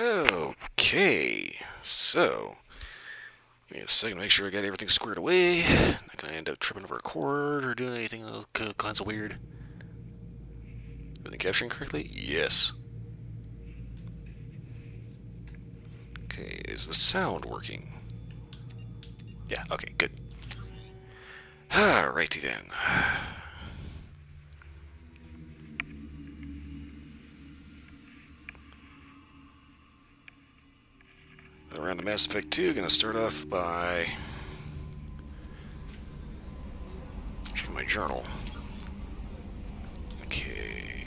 Okay, so give me a second to make sure I got everything squared away. Not gonna end up tripping over a cord or doing anything kinds of weird. Everything capturing correctly? Yes. Okay, is the sound working? Yeah, okay, good. Alrighty then. Around the Mass Effect 2, gonna start off by checking my journal. Okay.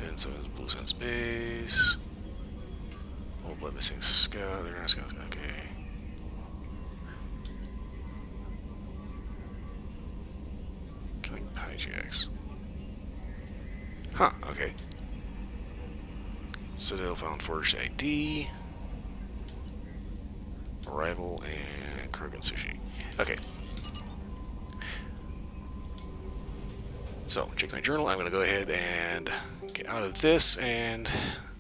And some of blue sun space. Old blood missing scout. They're not scouts. Okay. Killing hijacks. Huh, okay. Citadel found forged ID. Arrival and Krogan sushi. Okay. So, check my journal. I'm going to go ahead and get out of this and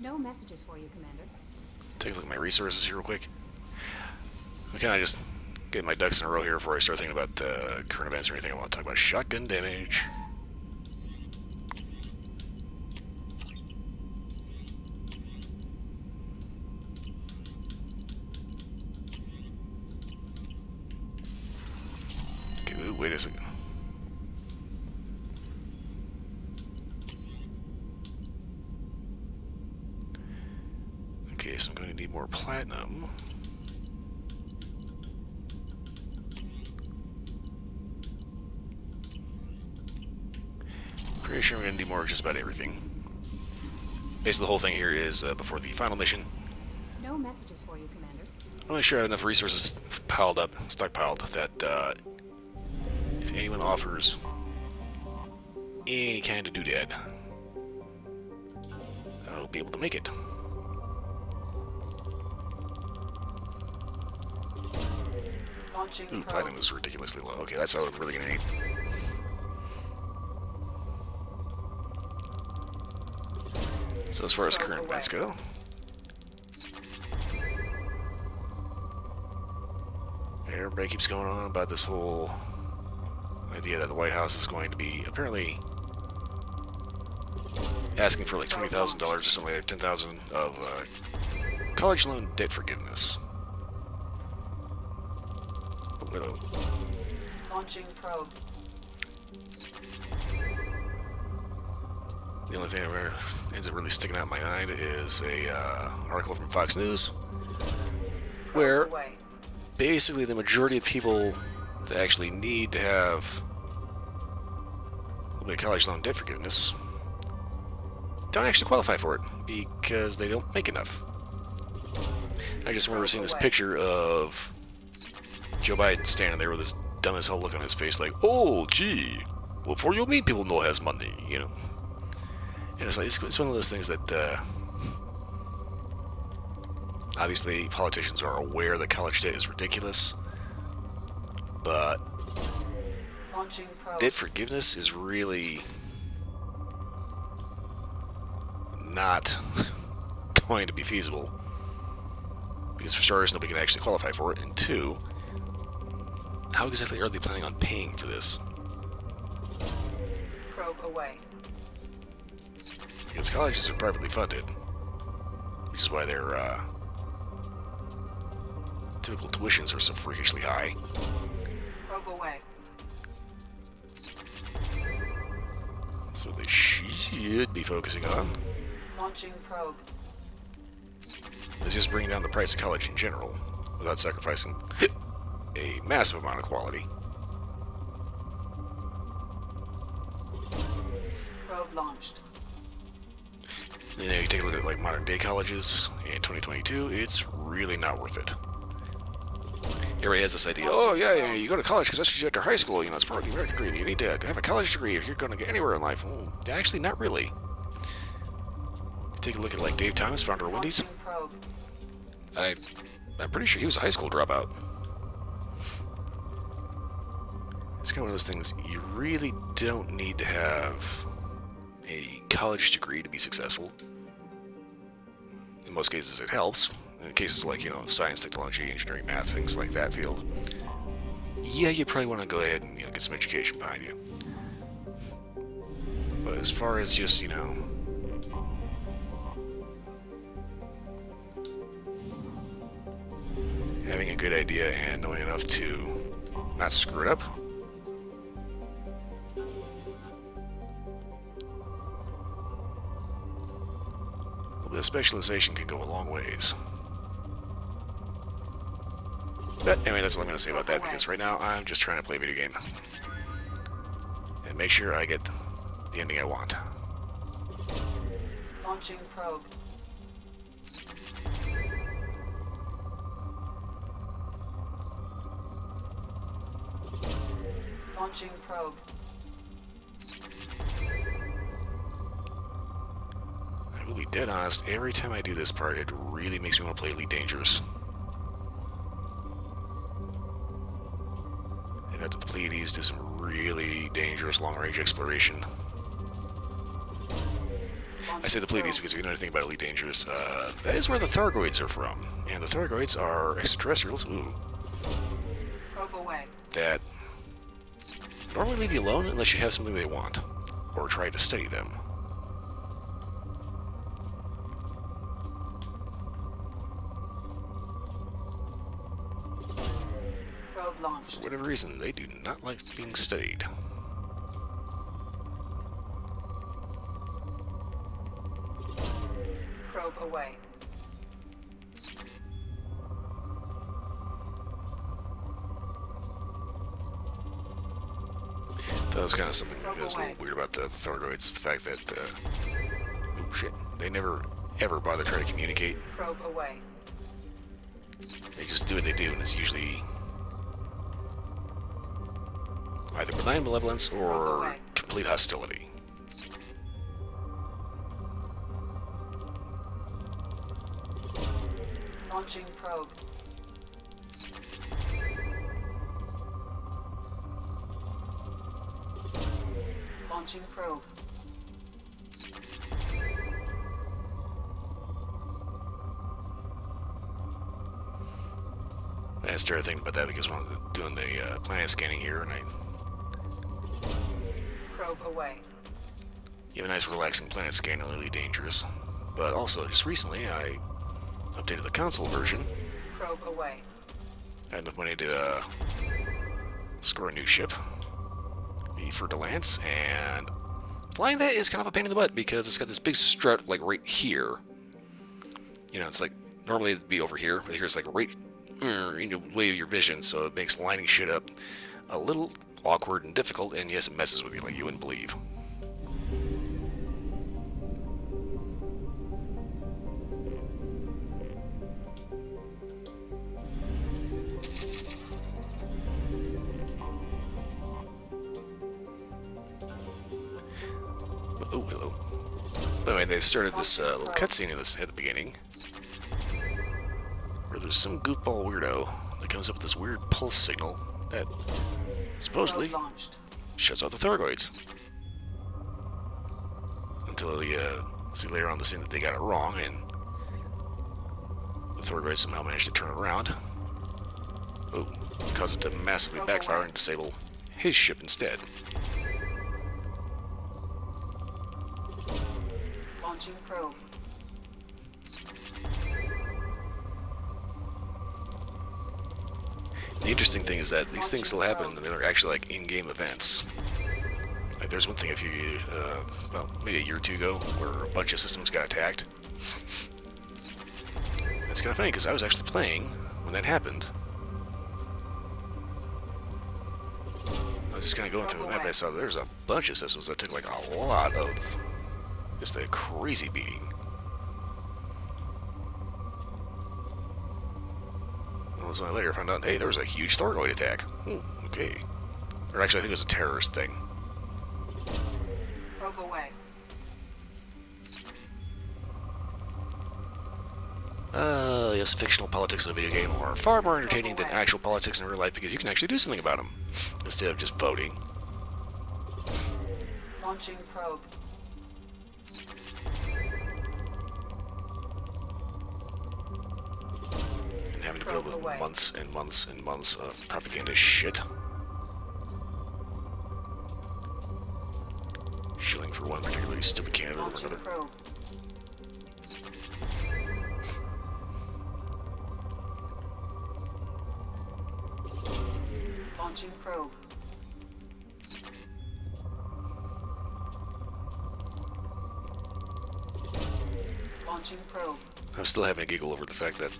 no messages for you, Commander. Take a look at my resources here real quick. Okay, I just get my ducks in a row here before I start thinking about current events or anything. I want to talk about shotgun damage. Okay, wait a second. Okay, so I'm going to need more platinum. Pretty sure I'm going to need more of just about everything. Basically, the whole thing here is before the final mission. No messages for you, Commander. I'm not sure I have enough resources stockpiled, that if anyone offers any kind of doodad, I'll be able to make it. Ooh, platinum is ridiculously low. Okay, that's what I'm really gonna need. So as far as current events go, everybody keeps going on about this whole idea that the White House is going to be apparently asking for like $20,000 or something like that, $10,000 of college loan debt forgiveness. Launching probe. The only thing that ends up really sticking out in my mind is a article from Fox News where basically the majority of people that actually need to have a little bit of college loan debt forgiveness don't actually qualify for it because they don't make enough. I just remember seeing this picture of Joe Biden standing there with this dumb as hell look on his face like, oh, gee, well, for you mean people know has money, you know? And it's like, it's one of those things that, obviously politicians are aware that college debt is ridiculous, but debt forgiveness is really not going to be feasible. Because for starters, nobody can actually qualify for it, and two, how exactly are they planning on paying for this? Probe away. Because colleges are privately funded, which is why their typical tuitions are so freakishly high. Probe away. So they should be focusing on Launching probe. is just bringing down the price of college in general, without sacrificing a massive amount of quality. Probe launched. You know, you take a look at like modern day colleges in 2022, it's really not worth it. Everybody has this idea, oh yeah, you go to college because that's what you do after high school, you know, it's part of the American dream. You need to have a college degree if you're going to get anywhere in life. Well, actually, not really. Take a look at like Dave Thomas, founder of Wendy's. I'm pretty sure he was a high school dropout. It's kind of one of those things, you really don't need to have a college degree to be successful. In most cases, it helps. In cases like, science, technology, engineering, math, things like that field, yeah, you probably want to go ahead and get some education behind you. But as far as just, having a good idea and knowing enough to not screw it up, a little bit of specialization can go a long ways. But anyway, that's all I'm going to say about that, because right now I'm just trying to play a video game and make sure I get the ending I want. Launching probe. Launching probe. I will be dead honest, every time I do this part, it really makes me want to play Elite Dangerous. And after the Pleiades, do some really dangerous long-range exploration. I say the Pleiades because if you know anything about Elite Dangerous, that is where the Thargoids are from. And the Thargoids are extraterrestrials, Probe away. that normally leave you alone unless you have something they want, or try to study them. Probe launched. For whatever reason, they do not like being studied. Probe away. That was kind of something that was a little weird about the Thargoids, is the fact that, oh shit, they never ever bother trying to communicate. Probe away. They just do what they do, and it's usually either benign malevolence or complete hostility. Launching probe. Launching probe. I started thinking about that because when I was doing the planet scanning here, and Probe away. you have a nice relaxing planet scan, really dangerous. But also, just recently, I updated the console version. Probe away. I had enough money to score a new ship, the Fer-de-Lance, and flying that is kind of a pain in the butt because it's got this big strut like right here. It's like normally it'd be over here, but here's like right in the way of your vision, so it makes lining shit up a little awkward and difficult, and yes, it messes with you like you wouldn't believe. Oh, hello. But anyway, they started this little cutscene at the beginning, where there's some goofball weirdo that comes up with this weird pulse signal that supposedly Probe launched. shuts out the Thargoids. Until you see later on the scene that they got it wrong, and the Thargoids somehow managed to turn it around. Oh, cause it to massively backfire and disable his ship instead. Launching probe. The interesting thing is that these things still happen, and they're actually like in-game events. Like there's one thing a few, well, maybe a year or two ago, where a bunch of systems got attacked. It's kind of funny because I was actually playing when that happened. I was just kind of going through the map, and I saw there's a bunch of systems that took like a lot of, just a crazy beating. So I later found out, hey, there was a huge Thargoid attack. Okay. Or actually, I think it was a terrorist thing. Probe away. Yes, fictional politics in a video game are far more entertaining than actual politics in real life because you can actually do something about them, instead of just voting. Launching probe. to put up Probe with away. months and months and months of propaganda shit. Shilling for one particularly stupid candidate over Launching another. probe. Launching probe. Launching probe. I'm still having a giggle over the fact that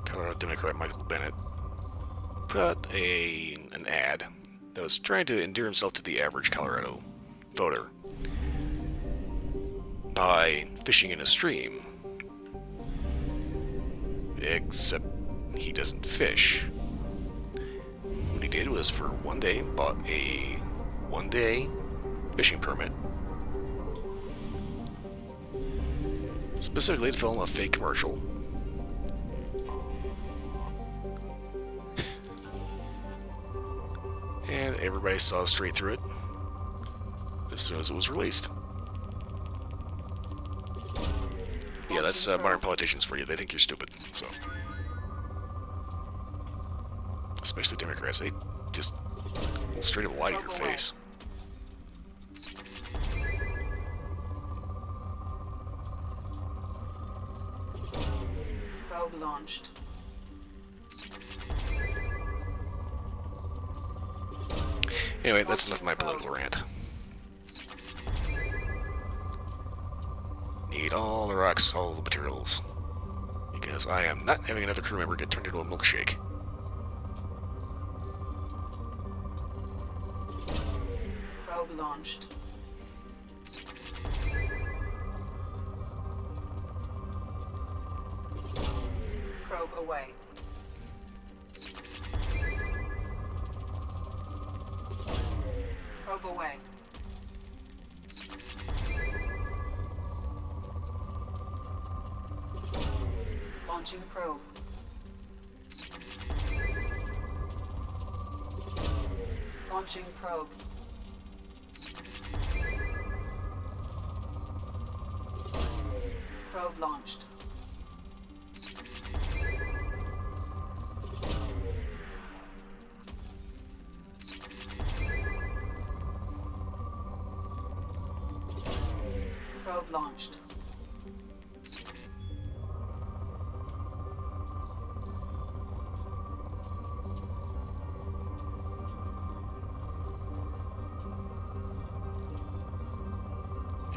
Colorado Democrat Michael Bennett put out an ad that was trying to endear himself to the average Colorado voter by fishing in a stream. Except he doesn't fish. What he did was for one day bought a one-day fishing permit, specifically to film a fake commercial. And everybody saw straight through it as soon as it was released. Yeah, that's modern politicians for you. They think you're stupid, so. Especially Democrats, they just straight up lie to your face. Probe launched. Anyway, that's enough of my political rant. Need all the rocks, all the materials. Because I am not having another crew member get turned into a milkshake. Probe launched. Probe away. Probe away. Launching probe. Launching probe. Probe launched. Probe launched.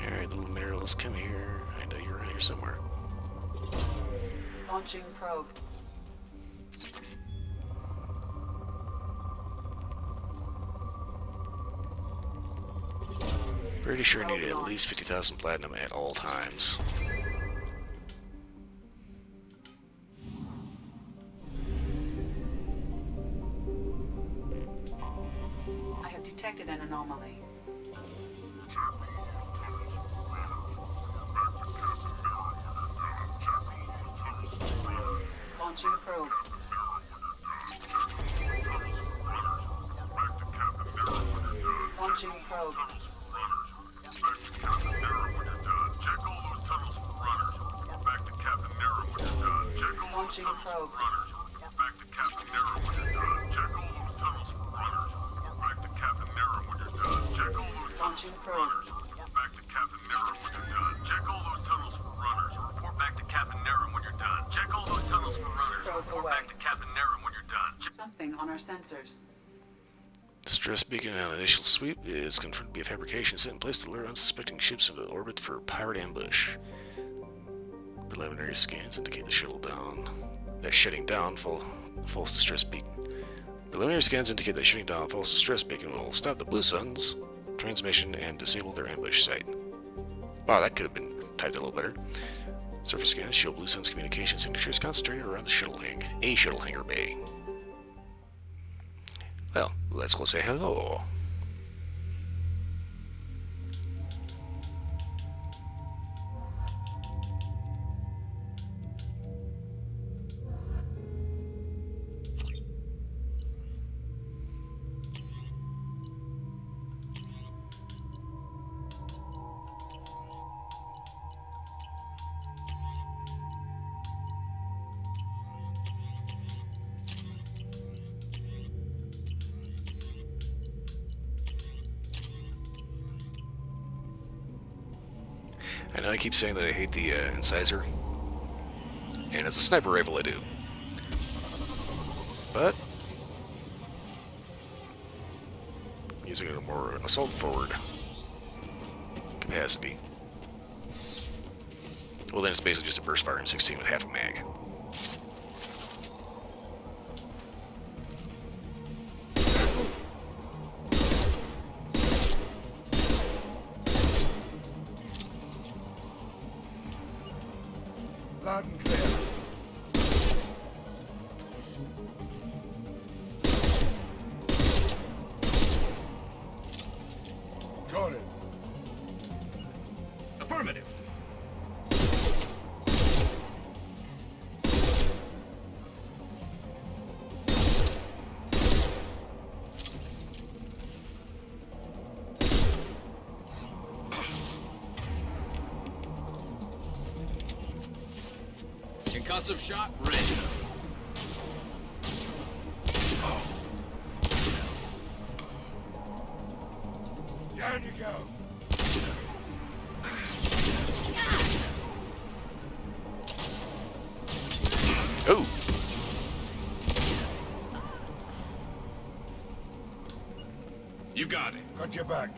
Alright, little minerals, come here. I know you're around here somewhere. Launching probe. Pretty sure I need at least 50,000 platinum at all times. I have detected an anomaly. Launching probe. Launching probe. Launching probe. Launching probe. Probe away. Something on our sensors. Distress beacon on initial sweep is confirmed to be a fabrication set in place to lure unsuspecting ships into orbit for powered ambush. Preliminary scans indicate the shutting down false distress beacon. Preliminary scans indicate that shutting down false distress beacon will stop the Blue Sun's transmission and disable their ambush site. Wow, that could have been typed a little better. Surface scans show Blue Sun's communication signatures concentrated around the shuttle hangar bay. Well, let's go say hello. I know I keep saying that I hate the incisor, and as a sniper rifle I do. But using a more assault forward capacity. Well, then it's basically just a burst fire M16 with half a mag. Loud and clear. Got it. Affirmative. Concussive shot ready. Down you go. Oh! You got it. Got your back.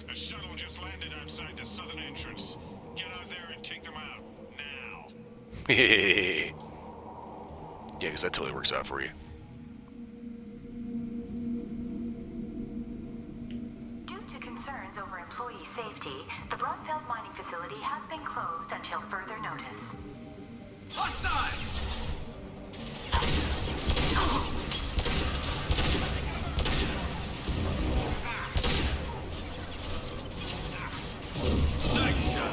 A shuttle just landed outside the southern entrance. Get out there and take them out. Now. Yeah, because that totally works out for you. Due to concerns over employee safety, the Broadfield mining facility has been closed until further notice. Hostile! Nice shot.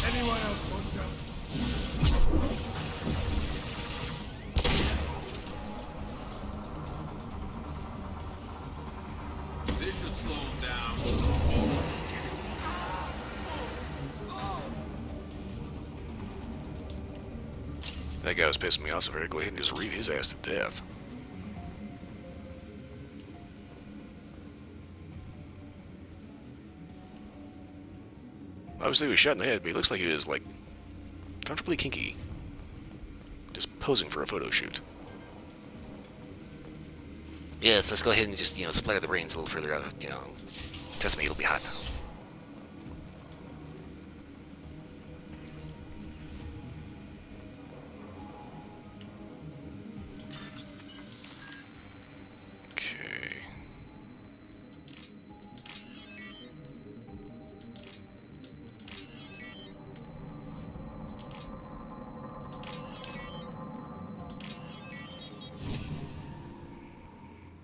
Anyone else want some? This should slow him down. That guy was pissing me off, so I better go ahead and just read his ass to death. Obviously he was shot in the head, but he looks like he was, like, comfortably kinky. Just posing for a photo shoot. Yes, let's go ahead and just, splatter the brains a little further out, Trust me, it'll be hot. Okay.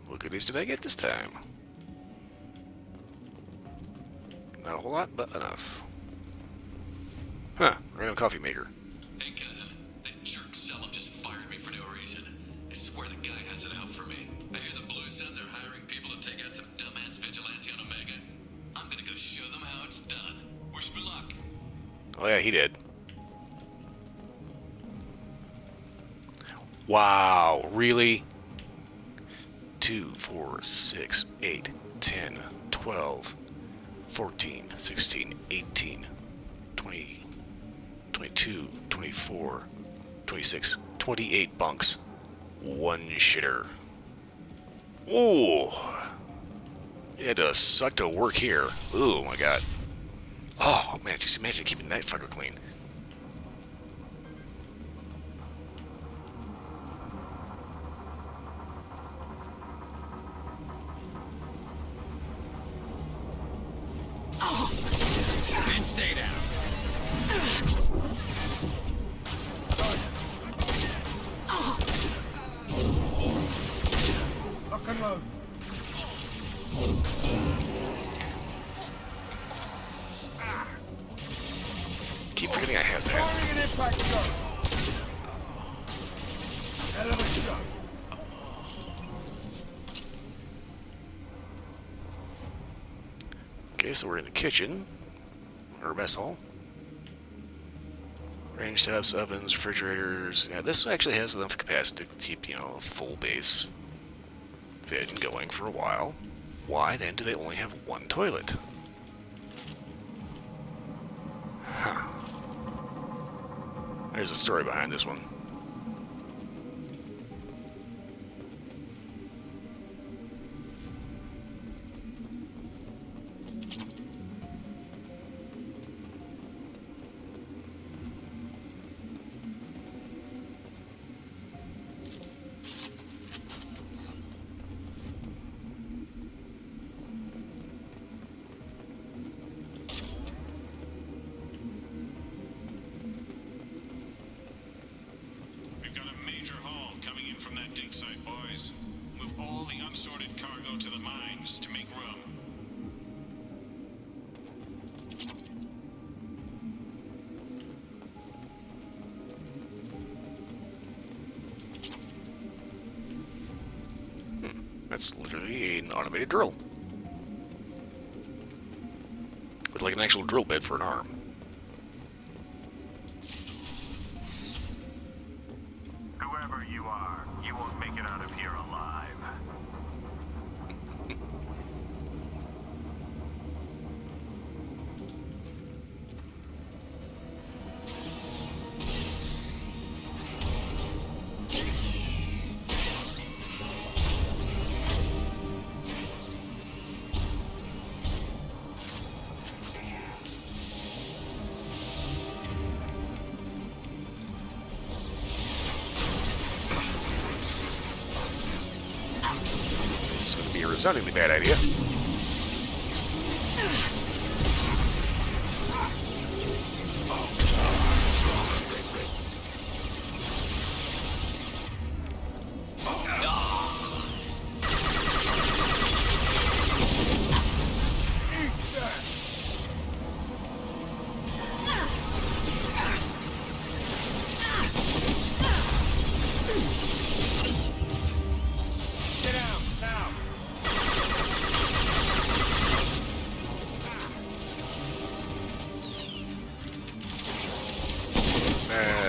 What goodies did I get this time? Not a whole lot, but enough. Huh, random coffee maker. Hey cousin, that jerk Selim just fired me for no reason. I swear the guy has it out for me. I hear the Blue Suns are hiring people to take out some dumbass vigilante on Omega. I'm gonna go show them how it's done. Wish me luck. Oh yeah, he did. Wow, really? 2, 4, 6, 8, 10, 12, 14, 16, 18, 20, 22, 24, 26, 28 bunks. One shitter. Ooh. It had to suck to work here. Ooh, my god. Oh, man, just imagine keeping that fucker clean. And stay down. Lock and load. Keep Back shot. Element shot. Okay, so we're in the kitchen, or mess hall. Range tops, ovens, refrigerators. Yeah, this actually has enough capacity to keep, you know, a full base fed and going for a while. Why then do they only have one toilet? Huh. There's a story behind this one. We've got a major haul coming in from that dig site, boys. Move all the unsorted cargo to the mines to make room. That's literally an automated drill. With like an actual drill bit for an arm. Whoever you are, you won't make it out of here alive. This is going to be a resoundingly bad idea. Get out now.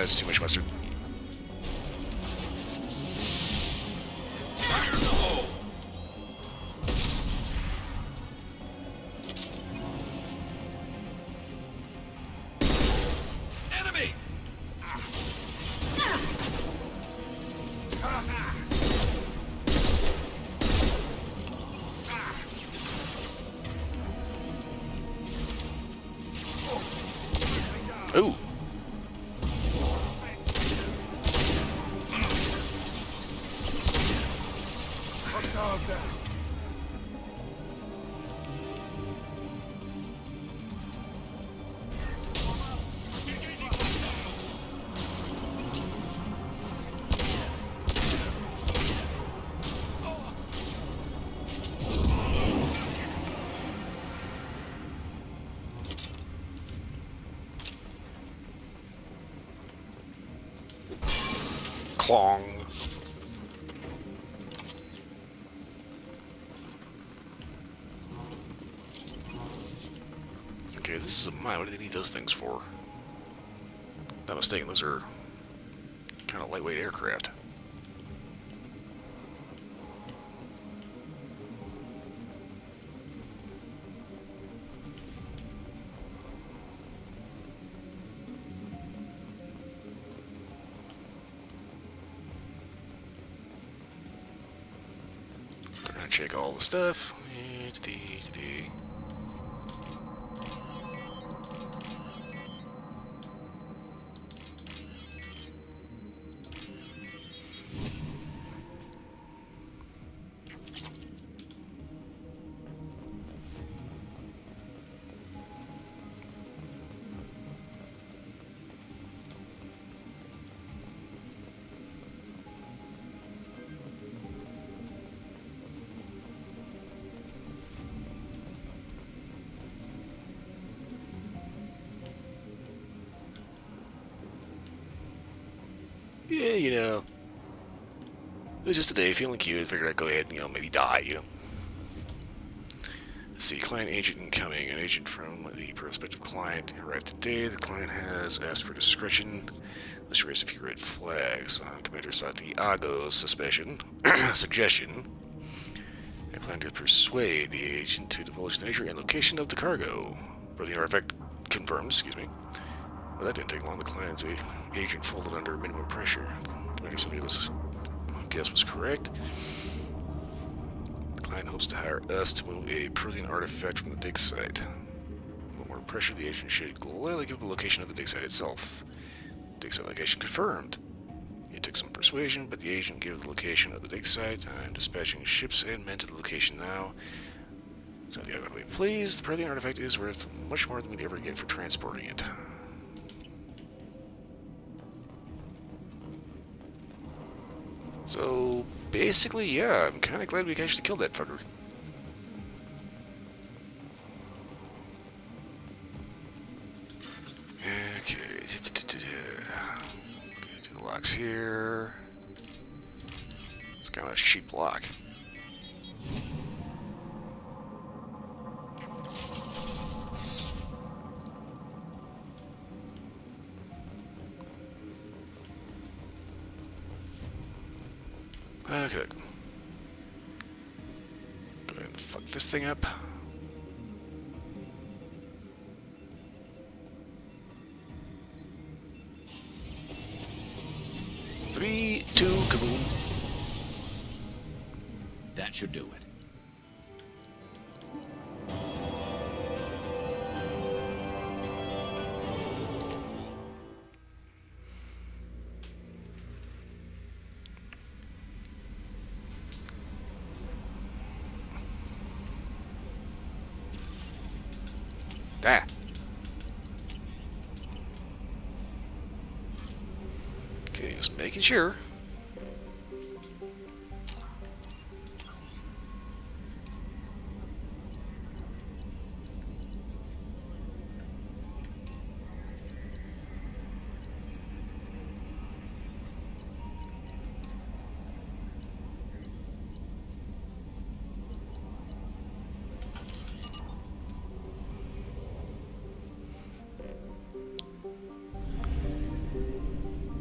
That's too much mustard. Fire in the hole! Enemy! Ooh. Hostiles down. Clong. Okay, this is a mine. What do they need those things for? Not mistaken, those are kind of lightweight aircraft. Gonna check all the stuff. you know, it was just a day, feeling cute. Figured I'd go ahead and, you know, maybe die, you know. Let's see, client agent incoming. An agent from the prospective client arrived today. The client has asked for discretion. Let's raise a few red flags. Commander Santiago's suggestion. I plan to persuade the agent to divulge the nature and location of the cargo. For the artifact confirmed, excuse me. Well, that didn't take long. The client's agent folded under minimum pressure. Commander Santiago's guess was correct. The client hopes to hire us to move a Prothean artifact from the dig site. With more pressure, the agent should gladly give the location of the dig site itself. Dig site location confirmed. It took some persuasion, but the agent gave the location of the dig site. I'm dispatching ships and men to the location now. Santiago will be pleased. The Prothean artifact is worth much more than we'd ever get for transporting it. So, basically, yeah, I'm kind of glad we actually killed that fucker. Okay, do the locks here. It's kind of a cheap lock. Okay. Go ahead and fuck this thing up. Three, two, kaboom. That should do it. Ah. Okay, just making sure.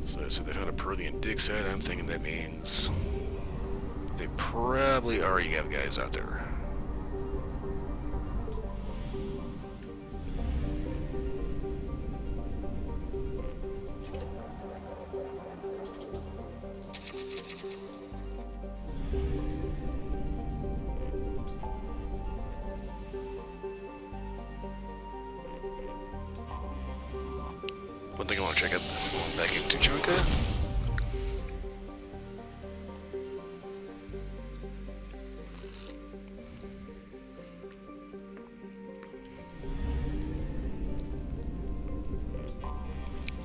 So they found a Prothean dig site. I'm thinking that means they probably already have guys out there. One thing I want to check out back into Tuchanka.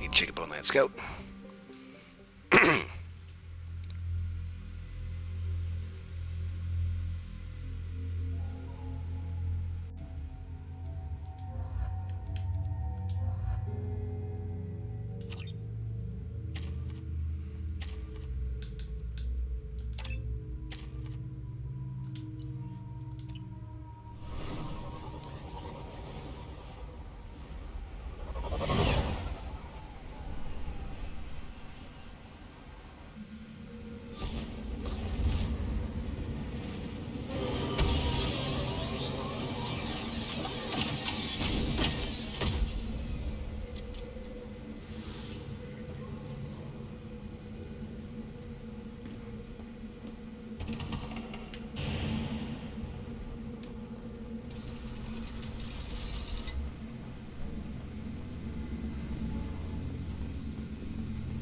Need to check up on that scout.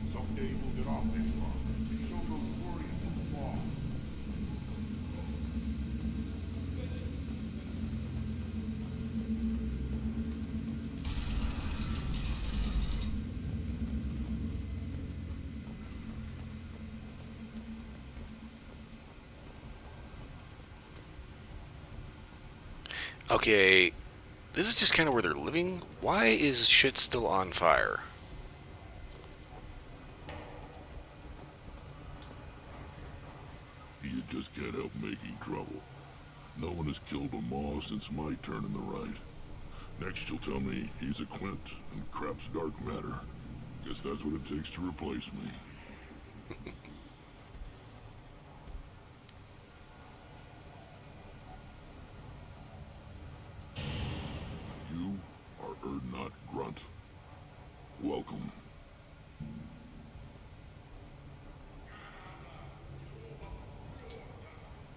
Someday we'll get off this rock and show those warriors who's lost. Okay, this is just kind of where they're living. Why is shit still on fire? You just can't help making trouble. No one has killed a Maw since my turn in the right. Next you'll tell me he's a Quint and crap's dark matter. Guess that's what it takes to replace me. You are Erdnot Grunt. Welcome.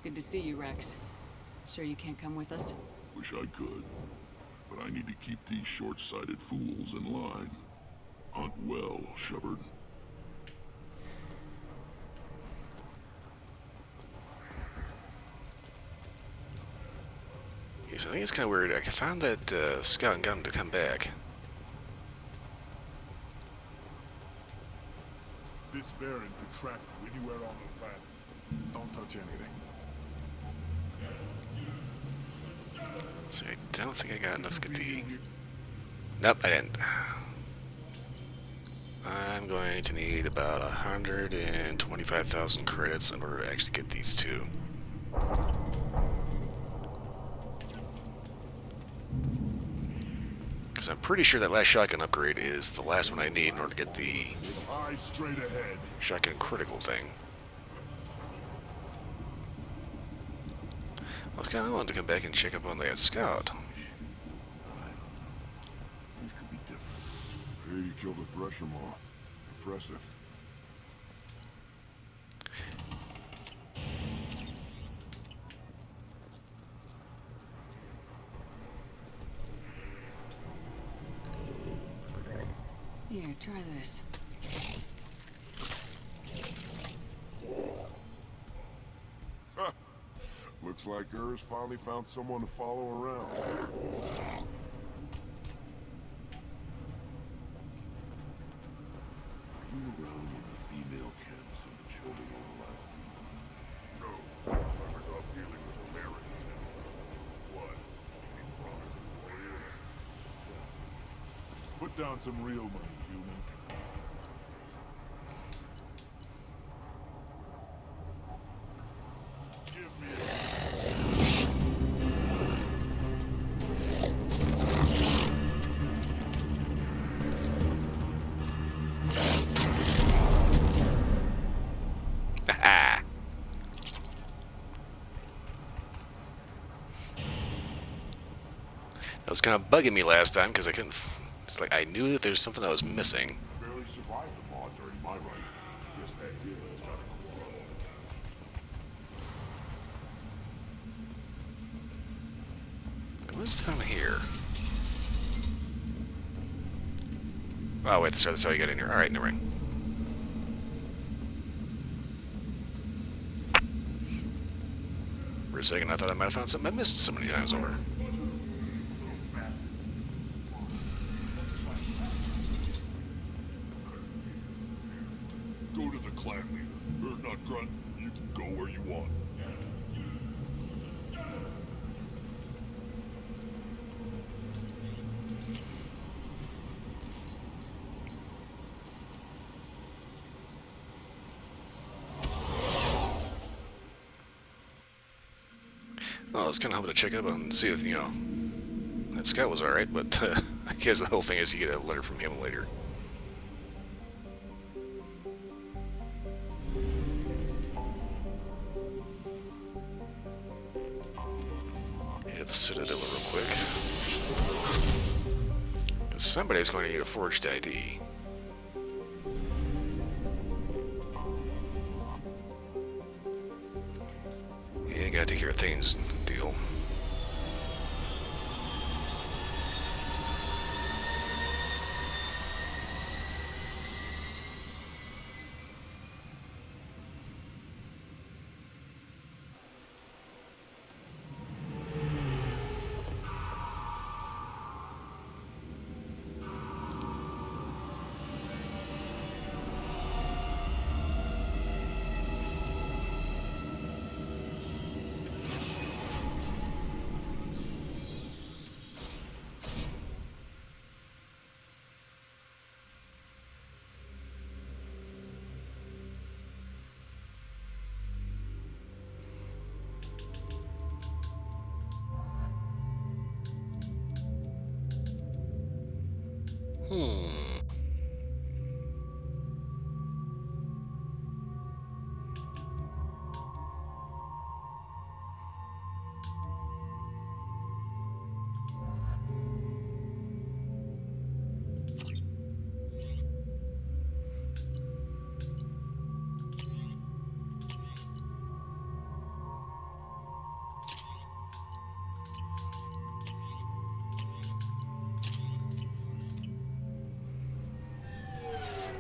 Good to see you, Rex. Sure you can't come with us? Wish I could, but I need to keep these short-sighted fools in line. Hunt well, Shepard. Okay, so I think it's kind of weird. I found that scout and got him to come back. This variant could track you anywhere on the planet. Don't touch anything. So I don't think I got enough to get the... Nope, I didn't. I'm going to need about 125,000 credits in order to actually get these two. Because I'm pretty sure that last shotgun upgrade is the last one I need in order to get the Eyes straight ahead. shotgun critical thing. I was kind of wanting to come back and check up on that scout. These could be different. Here you killed a Thresher Maw. Impressive. Here, try this. Looks like Urs finally found someone to follow around. Were you around when the female camps and the children over last week? No. I was off dealing with Americans. What? Any promising warriors? Put down some real money, human. Give me a... That was kind of bugging me last time because I couldn't. It's like I knew that there's something I was missing. Barely survived the Maw during my run. Guess that demon's got a quarrel. What's down here? Oh wait, that's how you got in here. All right, never mind. For a second, I thought I might have found something I missed so many times over. Go to the clan leader. Erdnot Grunt, you can go where you want. Well, I was kind of hoping to check up on see if that scout was all right, but I guess the whole thing is you get a letter from him later. Hit the Citadel real quick. 'Cause somebody's going to need a forged ID. Yeah, gotta take care of things deal. Hmm.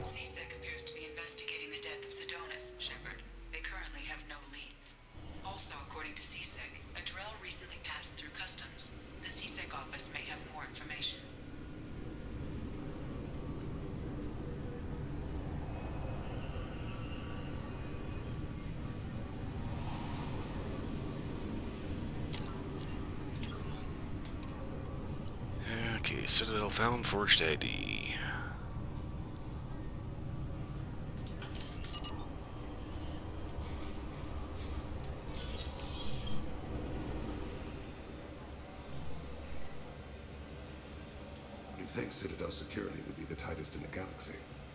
CSEC appears to be investigating the death of Sedonis, Shepard. They currently have no leads. Also, according to CSEC, a Drell recently passed through customs. The CSEC office may have more information. Okay, Citadel found forged ID. You'd think Citadel security would be the tightest in the galaxy.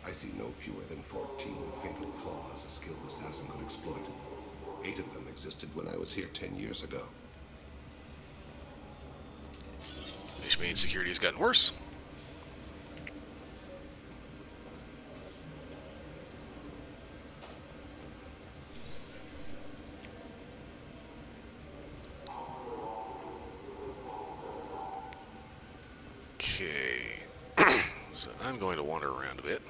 I see no fewer than 14 fatal flaws a skilled assassin could exploit. 8 of them existed when I was here 10 years ago. Which means security has gotten worse. Okay. So I'm going to wander around a bit.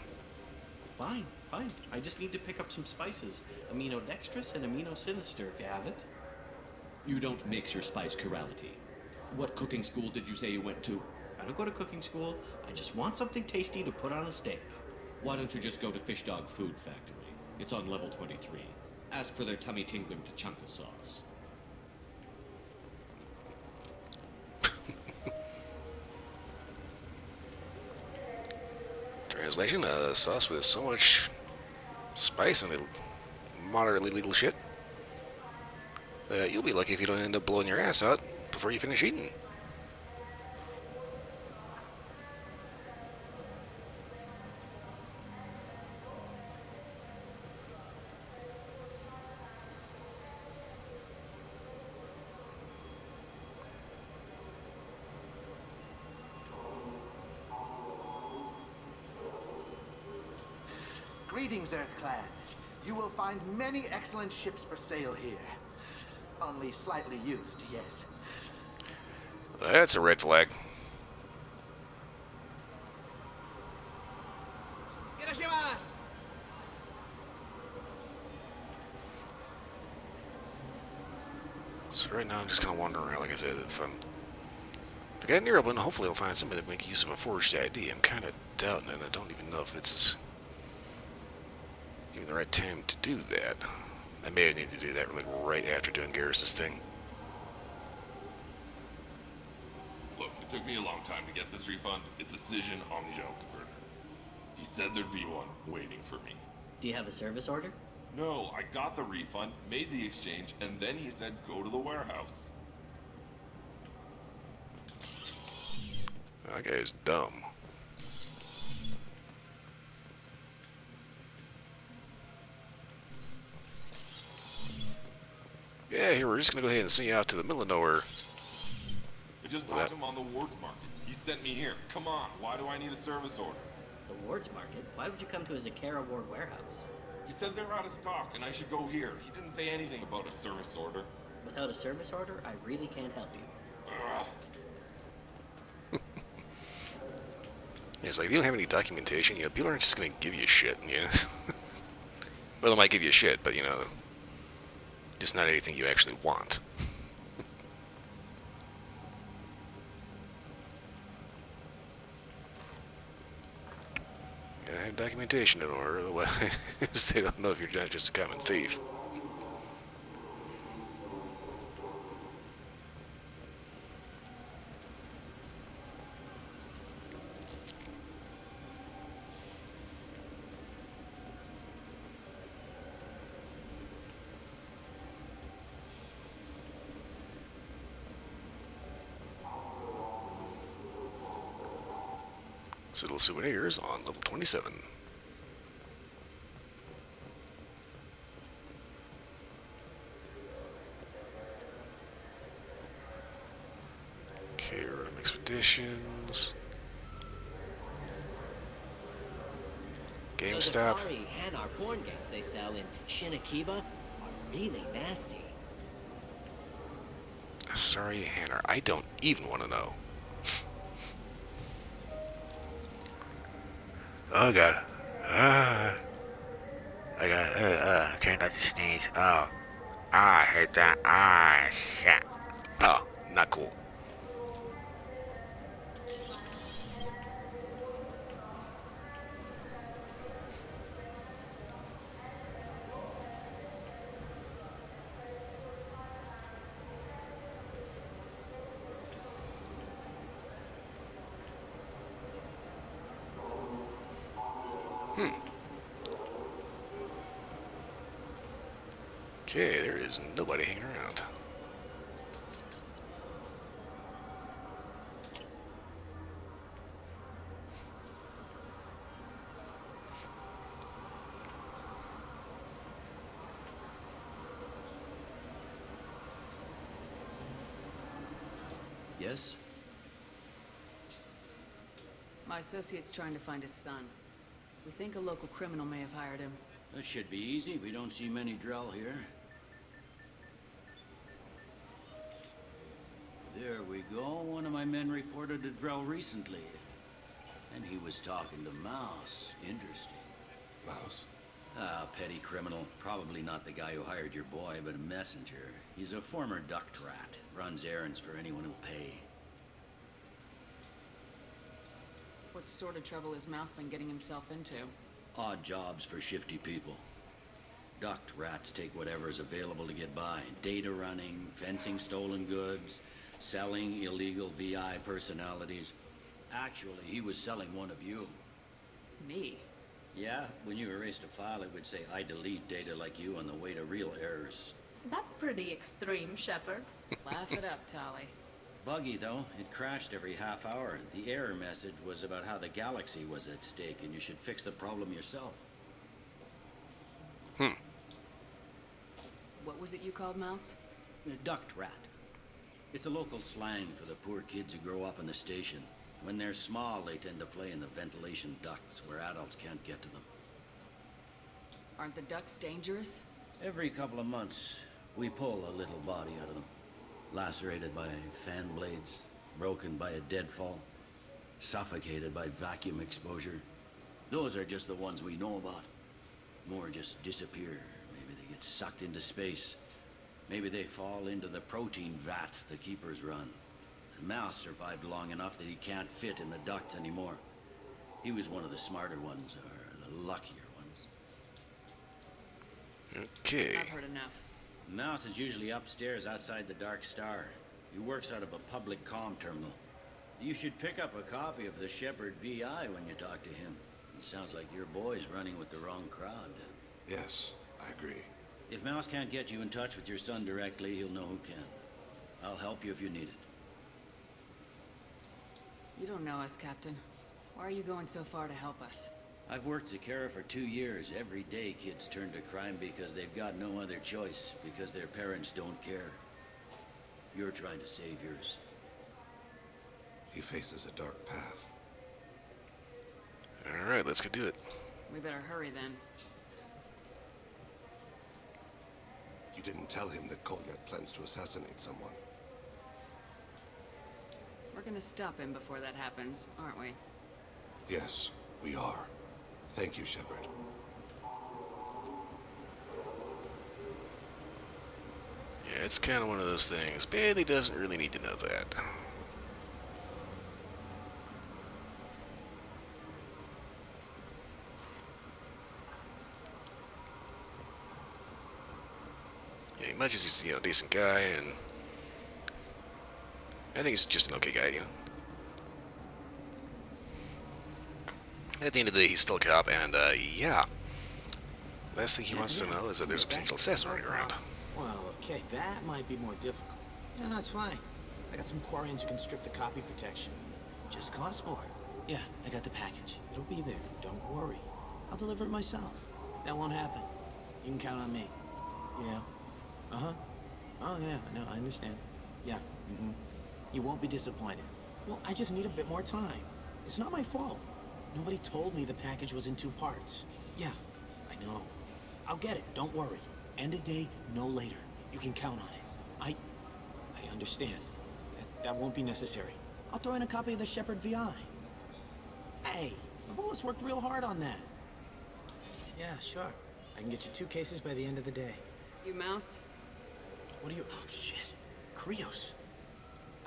Fine, fine. I just need to pick up some spices. Amino dextrous and amino sinister if you have it. You don't mix your spice chirality. What cooking school did you say you went to? I don't go to cooking school. I just want something tasty to put on a steak. Why don't you just go to Fish Dog Food Factory? It's on level 23. Ask for their tummy tingling tachanka sauce. Translation, a sauce with so much spice and moderately legal shit that you'll be lucky if you don't end up blowing your ass out before you finish eating. Greetings, EarthClan. You will find many excellent ships for sale here. Only slightly used, yes. That's a red flag. So right now I'm just kind of wandering around, like I said. If I get near open, hopefully I'll find somebody that make use of a forged ID. I'm kind of doubting it. I don't even know if it's even the right time to do that. I may need to do that like right after doing Garrus's thing. Look, it took me a long time to get this refund. It's a Cision Omnigel converter. He said there'd be one waiting for me. Do you have a service order? No, I got the refund, made the exchange, and then he said go to the warehouse. That guy is dumb. Yeah, here, we're just gonna go ahead and send you out to the middle of nowhere. I just talked to him on the Wards Market. He sent me here. Come on, why do I need a service order? The Wards Market? Why would you come to a Zakara Ward warehouse? He said they're out of stock and I should go here. He didn't say anything about a service order. Without a service order, I really can't help you. It's like, if you don't have any documentation, you know, people aren't just gonna give you shit, you know? Well, they might give you shit, but, you know, just not anything you actually want. Gotta have documentation in order, otherwise they don't know if you're not just a common thief. Citadel souvenirs on level 27. Okay, random expeditions. GameStop. Those Asari Hanar porn games they sell in Shinakiba are really nasty. Sorry, Hannah. I don't even want to know. Oh god. I got trying not to sneeze. Oh. I hate that. Ah, shit. Oh, not cool. Okay, there is nobody hanging around. Yes? My associate's trying to find his son. We think a local criminal may have hired him. That should be easy. We don't see many Drell here. There we go. One of my men reported a Drell recently. And he was talking to Mouse. Interesting. Mouse? Ah, petty criminal. Probably not the guy who hired your boy, but a messenger. He's a former duct rat. Runs errands for anyone who'll pay. What sort of trouble has Mouse been getting himself into? Odd jobs for shifty people. Duct rats take whatever is available to get by. Data running, fencing stolen goods, selling illegal VI personalities. Actually, he was selling one of you. Me? Yeah, when you erased a file, it would say, I delete data like you on the way to real errors. That's pretty extreme, Shepard. Laugh it up, Tali. Buggy, though. It crashed every half hour. The error message was about how the galaxy was at stake, and you should fix the problem yourself. What was it you called Mouse? A duct rat. It's a local slang for the poor kids who grow up in the station. When they're small, they tend to play in the ventilation ducts where adults can't get to them. Aren't the ducts dangerous? Every couple of months, we pull a little body out of them. Lacerated by fan blades, broken by a deadfall, suffocated by vacuum exposure. Those are just the ones we know about. More just disappear. Maybe they get sucked into space. Maybe they fall into the protein vats the keepers run. Mouse survived long enough that he can't fit in the ducts anymore. He was one of the smarter ones, or the luckier ones. Okay. I've heard enough. Mouse is usually upstairs outside the Dark Star. He works out of a public comm terminal. You should pick up a copy of the Shepard VI when you talk to him. It sounds like your boy's running with the wrong crowd. Yes, I agree. If Mouse can't get you in touch with your son directly, he'll know who can. I'll help you if you need it. You don't know us, Captain. Why are you going so far to help us? I've worked Zakera for 2 years. Every day kids turn to crime because they've got no other choice, because their parents don't care. You're trying to save yours. He faces a dark path. Alright, let's go do it. We better hurry then. You didn't tell him that Kolyak plans to assassinate someone. We're gonna stop him before that happens, aren't we? Yes, we are. Thank you, Shepard. Yeah, it's kind of one of those things. Bailey doesn't really need to know that. Yeah, much as he's, a decent guy, and I think he's just an okay guy, At the end of the day, he's still a cop, and, yeah. Last thing he wants to know is that there's a potential assassin running around. Well, okay, that might be more difficult. Yeah, that's fine. I got some Quarians who can strip the copy protection. Just costs more. Yeah, I got the package. It'll be there. Don't worry. I'll deliver it myself. That won't happen. You can count on me. Yeah. Uh-huh. Oh, yeah, no, I understand. Yeah, You won't be disappointed. Well, I just need a bit more time. It's not my fault. Nobody told me the package was in 2 parts. Yeah, I know. I'll get it, don't worry. End of day, no later. You can count on it. I understand. That won't be necessary. I'll throw in a copy of the Shepard VI. Hey, Avolis worked real hard on that. Yeah, sure. I can get you 2 cases by the end of the day. You Mouse? What are you... Oh, shit. Krios.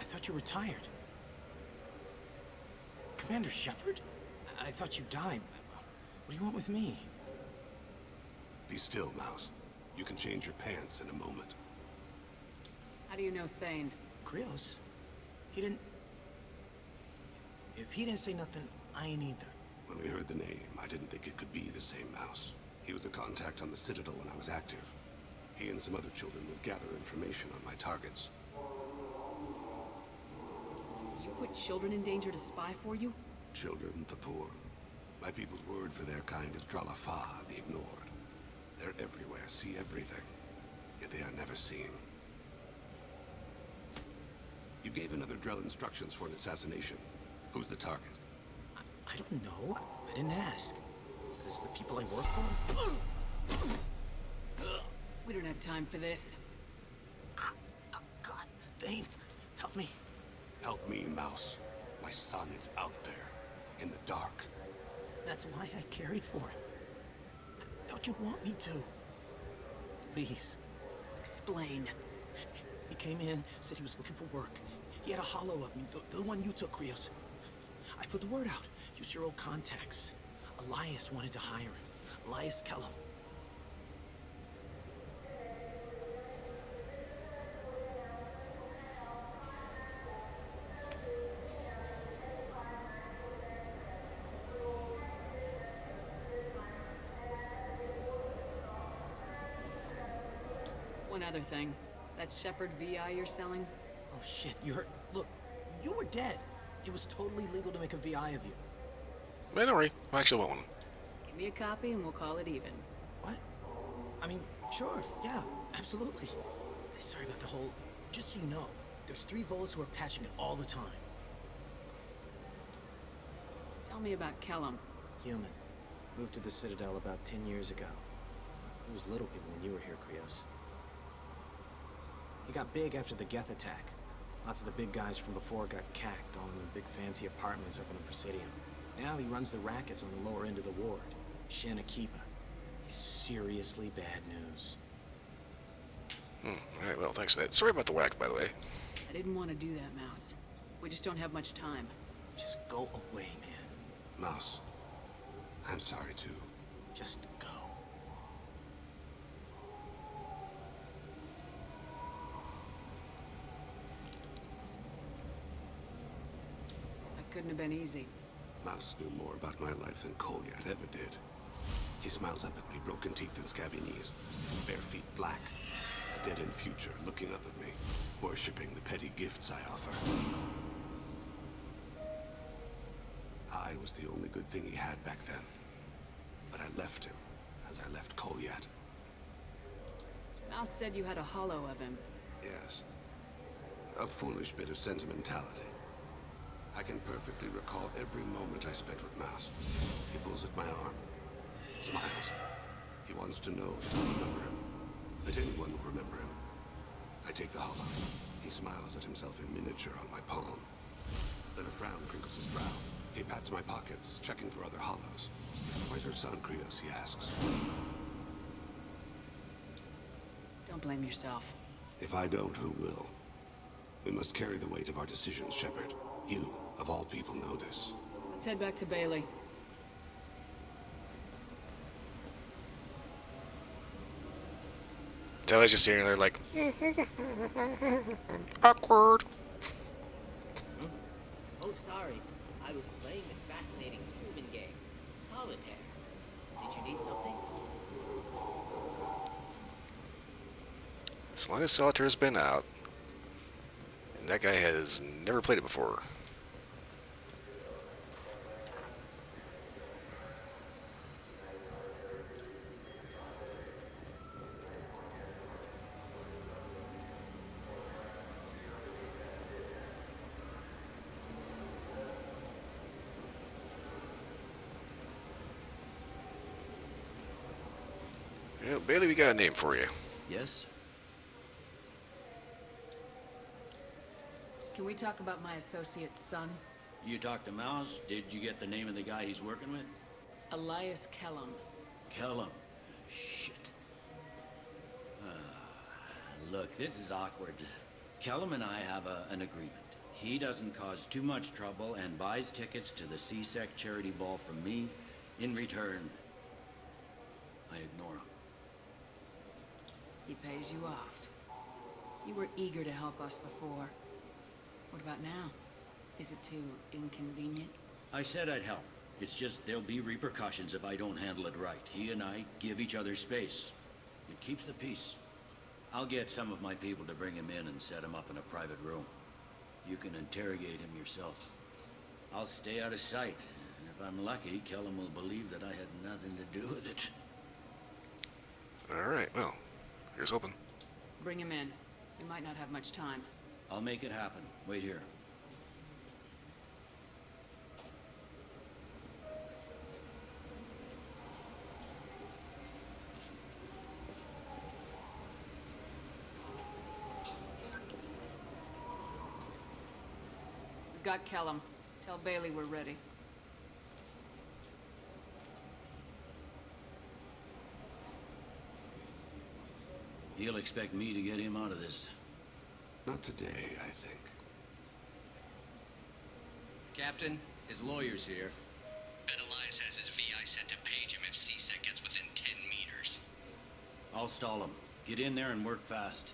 I thought you retired. Commander Shepard? I thought you died. What do you want with me? Be still, Mouse. You can change your pants in a moment. How do you know Thane? Krios? He didn't... If he didn't say nothing, I ain't either. When we heard the name, I didn't think it could be the same Mouse. He was a contact on the Citadel when I was active. He and some other children would gather information on my targets. You put children in danger to spy for you? Children, the poor. My people's word for their kind is Dralafa, the ignored. They're everywhere, see everything. Yet they are never seen. You gave another Drell instructions for an assassination. Who's the target? I don't know. I didn't ask. This is the people I work for? We don't have time for this. God, Thane, help me. Help me, Mouse. My son is out there, in the dark. That's why I carried for him. I thought you'd want me to. Please. Explain. He came in, said he was looking for work. He had a hollow of me, the one you took, Krios. I put the word out. Use your old contacts. Elias wanted to hire him. Elias Kellum. One other thing. That Shepard VI you're selling? Oh shit, you heard? Look, you were dead. It was totally legal to make a VI of you. But don't worry, I actually want one. Give me a copy and we'll call it even. What? I mean, sure, yeah, absolutely. Sorry about the whole... Just so you know, there's 3 Volus who are patching it all the time. Tell me about Kellum. Human. Moved to the Citadel about 10 years ago. He was little people when you were here, Krios. He got big after the Geth attack. Lots of the big guys from before got cacked, all in the big fancy apartments up in the Presidium. Now he runs the rackets on the lower end of the ward, Shin Akiba. He's seriously bad news. Alright, well, thanks for that. Sorry about the whack, by the way. I didn't want to do that, Mouse. We just don't have much time. Just go away, man. Mouse, I'm sorry too. Just go. That couldn't have been easy. Mouse knew more about my life than Kolyat ever did. He smiles up at me, broken teeth and scabby knees, bare feet black, a dead-end future looking up at me, worshipping the petty gifts I offer. I was the only good thing he had back then, but I left him as I left Kolyat. Mouse said you had a hollow of him. Yes, a foolish bit of sentimentality. I can perfectly recall every moment I spent with Mouse. He pulls at my arm, smiles. He wants to know if I remember him, that anyone will remember him. I take the hollow. He smiles at himself in miniature on my palm. Then a frown crinkles his brow. He pats my pockets, checking for other hollows. Where's her son, Krios, he asks. Don't blame yourself. If I don't, who will? We must carry the weight of our decisions, Shepard. You, of all people, know this. Let's head back to Bailey. Tyler's just standing there like... awkward. Oh, sorry. I was playing this fascinating human game, Solitaire. Did you need something? As long as Solitaire's been out, and that guy has never played it before. Yeah, Bailey, we got a name for you. Yes? Can we talk about my associate's son? You talked to Mouse? Did you get the name of the guy he's working with? Elias Kellum. Kellum. Shit. Look, this is awkward. Kellum and I have an agreement. He doesn't cause too much trouble and buys tickets to the CSEC charity ball from me. In return, I ignore him. He pays you off. You were eager to help us before. What about now? Is it too inconvenient? I said I'd help. It's just there'll be repercussions if I don't handle it right. He and I give each other space. It keeps the peace. I'll get some of my people to bring him in and set him up in a private room. You can interrogate him yourself. I'll stay out of sight, and if I'm lucky, Kellum will believe that I had nothing to do with it. Alright, well, here's hoping. Bring him in. We might not have much time. I'll make it happen. Wait here. We've got Kellum. Tell Bailey we're ready. He'll expect me to get him out of this. Not today, I think. Captain, his lawyer's here. Bet Elias has his VI set to page him if CSEC gets within 10 meters. I'll stall him. Get in there and work fast.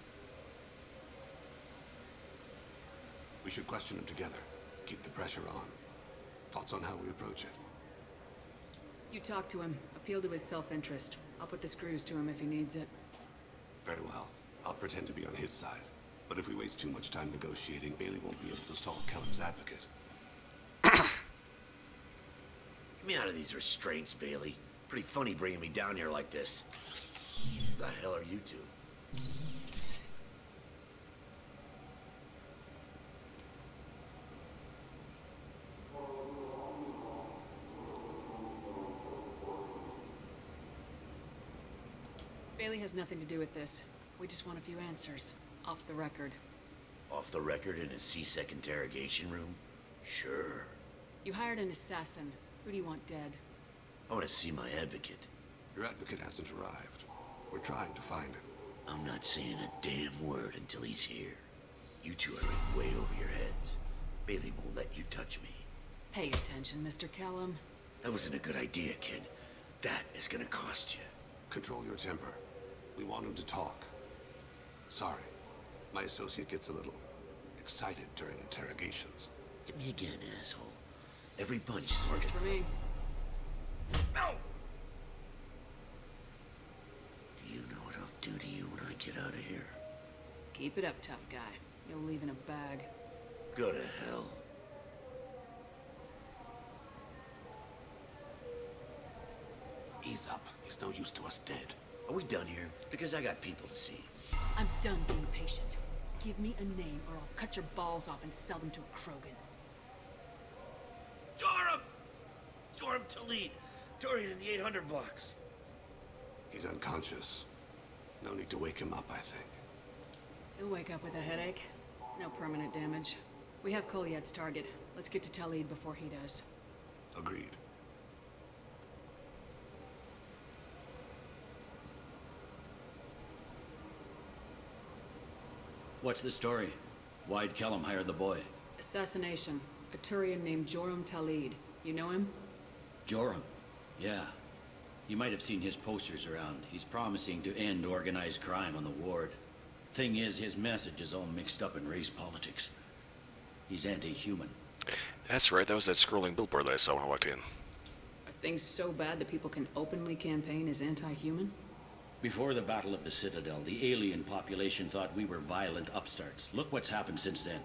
We should question him together. Keep the pressure on. Thoughts on how we approach it? You talk to him. Appeal to his self-interest. I'll put the screws to him if he needs it. Very well. I'll pretend to be on his side. But if we waste too much time negotiating, Bailey won't be able to stall Kellum's advocate. Get me out of these restraints, Bailey. Pretty funny bringing me down here like this. The hell are you two? Bailey has nothing to do with this. We just want a few answers. Off the record. Off the record in a CSEC interrogation room? Sure. You hired an assassin. Who do you want dead? I want to see my advocate. Your advocate hasn't arrived. We're trying to find him. I'm not saying a damn word until he's here. You two are in way over your heads. Bailey won't let you touch me. Pay attention, Mr. Kellum. That wasn't a good idea, kid. That is gonna cost you. Control your temper. We want him to talk. Sorry. My associate gets a little excited during interrogations. Hit me again, asshole. Every bunch works for me. No! Do you know what I'll do to you when I get out of here? Keep it up, tough guy. You'll leave in a bag. Go to hell. Ease up. He's no use to us dead. Are we done here? Because I got people to see. I'm done being patient. Give me a name or I'll cut your balls off and sell them to a Krogan. Joram! Joram Talid. Dorian in the 800 blocks. He's unconscious. No need to wake him up, I think. He'll wake up with a headache. No permanent damage. We have Kolyad's target. Let's get to Talid before he does. Agreed. What's the story? Why'd Kellum hire the boy? Assassination. A Turian named Joram Talid. You know him? Joram? Yeah. You might have seen his posters around. He's promising to end organized crime on the ward. Thing is, his message is all mixed up in race politics. He's anti-human. That's right, that was that scrolling billboard that I saw when I walked in. Are things so bad that people can openly campaign as anti-human? Before the Battle of the Citadel, the alien population thought we were violent upstarts. Look what's happened since then.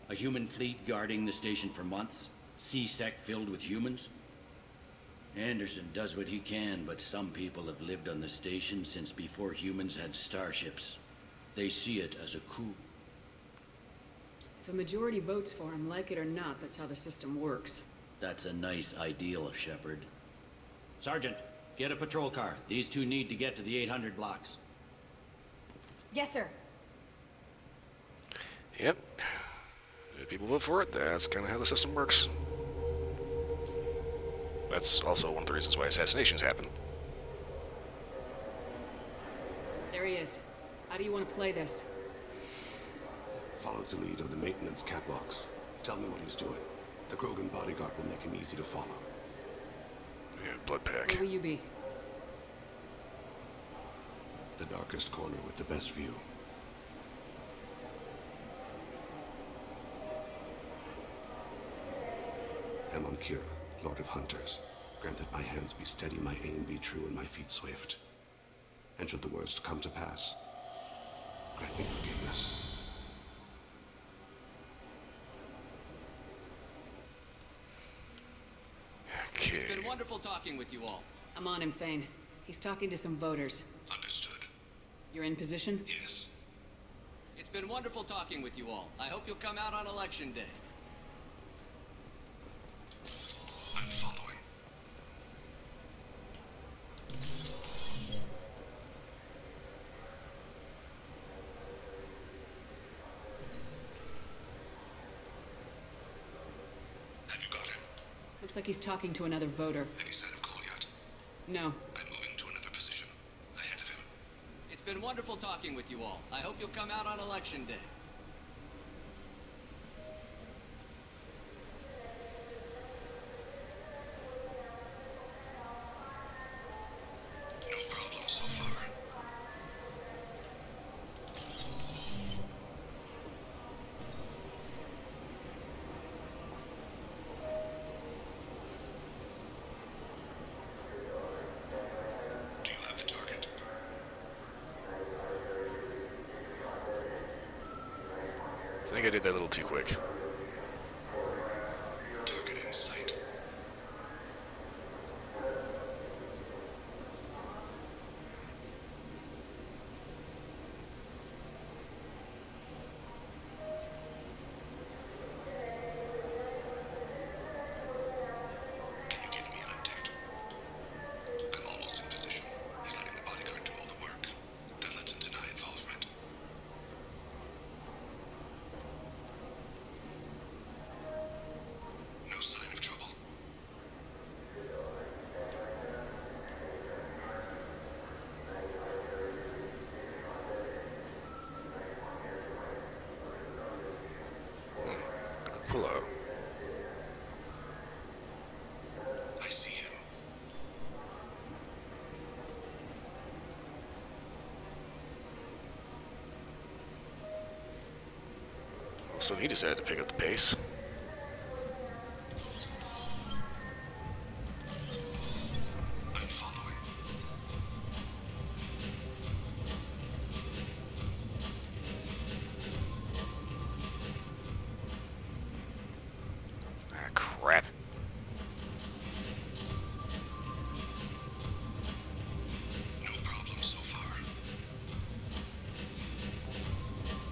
A human fleet guarding the station for months. CSEC filled with humans. Anderson does what he can, but some people have lived on the station since before humans had starships. They see it as a coup. If a majority votes for him, like it or not, that's how the system works. That's a nice ideal, Shepard. Sergeant, get a patrol car. These two need to get to the 800 blocks. Yes, sir. Yep. If people vote for it, that's kind of how the system works. That's also one of the reasons why assassinations happen. There he is. How do you want to play this? Follow the lead of the maintenance catwalks. Tell me what he's doing. The Krogan bodyguard will make him easy to follow. Yeah, blood pack. Where will you be? The darkest corner with the best view. Amon Kira, Lord of Hunters. Grant that my hands be steady, my aim be true, and my feet swift. And should the worst come to pass, grant me forgiveness. Okay. It's been wonderful talking with you all. I'm on him, Thane. He's talking to some voters. Understood. You're in position? Yes. It's been wonderful talking with you all. I hope you'll come out on election day. I'm following. Have you got him? Looks like he's talking to another voter. Any sign of call yet? No. I'm moving to another position. Ahead of him. It's been wonderful talking with you all. I hope you'll come out on election day. No problem so far. Do you have the target? I think I did that a little too quick. Target in sight. Can you give me an update? I'm almost in position. He's letting the bodyguard do all the work. That lets him deny involvement. No sign of trouble. Hello. I see him. So he decided to pick up the pace. I'm following. Ah, crap. No problem so far.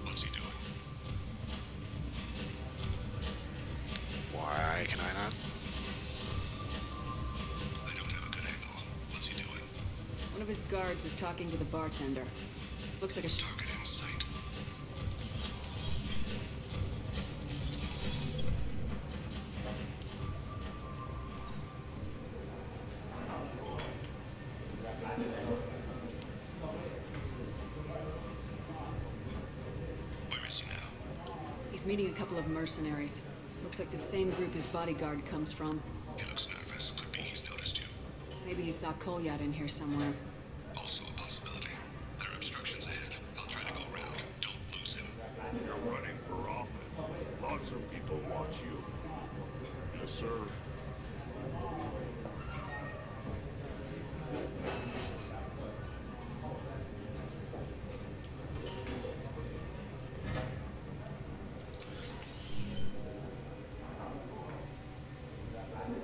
What's he doing? Why can I not? I don't have a good angle. What's he doing? One of his guards is talking to the bartender. Looks like a Target in sight. Where is he now? He's meeting a couple of mercenaries. Looks like the same group his bodyguard comes from. He looks nervous. Could be he's noticed you. Maybe he saw Kolyat in here somewhere. Also a possibility. There are obstructions ahead. I'll try to go around. Don't lose him. You're running for office. Lots of people watch you. Yes, sir.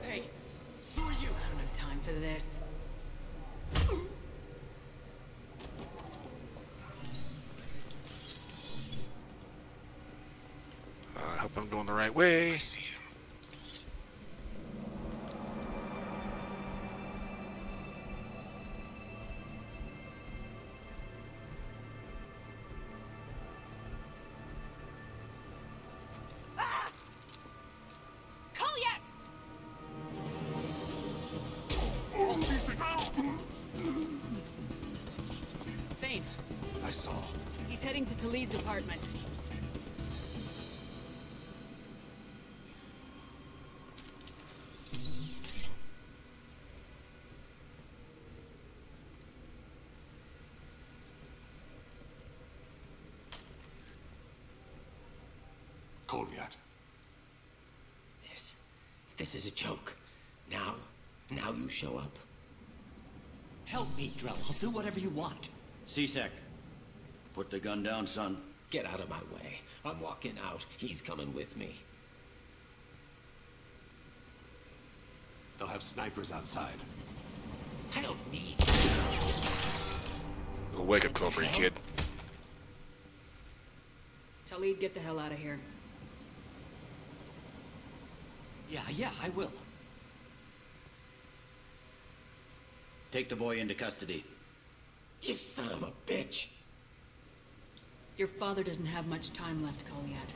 Hey, who are you? I don't have time for this. I hope I'm going the right way. I see him. Leeds apartment. Goliath. This is a joke. Now you show up. Help me, Drell. I'll do whatever you want. C-Sec, put the gun down, son. Get out of my way. I'm walking out. He's coming with me. They'll have snipers outside. I don't need A wake-up call for you, kid. Talib, get the hell out of here. Yeah, I will. Take the boy into custody. You son of a bitch! Your father doesn't have much time left, Goliath.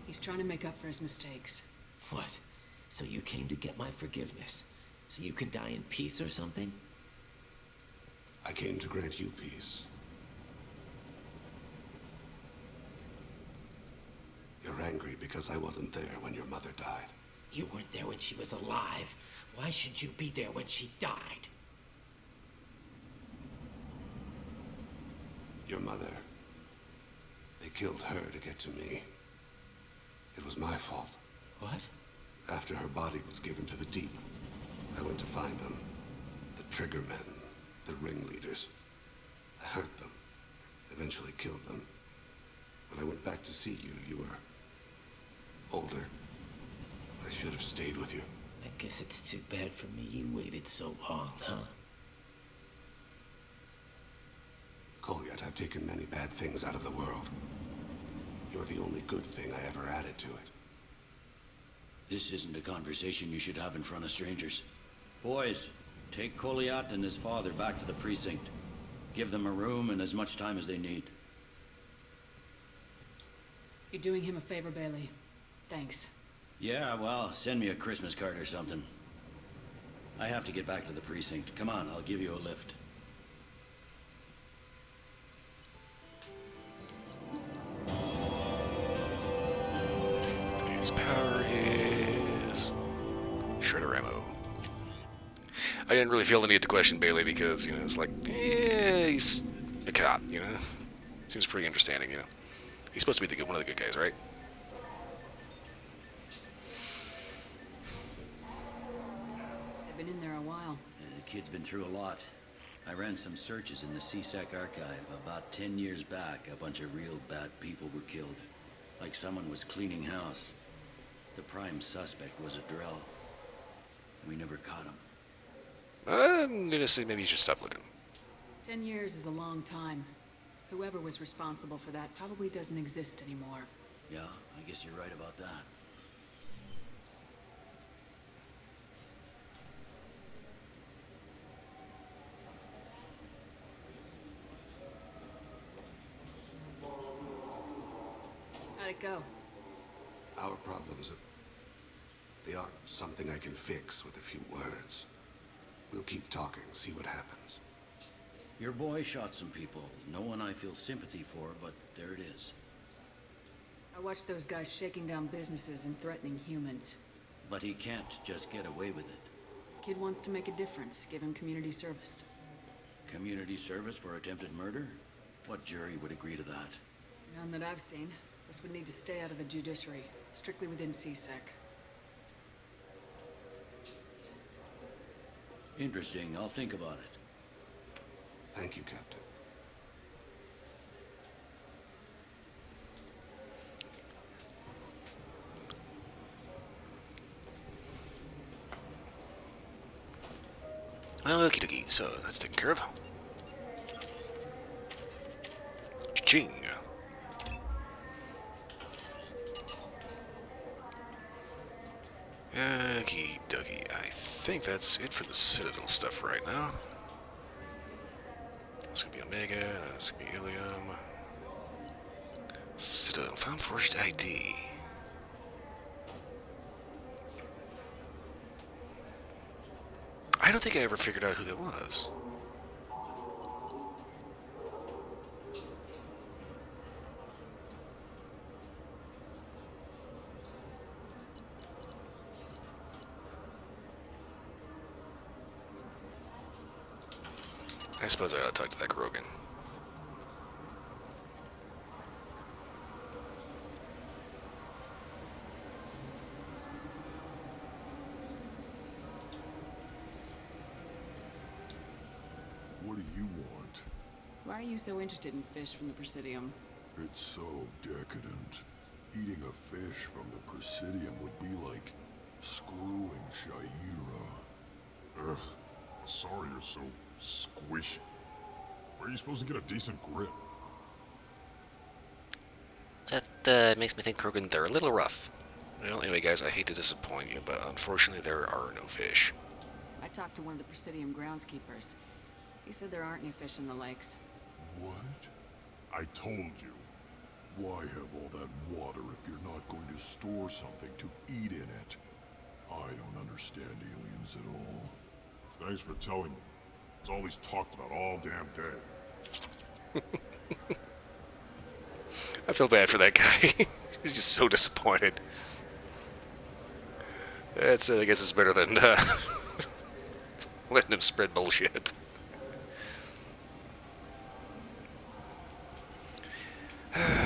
He's trying to make up for his mistakes. What? So you came to get my forgiveness? So you can die in peace or something? I came to grant you peace. You're angry because I wasn't there when your mother died. You weren't there when she was alive. Why should you be there when she died? Your mother. They killed her to get to me. It was my fault. What? After her body was given to the deep, I went to find them. The triggermen, the ringleaders. I hurt them. Eventually killed them. When I went back to see you, you were older. I should have stayed with you. I guess it's too bad for me you waited so long, huh? Goliath, I've taken many bad things out of the world. You're the only good thing I ever added to it. This isn't a conversation you should have in front of strangers. Boys, take Goliath and his father back to the precinct. Give them a room and as much time as they need. You're doing him a favor, Bailey. Thanks. Yeah, well, send me a Christmas card or something. I have to get back to the precinct. Come on, I'll give you a lift. His power is shredder ammo. I didn't really feel the need to question Bailey because, you know, it's like, yeah, he's a cop, you know. Seems pretty understanding, you know. He's supposed to be one of the good guys, right? I've been in there a while. The kid's been through a lot. I ran some searches in the C-Sec archive. About 10 years back, a bunch of real bad people were killed. Like someone was cleaning house. The prime suspect was a Drell. We never caught him. I'm gonna say maybe you should stop looking. 10 years is a long time. Whoever was responsible for that probably doesn't exist anymore. Yeah, I guess you're right about that. How'd it go? Our problems they aren't something I can fix with a few words. We'll keep talking, see what happens. Your boy shot some people. No one I feel sympathy for, but there it is. I watched those guys shaking down businesses and threatening humans. But he can't just get away with it. Kid wants to make a difference. Give him community service. Community service for attempted murder? What jury would agree to that? None that I've seen. This would need to stay out of the judiciary. Strictly within C-Sec. Interesting. I'll think about it. Thank you, Captain. Okie dokie, so that's taken care of. Ching. Okie dokie. I think that's it for the Citadel stuff right now. That's gonna be Omega, that's gonna be Ilium. Citadel, found forged ID. I don't think I ever figured out who that was. I suppose I ought to talk to that Krogan. What do you want? Why are you so interested in fish from the Presidium? It's so decadent. Eating a fish from the Presidium would be like screwing Shaira. Ugh. Sorry you're so squishy. Where are you supposed to get a decent grip? That makes me think Krogan, they're a little rough. Well, anyway, guys, I hate to disappoint you, but unfortunately there are no fish. I talked to one of the Presidium groundskeepers. He said there aren't any fish in the lakes. What? I told you. Why have all that water if you're not going to store something to eat in it? I don't understand aliens at all. Thanks for telling me. It's all he's talked about all damn day. I feel bad for that guy. He's just so disappointed. That's, I guess it's better than letting him spread bullshit.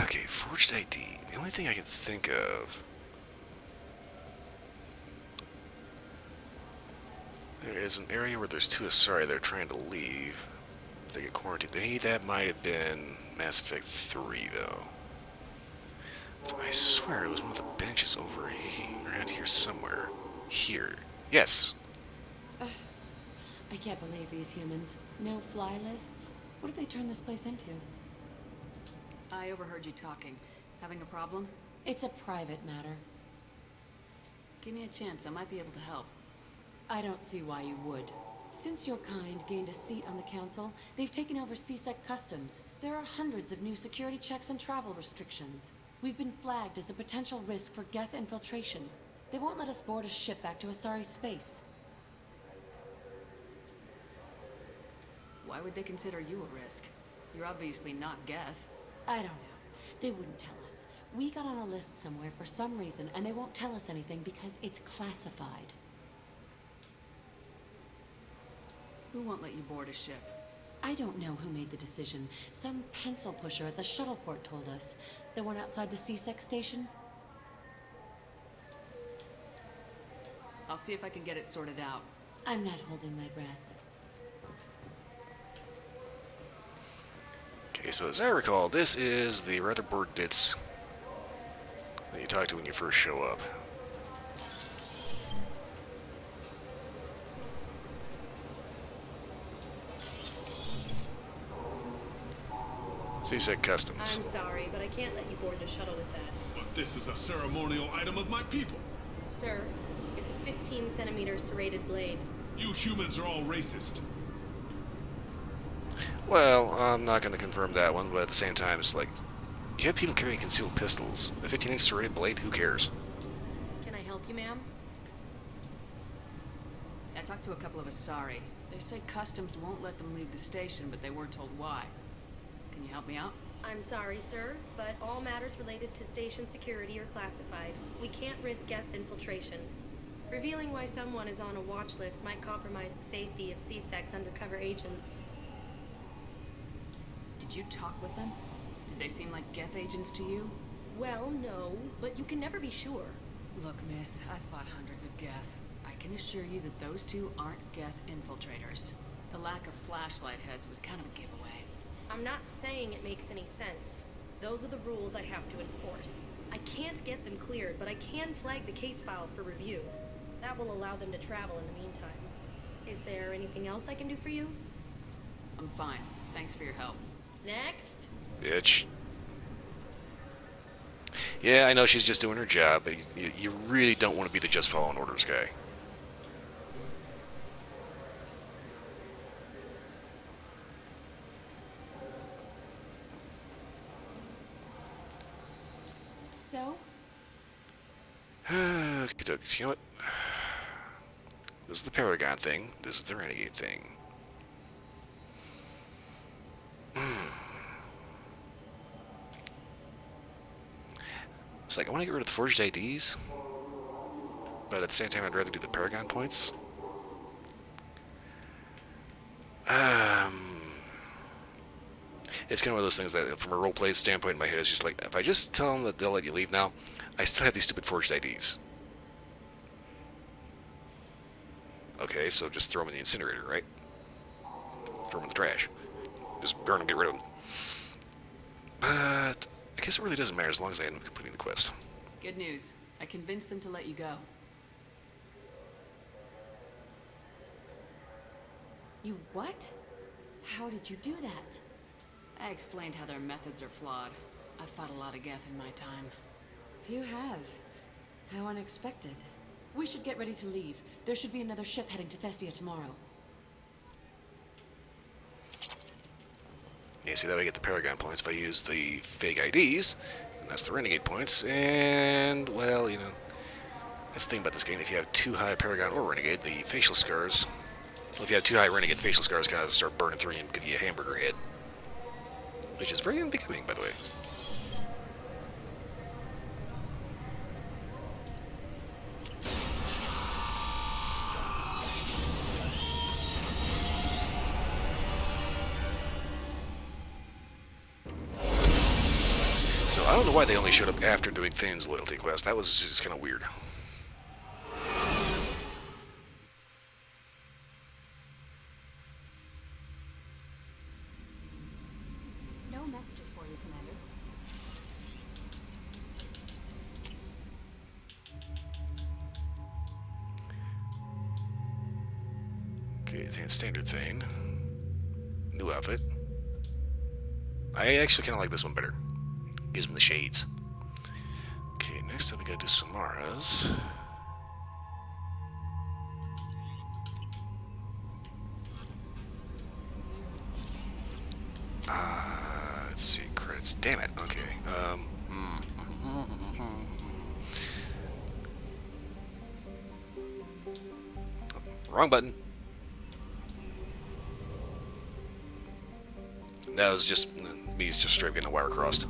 Okay, forged ID. The only thing I can think of... There is an area where there's two Asari that are trying to leave. They get quarantined. That might have been Mass Effect 3, though. I swear it was one of the benches over here, around here somewhere. Here. Yes. I can't believe these humans. No fly lists? What did they turn this place into? I overheard you talking. Having a problem? It's a private matter. Give me a chance. I might be able to help. I don't see why you would. Since your kind gained a seat on the council, they've taken over CSEC customs. There are hundreds of new security checks and travel restrictions. We've been flagged as a potential risk for Geth infiltration. They won't let us board a ship back to Asari space. Why would they consider you a risk? You're obviously not Geth. I don't know. They wouldn't tell us. We got on a list somewhere for some reason, and they won't tell us anything because it's classified. Who won't let you board a ship? I don't know who made the decision. Some pencil pusher at the shuttle port told us. The one outside the CSEC station? I'll see if I can get it sorted out. I'm not holding my breath. Okay, so as I recall, this is the rather bored ditz that you talk to when you first show up. CSEC Customs. I'm sorry, but I can't let you board the shuttle with that. But this is a ceremonial item of my people. Sir, it's a 15-centimeter serrated blade. You humans are all racist. Well, I'm not going to confirm that one, but at the same time, it's like, you have people carrying concealed pistols. A 15-inch serrated blade, who cares? Can I help you, ma'am? I talked to a couple of Asari. They said customs won't let them leave the station, but they weren't told why. Can you help me out? I'm sorry, sir, but all matters related to station security are classified. We can't risk Geth infiltration. Revealing why someone is on a watch list might compromise the safety of CSEC's undercover agents. Did you talk with them? Did they seem like Geth agents to you? Well, no, but you can never be sure. Look, miss, I've fought hundreds of Geth. I can assure you that those two aren't Geth infiltrators. The lack of flashlight heads was kind of a giveaway. I'm not saying it makes any sense. Those are the rules I have to enforce. I can't get them cleared, but I can flag the case file for review. That will allow them to travel in the meantime. Is there anything else I can do for you? I'm fine. Thanks for your help. Next. Bitch. Yeah, I know she's just doing her job, but you really don't want to be the just following orders guy. So? Okay, you know what? This is the Paragon thing. This is the Renegade thing. It's like, I want to get rid of the forged IDs, but at the same time, I'd rather do the Paragon points. it's kind of one of those things that, from a roleplay standpoint, in my head, it's just like, if I just tell them that they'll let you leave now, I still have these stupid forged IDs. Okay, so just throw them in the incinerator, right? Throw them in the trash. Just burn them, get rid of them. But I guess it really doesn't matter as long as I end up completing the quest. Good news. I convinced them to let you go. You what? How did you do that? I explained how their methods are flawed. I've fought a lot of Geth in my time. You have. How unexpected. We should get ready to leave. There should be another ship heading to Thessia tomorrow. Yeah, see, that way I get the Paragon points if I use the fake IDs, and that's the Renegade points, and, well, you know, that's the thing about this game. If you have too high Paragon or Renegade, the facial scars, well, if you have too high Renegade, facial scars kind of start burning through you and give you a hamburger head. Which is very unbecoming, by the way. So I don't know why they only showed up after doing Thane's loyalty quest. That was just kind of weird. No messages for you, Commander. Okay, Thane's standard Thane. New outfit. I actually kind of like this one better. Gives him the shades. Okay, next up we gotta do Samara's. Let's see, credits. Damn it. Okay. Wrong button. That was just me just straight getting a wire crossed.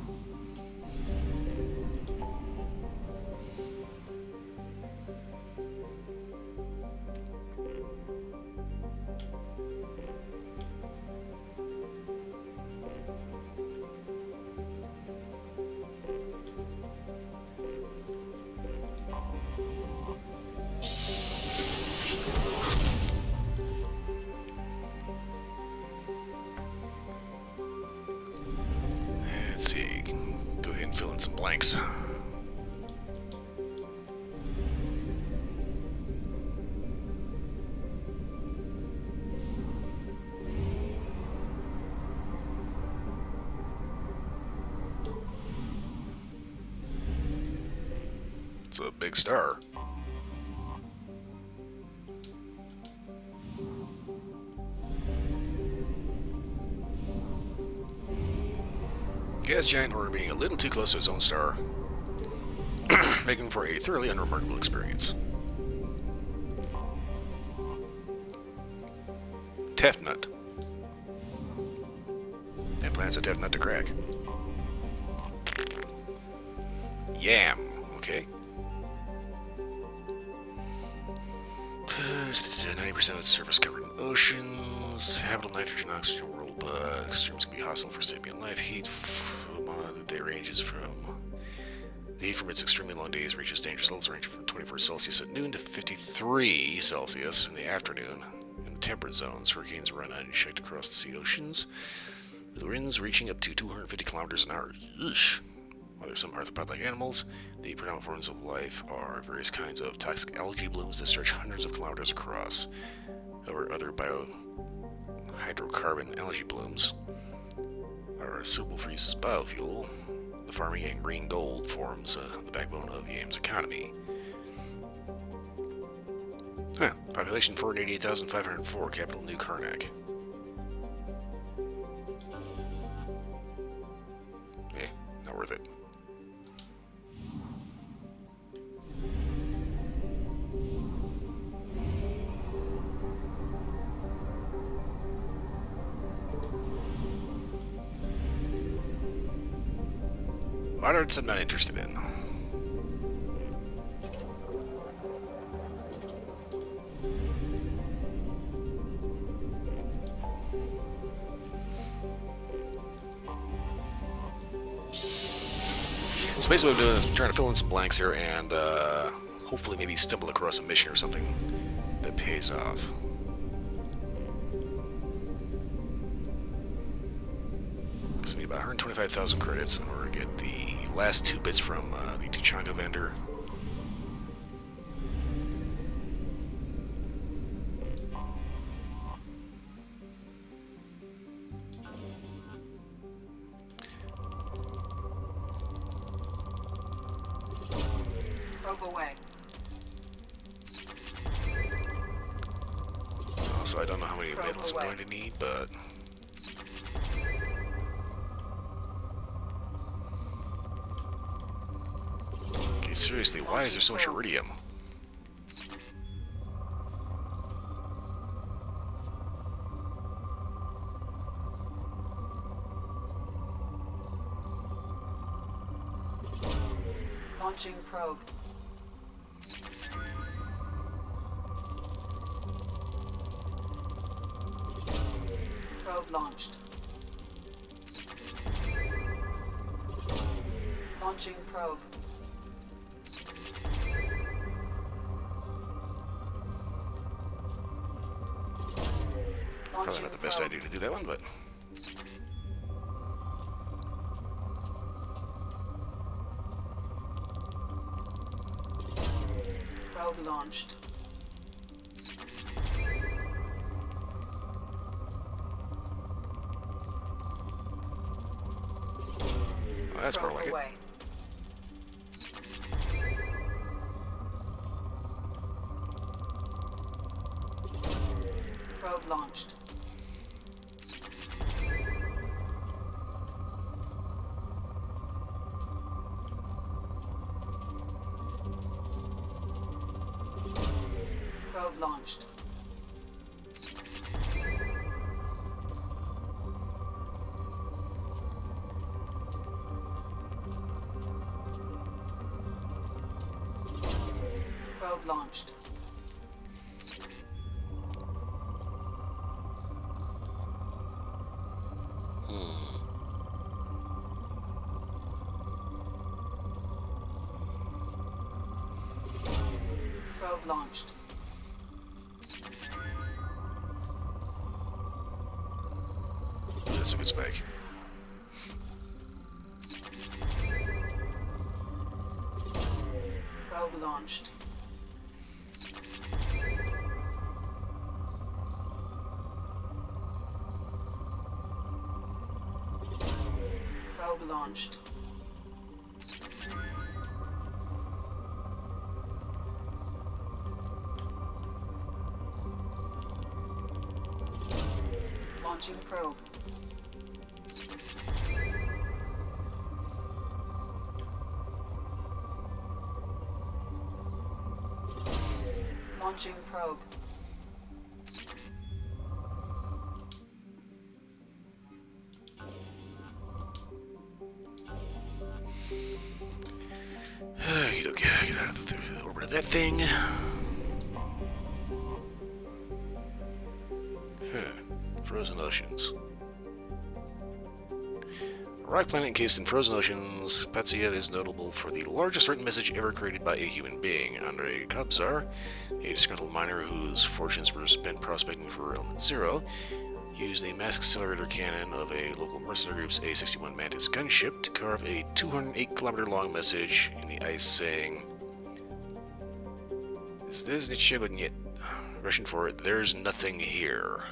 Let's see. Go ahead and fill in some blanks. It's a big star. Gas giant orbiting a little too close to its own star, making for a thoroughly unremarkable experience. Teft nut. That plant's a Teft nut to crack. Yam. Okay. 90% of its surface covered in oceans. Habitable nitrogen, oxygen, world bugs. Extremes can be hostile for sapient life. Heat the day ranges from the heat from its extremely long days reaches dangerous levels ranging from 24 Celsius at noon to 53 Celsius in the afternoon. In the temperate zones, hurricanes run unchecked across the sea oceans, with winds reaching up to 250 kilometers an hour. Eesh. While there are some arthropod-like animals, the predominant forms of life are various kinds of toxic algae blooms that stretch hundreds of kilometers across. However, other hydrocarbon algae blooms are suitable for use as biofuel. The farming and green gold forms the backbone of Yam's economy. Population 488,504, capital New Karnak. Not worth it. Moderates I'm not interested in. So basically what I'm doing is I'm trying to fill in some blanks here and hopefully maybe stumble across a mission or something that pays off. So we need about 125,000 credits in order to get the last 2 bits from the Tuchanka vendor. Probe away. Also, I don't know how many medals I'm going to need, but... Okay, seriously, why is there so much iridium? Launching probe. Probe launched. Launching probe. Probably not the best idea to do that one, but... Probe launched. Well, that's more like it. Probe launched. Probe launched. Probe launched. Probe launched. That's a good spike. Probe launched. Probe launched. Launching probe. Launching probe. Okay, get out of the orbit of that thing. Frozen oceans. A rock planet encased in frozen oceans, Patsia is notable for the largest written message ever created by a human being. Andrei Kobzar, a disgruntled miner whose fortunes were spent prospecting for Element Zero, used a mass accelerator cannon of a local mercenary group's A-61 Mantis gunship to carve a 208-kilometer-long message in the ice saying, "Здесь ничего нет." Russian for, "There's nothing here."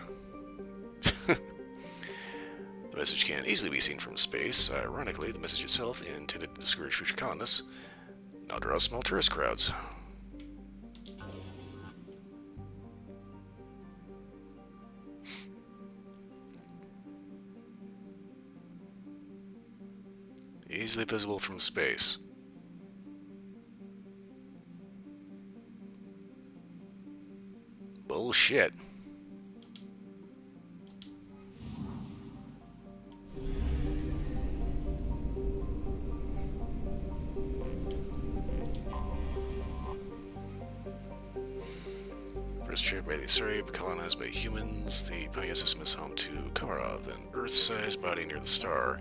The message can easily be seen from space. Ironically, the message itself, intended to discourage future colonists, now draws small tourist crowds. Easily visible from space. Bullshit. First trip by the Sarab, colonized by humans, the Pioneer system is home to Komarov, an Earth-sized body near the star.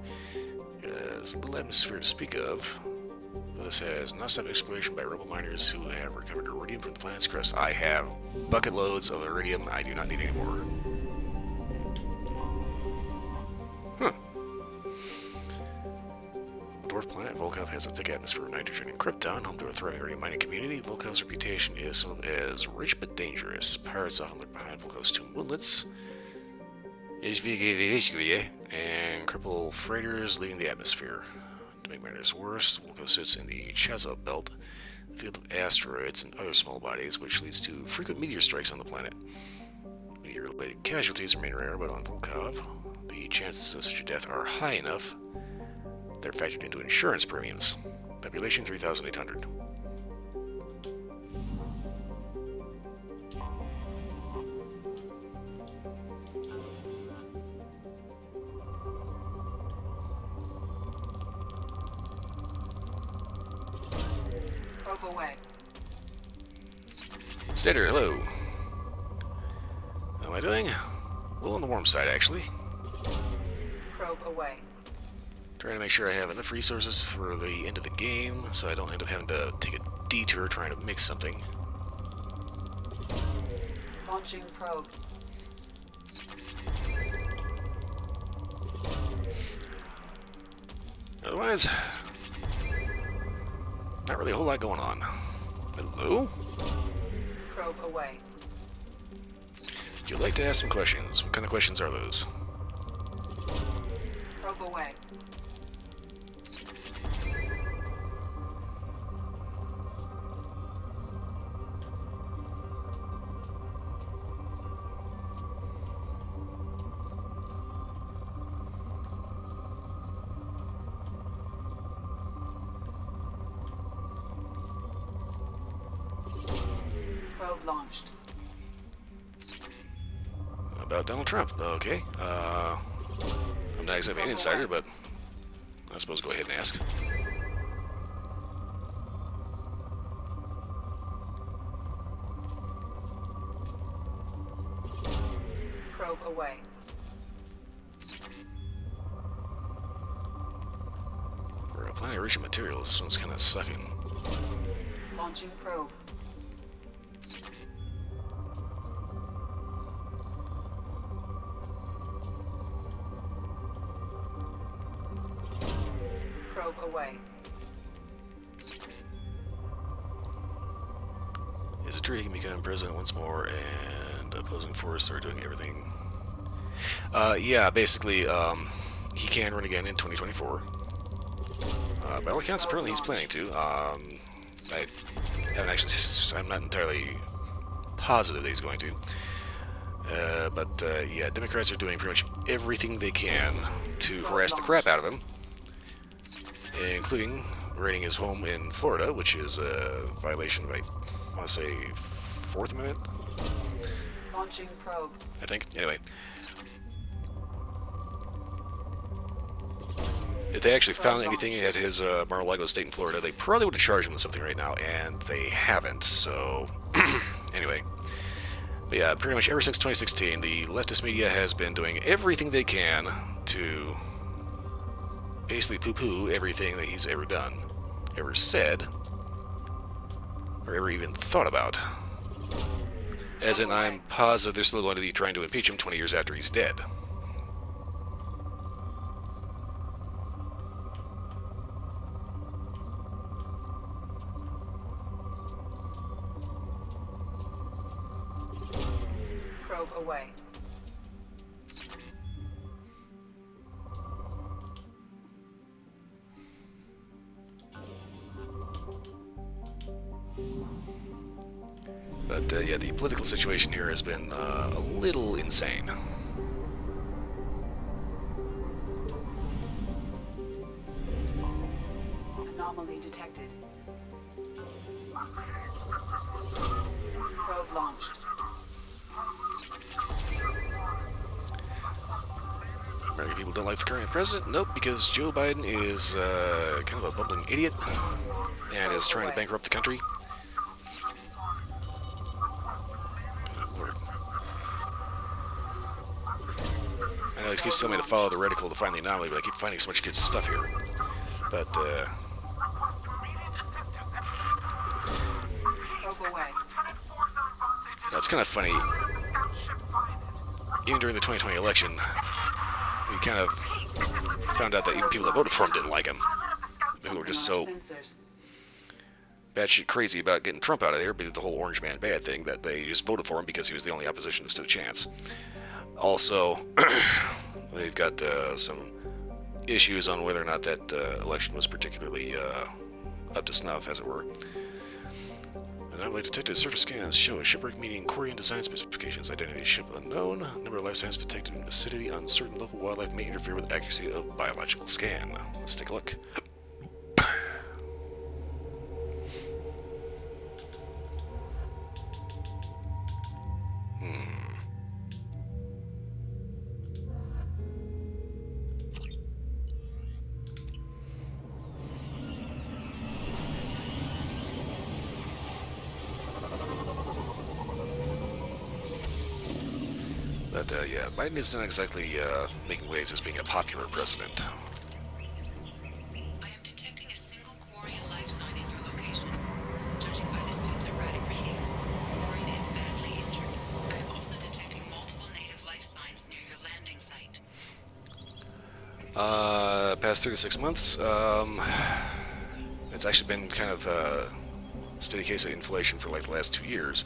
It has little atmosphere to speak of. This has non-stop exploration by rebel miners who have recovered iridium from the planet's crust. I have bucket loads of iridium. I do not need any more. Huh. Dwarf planet Volkov has a thick atmosphere of nitrogen and krypton, home to a thriving iridium mining community. Volkov's reputation is as rich but dangerous. Pirates often lurk behind Volkov's two moonlets and cripple freighters leaving the atmosphere. To make matters worse, Volkov sits in the Chazov belt, a field of asteroids and other small bodies, which leads to frequent meteor strikes on the planet. Meteor-related casualties remain rare, but on Volkov, the chances of such a death are high enough. They're factored into insurance premiums. Population 3,800. Probe away. Stater, hello. How am I doing? A little on the warm side, actually. Probe away. Trying to make sure I have enough resources for the end of the game, so I don't end up having to take a detour trying to mix something. Launching probe. Otherwise, not really a whole lot going on. Hello? Probe away. If you'd like to ask some questions, what kind of questions are those? Probe away. Probe launched. About Donald Trump. Okay. I'm not exactly an insider, but I suppose go ahead and ask. Probe away. For a planet rich in materials, this one's kind of sucking. Launching probe. Probe away. Is it true he can become president once more and opposing force are doing everything? Yeah, basically, he can run again in 2024. By all accounts, apparently he's planning to. I haven't actually, I'm not entirely positive that he's going to. But yeah, Democrats are doing pretty much everything they can to harass the crap out of him, including raiding his home in Florida, which is a violation of, I want to say, 4th Amendment? Launching probe. I think. Anyway. If they actually found anything at his Mar-a-Lago estate in Florida, they probably would have charged him with something right now, and they haven't, so... anyway. But yeah, pretty much ever since 2016, the leftist media has been doing everything they can to basically poo-poo everything that he's ever done, ever said, or ever even thought about. As in, I'm positive they're still going to be trying to impeach him 20 years after he's dead. Probe away. But yeah, the political situation here has been a little insane. Anomaly detected. Probe launched. American people don't like the current president? Nope, because Joe Biden is kind of a bumbling idiot and is trying to bankrupt the country. I know he keeps telling me to follow the reticle to find the anomaly, but I keep finding so much good stuff here. But, it's kind of funny. Even during the 2020 election, we kind of found out that even people that voted for him didn't like him. People were just so batshit crazy about getting Trump out of there, but the whole orange man bad thing, that they just voted for him because he was the only opposition that stood a chance. Also, they've got some issues on whether or not that election was particularly up to snuff, as it were. And I'd like detected surface scans show a shipwreck meeting Korean design specifications, identity of ship unknown, number of life signs detected in vicinity, uncertain local wildlife may interfere with accuracy of biological scan. Let's take a look. But yeah, Biden is not exactly making waves as being a popular president. I am detecting a single Quarian life sign in your location. Judging by the suit's erratic readings, Quarian is badly injured. I am also detecting multiple native life signs near your landing site. Past 36 months, it's actually been kind of a steady case of inflation for like the last 2 years.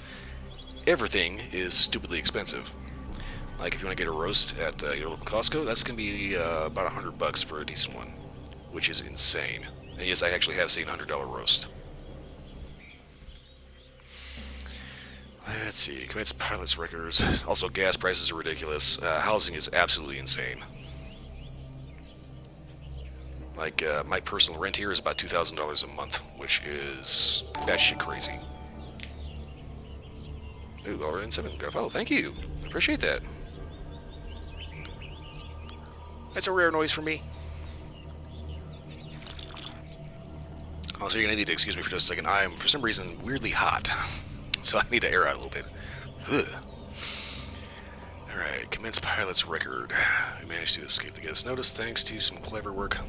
Everything is stupidly expensive. Like if you want to get a roast at your local Costco, that's going to be about $100 for a decent one, which is insane. And yes, I actually have seen a $100 roast. Let's see, commits pilots records. Also, gas prices are ridiculous. Housing is absolutely insane. Like my personal rent here is about $2,000 a month, which is batshit crazy. Ooh, RN7. Oh, thank you. Appreciate that. That's a rare noise for me. Also, you're going to need to excuse me for just a second. I am, for some reason, weirdly hot. So I need to air out a little bit. Ugh. Alright, commence pilot's record. We managed to escape the guest notice thanks to some clever work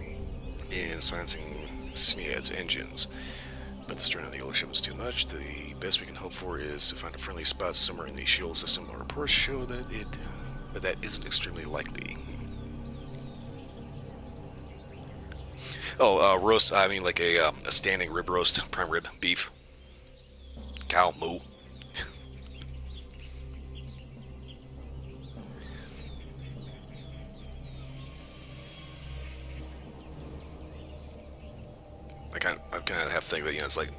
in silencing SNEAD's engines. But the strain on the old ship was too much. The best we can hope for is to find a friendly spot somewhere in the shield system. Our reports show that that isn't extremely likely. Oh, roast, I mean like a standing rib roast, prime rib, beef, cow, moo. I kind of have to think that, you know, it's like,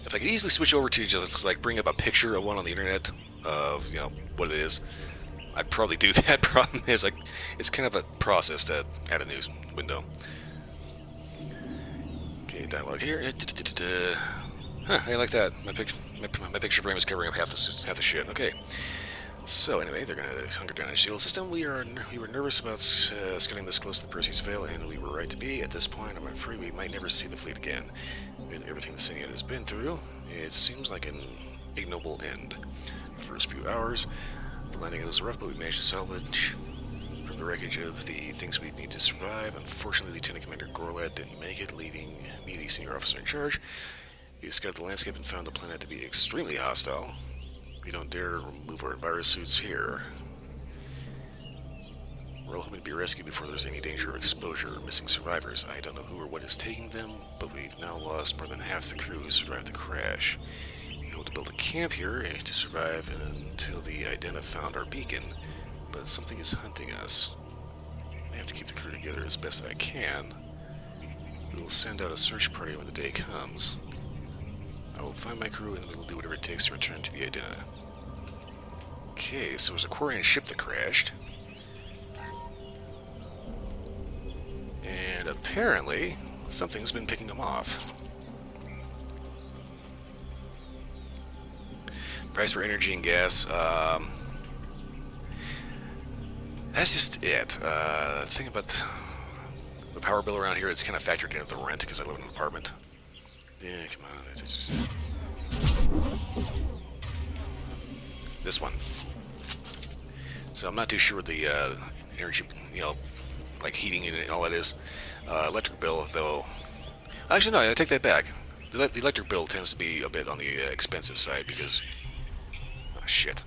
if I could easily switch over to just like bring up a picture of one on the internet of, you know, what it is, I'd probably do that. Problem is, like, it's kind of a process to add a news window. Okay, dialogue here. Huh, I like that. My picture frame is covering up half the shit. Okay. So anyway, they're gonna hunker down a shield system. We were nervous about scuttling this close to the Percy's Veil, and we were right to be. At this point, I'm afraid we might never see the fleet again. With everything the Syndicate has been through, it seems like an ignoble end. The first few hours, the landing was rough, but we managed to salvage from the wreckage of the things we need to survive. Unfortunately, Lieutenant Commander Gorlad didn't make it, leaving me the senior officer in charge. We scouted the landscape and found the planet to be extremely hostile. We don't dare remove our virus suits here. We're all hoping to be rescued before there's any danger of exposure or missing survivors. I don't know who or what is taking them, but we've now lost more than half the crew who survived the crash. We hope to build a camp here to survive until the Ident have found our beacon, but something is hunting us. I have to keep the crew together as best I can. We will send out a search party when the day comes. I will find my crew and we will do whatever it takes to return to the Ident. Okay, so it was a Quarian ship that crashed. And apparently, something's been picking them off. Price for energy and gas. That's just it. The thing about the power bill around here, it's kind of factored into the rent because I live in an apartment. Yeah, come on. This one. So I'm not too sure what the energy, you know, like heating and all that is. Electric bill, though. Actually, no, I take that back. The electric bill tends to be a bit on the expensive side because. Oh, shit.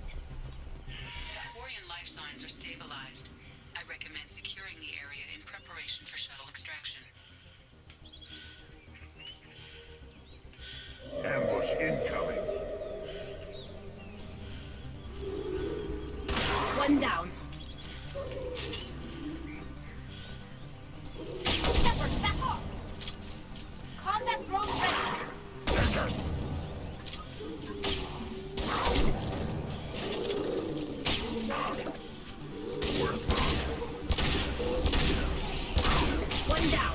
Quarian life signs are stabilized. I recommend securing the area in preparation for shuttle extraction. Ambush incoming. One down. Shepard, back off! Combat drone ready. One down.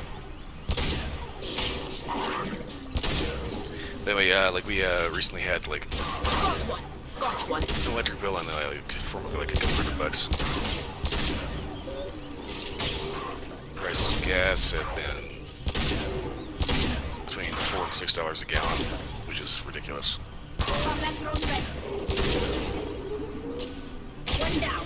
Anyway, like we recently had like Got one. Got one. an electric bill on the form of like a couple $100. Price of gas have been between $4 and $6 a gallon, which is ridiculous. Combat drone ready. One down.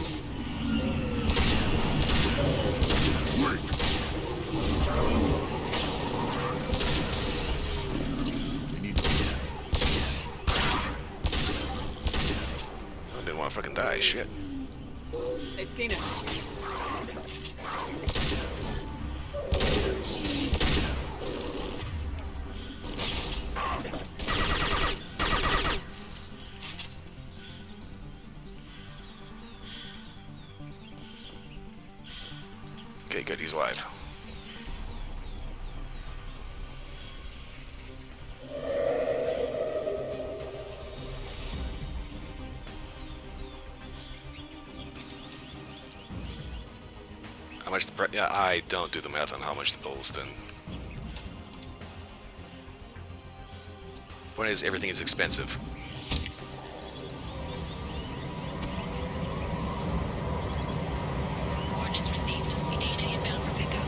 I didn't want to fucking die. Shit. They've seen it. Okay, good. He's alive. How much the yeah, I don't do the math on how much the bill's done. Point is, everything is expensive. Coordinates received. Dana inbound for pickup.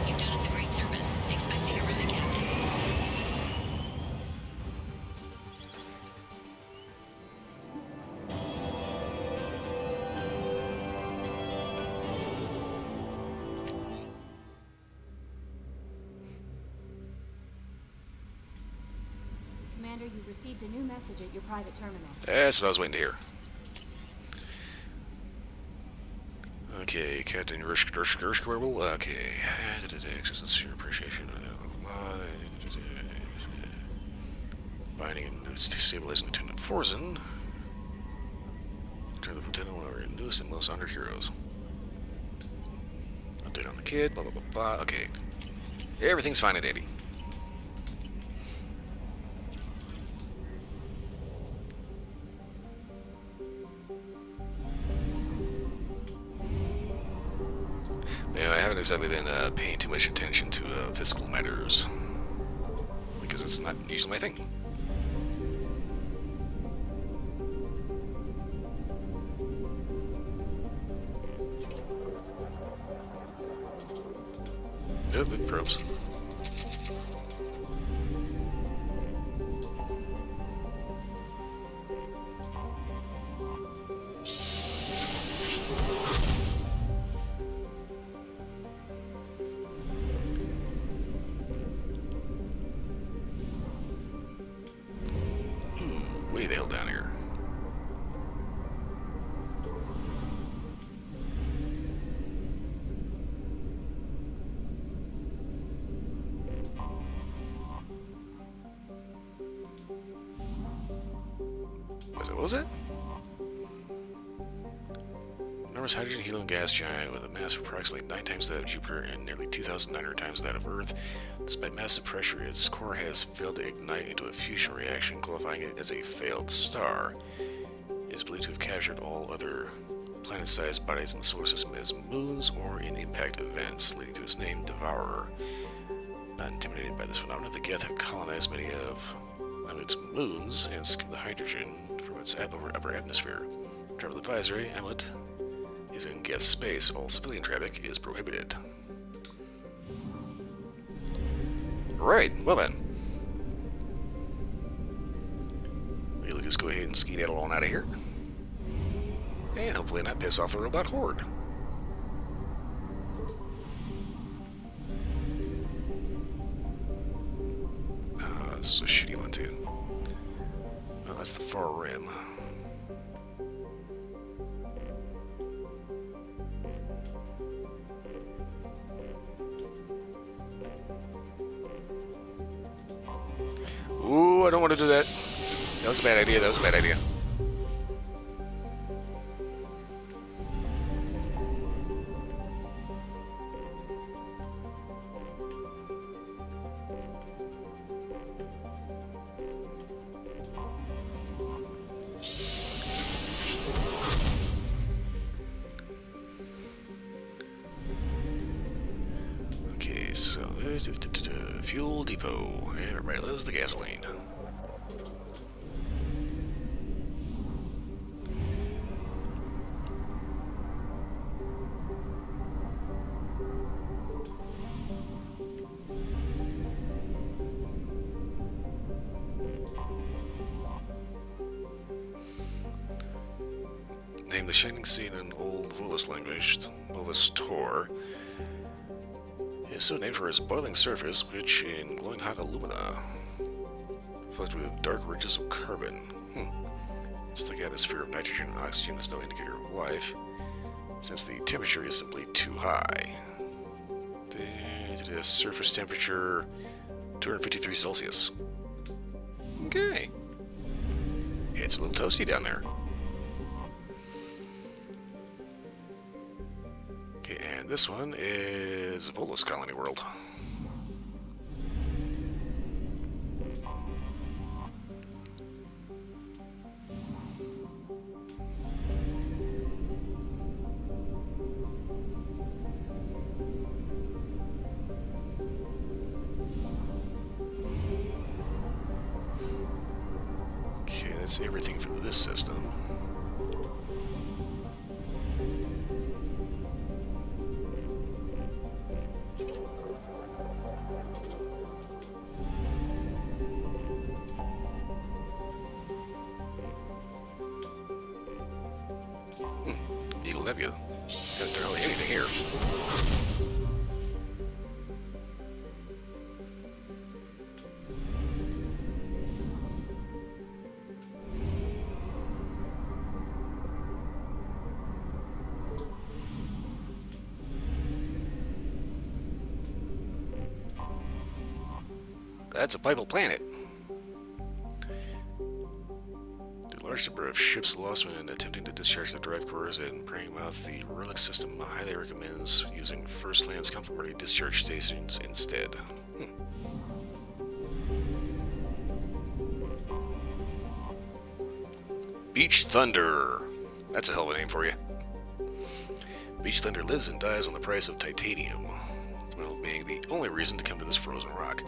You've done us a great service. Expect to hear from the captain. Commander, you've received a new message at your private terminal. That's what I was waiting to hear. Okay, Captain Gershquirble. Okay. Access your appreciation. Binding and stabilizing Lieutenant Forzen. Turn the lieutenant one of our newest and most honored heroes. Update on the kid. Blah blah blah blah. Okay. Everything's fine and dandy. Yeah, I haven't exactly been paying too much attention to physical matters because it's not usually my thing. Nope, it probes. Way the hell down here. What was it? Enormous hydrogen helium gas giant with a mass of approximately 9 times that of Jupiter and nearly 2,900 times that of Earth. Despite massive pressure, its core has failed to ignite into a fusion reaction, qualifying it as a failed star. It is believed to have captured all other planet-sized bodies in the solar system as moons or in impact events, leading to its name Devourer. Not intimidated by this phenomenon, the Geth have colonized many of its moons and skimmed the hydrogen from its upper atmosphere. Travel advisory: Amulet is in Geth space. All civilian traffic is prohibited. Right, well then. We'll just go ahead and skedaddle on out of here. And hopefully not piss off the robot horde. This is a shitty one too. Oh, that's the far rim. I don't want to do that. That was a bad idea. That was a bad idea. Okay, so fuel depot. Everybody loves the gasoline. Name the shining scene in Old Volus language, Volus Tor, is so named for its boiling surface, which in glowing hot alumina, flecked with dark ridges of carbon. Its thick atmosphere of nitrogen and oxygen is no indicator of life, since the temperature is simply too high. The surface temperature 253 Celsius. Okay. It's a little toasty down there. Okay, and this one is Volus Colony World. Okay, that's everything for this system. Eagle Nebula. There's hardly anything here. That's a pipal planet. The large number of ships lost when attempting to discharge the drive cores and praying mouth, the relic system highly recommends using First Land's complementary discharge stations instead. Beach Thunder. That's a hell of a name for you. Beach Thunder lives and dies on the price of titanium, being the only reason to come to this frozen rock.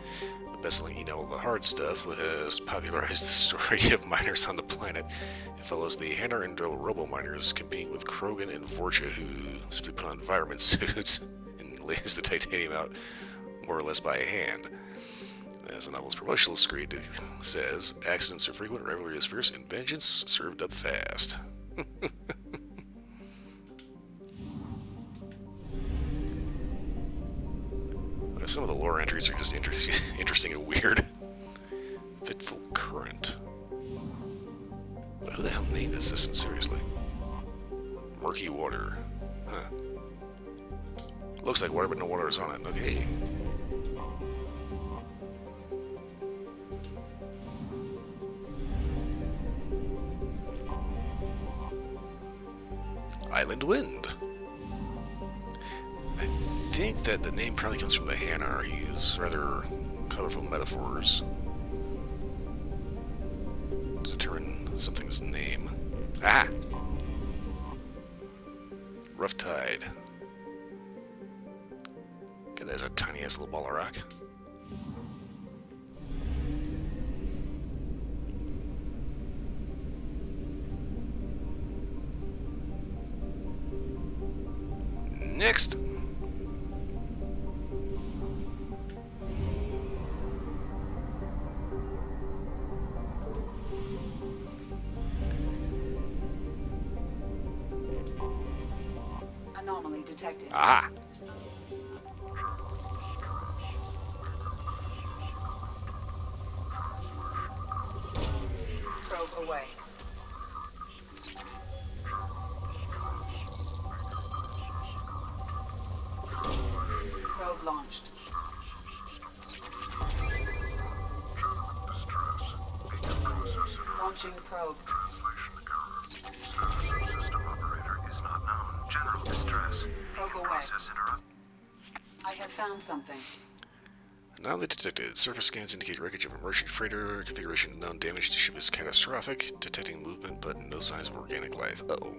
Best-selling eat-all the hard stuff has popularized the story of miners on the planet. It follows the Hanner and Drill robo-miners competing with Krogan and Vorcha, who simply put on environment suits and lays the titanium out more or less by hand. As the novel's promotional screed says, accidents are frequent, rivalry is fierce, and vengeance served up fast. Some of the lore entries are just interesting and weird. Fitful Current. But who the hell named this system, seriously? Murky Water. Huh. Looks like water, but no water is on it. Okay. Island Wind. I think that the name probably comes from the Hanar. He uses rather colorful metaphors to determine something's name. Ah! Rough Tide. Okay, there's a tiny ass little ball of rock. Next. Anomaly detected. Ah. Probe away. Probe launched. Launching probe. System operator is not known. General distress. Probe away. Process interrupt. I have found something. Anomaly detected. Surface scans indicate wreckage of a merchant freighter. Configuration unknown. Damage to ship is catastrophic. Detecting movement, but no signs of organic life. Uh-oh.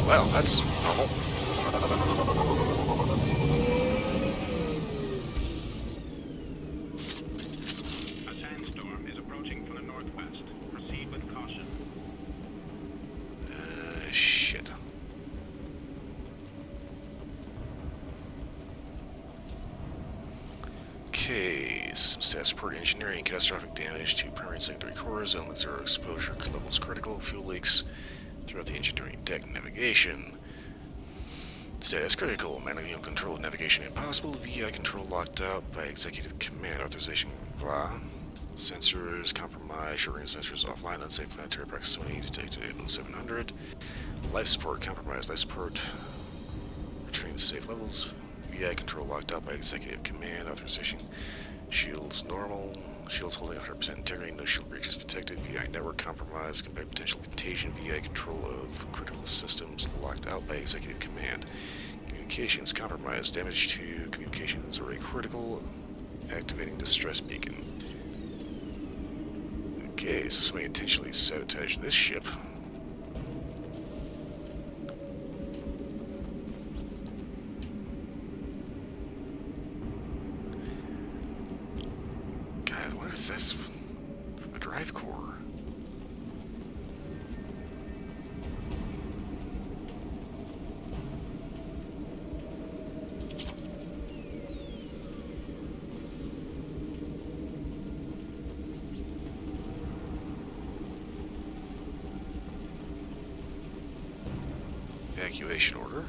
Well, that's normal. A sandstorm is approaching from the northwest. Proceed with caution. Shit. Okay, system stats report engineering, catastrophic damage to primary and secondary cores, element 0 exposure, levels critical, fuel leaks throughout the engineering deck, navigation. Status critical, manual control navigation impossible, VI control locked out by executive command, authorization blah. Sensors compromised, short-range sensors offline, unsafe planetary proximity detected at 0700. Life support compromised, life support returning to safe levels. VI control locked out by executive command, authorization. Shields normal, shields holding 100% integrity, no shield breaches detected. VI network compromised, potential contagion. VI control of critical systems locked out by executive command. Communications compromised, damage to communications array critical, activating distress beacon. Okay, so somebody intentionally sabotaged this ship. God, what is this? A drive core. Evacuation order.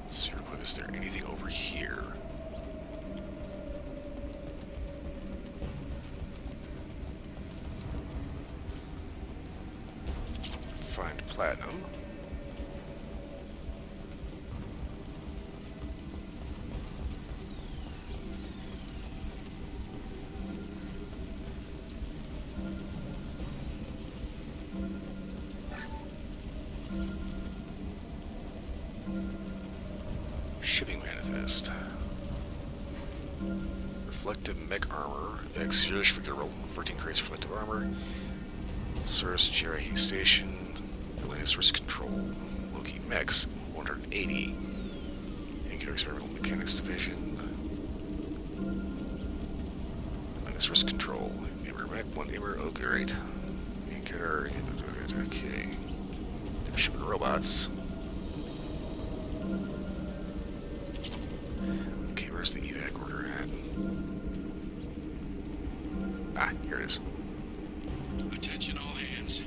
Let's see real quick, is there anything over here? Find platinum. Shipping manifest. Reflective mech armor. X for 14 crates of reflective armor. Source GRE station. Atlantis risk control. Loki mechs 180. Angular experimental mechanics division. Atlantis risk control. Immer mech 1 Immer. Oh great. Angular. Okay. They're shipping robots. Where's the evac order at? Ah, here it is. Attention all hands.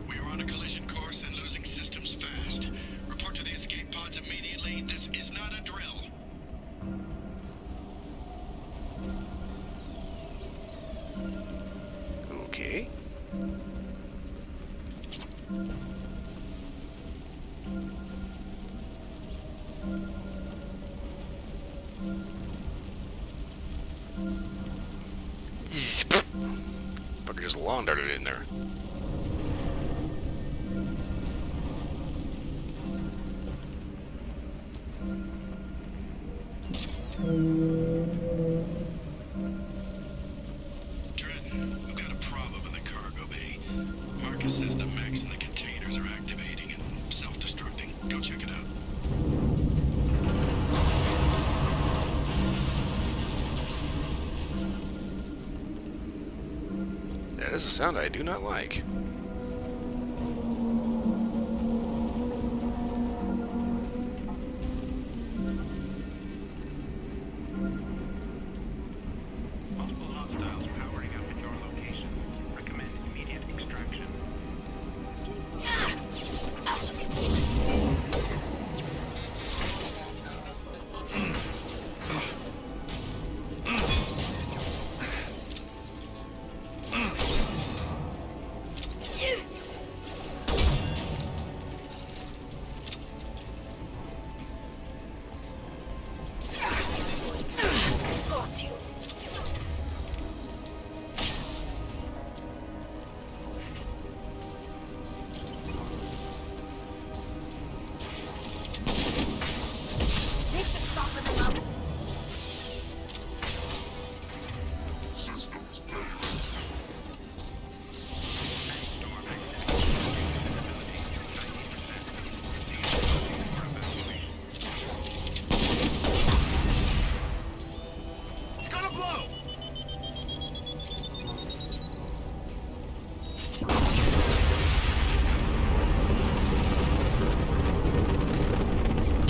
We are on a collision course and losing systems fast. Report to the escape pods immediately. This is not a drill. Okay. Fucker just lawn darted in there. Trenton, we've got a problem in the cargo bay. Marcus says the mechs in the containers are activating and self-destructing. Go check it out. That is a sound I do not like. Multiple hostiles powering up at your location. Recommend immediate extraction.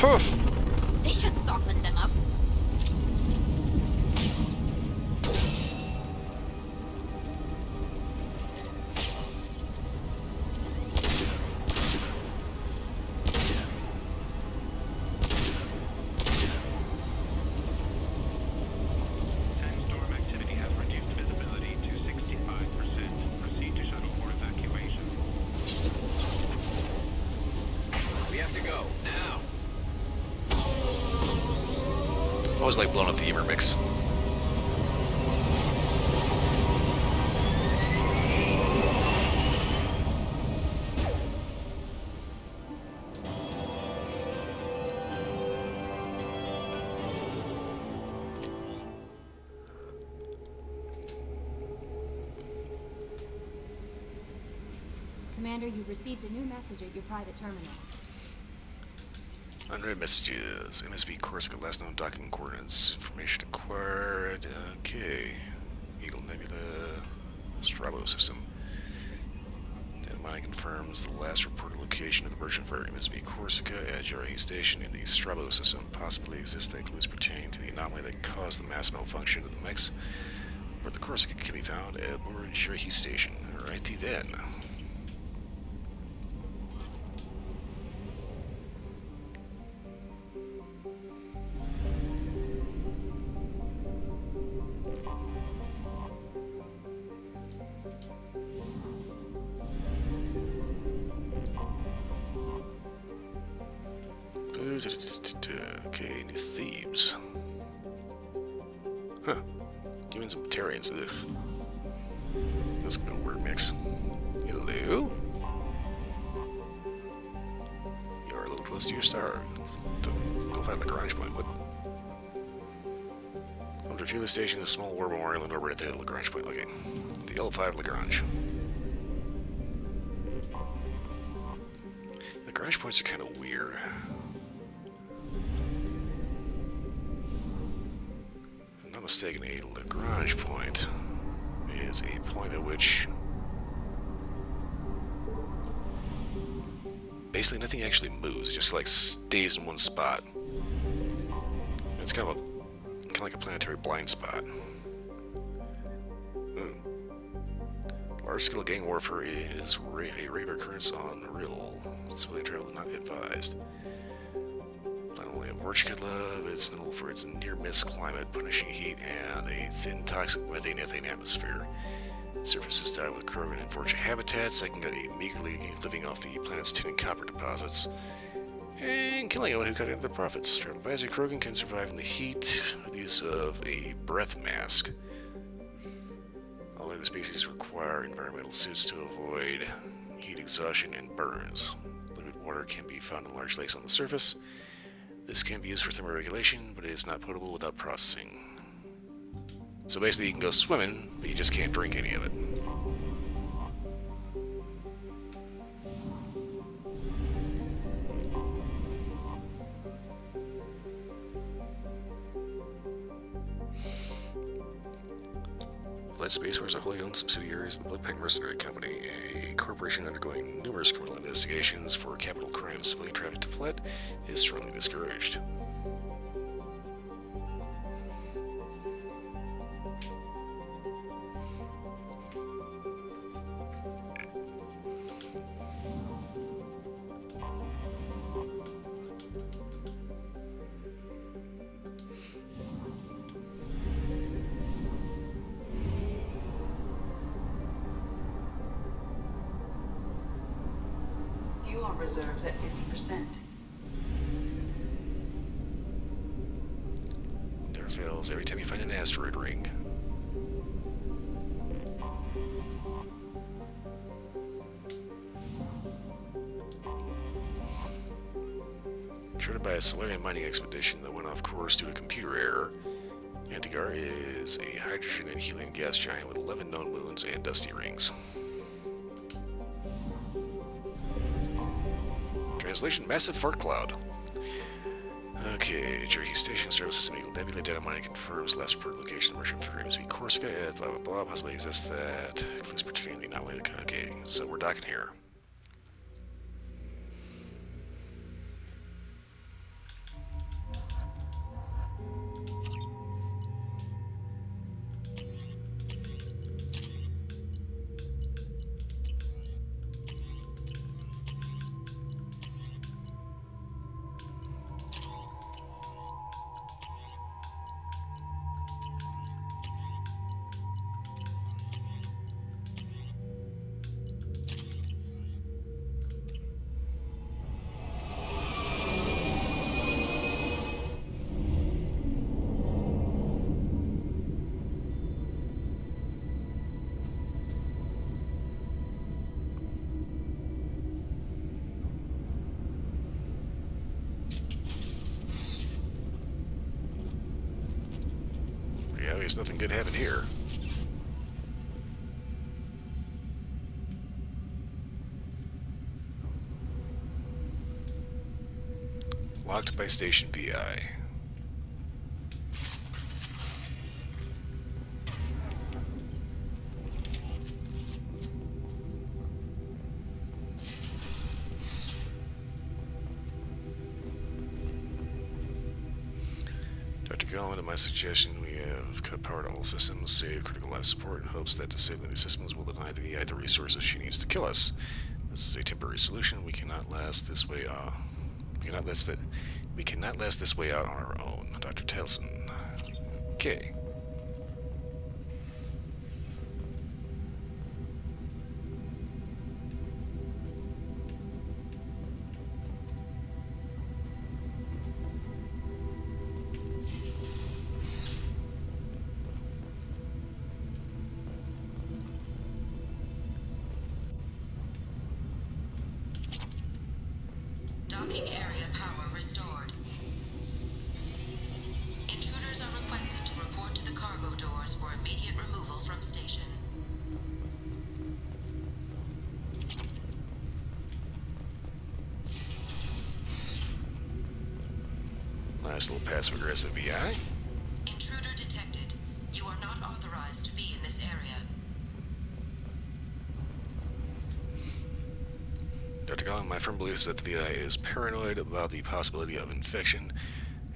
Poof! This should soften them up. Sandstorm activity has reduced visibility to 65%. Proceed to shuttle for evacuation. We have to go, now! I always like blowing up the humor mix. Commander, you've received a new message at your private terminal. Unread messages. MSV Corsica, last known docking coordinates. Information acquired. Okay. Eagle Nebula. Strabo system. Data mining confirms the last reported location of the merchant freighter MSV Corsica at Jarahi Station in the Strabo system. Possibly exists that clues pertaining to the anomaly that caused the mass malfunction of the mechs. Where the Corsica can be found aboard Jarahi Station. Alrighty then. Okay, new thieves. Huh. Humans and Terrans, ugh. That's gonna be a weird mix. Hello? You're a little close to your star. I'll find the Lagrange point. What? Under fuel station, a small war memorial and over at the Lagrange point. Okay. The L5 Lagrange. Lagrange points are kind of weird. If I'm not mistaken, a Lagrange point is a point at which basically nothing actually moves, just like stays in one spot. It's kind of like a planetary blind spot. Large-scale gang warfare is a rare occurrence on real civilian travel not advised. Not only a Vorchka love, it's notable for its near-miss climate, punishing heat, and a thin, toxic methane atmosphere. Surfaces dotted with Krogan and Vorcha habitats that can get a meagerly living off the planet's tin and copper deposits, and killing anyone who cut into their profits. Travel advisory: Krogan can survive in the heat with the use of a breath mask. All other species require environmental suits to avoid heat exhaustion and burns. Liquid water can be found in large lakes on the surface. This can be used for thermoregulation, but it is not potable without processing. So basically you can go swimming, but you just can't drink any of it. Flight Space Force are wholly owned subsidiaries of the Bloodpack Mercenary Company, a corporation undergoing numerous criminal investigations for capital crimes. Civilian traffic to Flight is strongly discouraged. Fuel reserves at 50%. Never fails every time you find an asteroid ring. Chartered by a Solarian mining expedition that went off course due to computer error, Antigar is a hydrogen and helium gas giant with 11 known moons and dusty rings. Translation: Massive Fart Cloud. Okay, Jarahi Station service system Eagle Nebula data mining confirms last reported location of Merchant Freighter MSV Corsica at blah blah blah. Possibly exists that clues pertaining to the anomaly. Okay, so we're docking here. least nothing good happened here. Locked by station VI. Dr. Gallman, at my suggestion, we have cut power to all systems, save critical life support, in hopes that disabling these systems will deny the VI the resources she needs to kill us. This is a temporary solution. We cannot last this way. We cannot last this way out on our own. Dr. Towson. Okay. Docking area power restored. Intruders are requested to report to the cargo doors for immediate removal from station. Nice little passive-aggressive VI. Intruder detected. You are not authorized to be in this area. Dr. Gallman, my firm belief is that the VI is paranoid about the possibility of infection.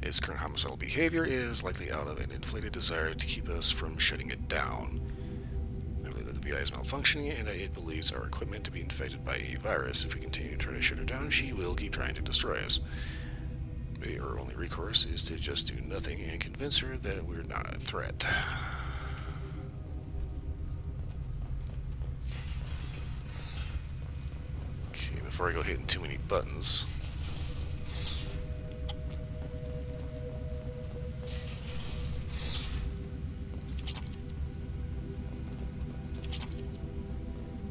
Its current homicidal behavior is likely out of an inflated desire to keep us from shutting it down. I believe that the VI is malfunctioning and that it believes our equipment to be infected by a virus. If we continue to try to shut her down, she will keep trying to destroy us. Maybe our only recourse is to just do nothing and convince her that we're not a threat. Okay, before I go hitting too many buttons.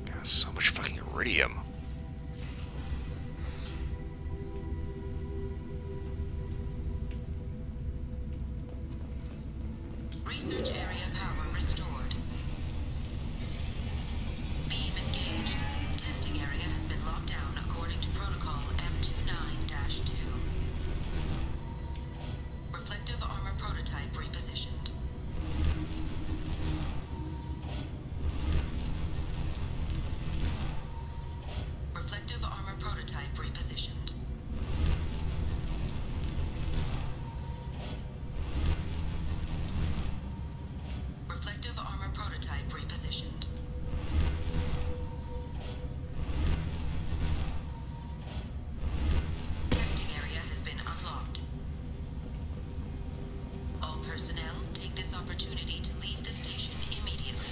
God, so much fucking iridium. Research area power restored. Beam engaged. Testing area has been locked down according to protocol M29-2. Reflective armor prototype repositioned. Reflective armor prototype repositioned. Reflective armor prototype repositioned. Testing area has been unlocked. All personnel take this opportunity to leave the station immediately.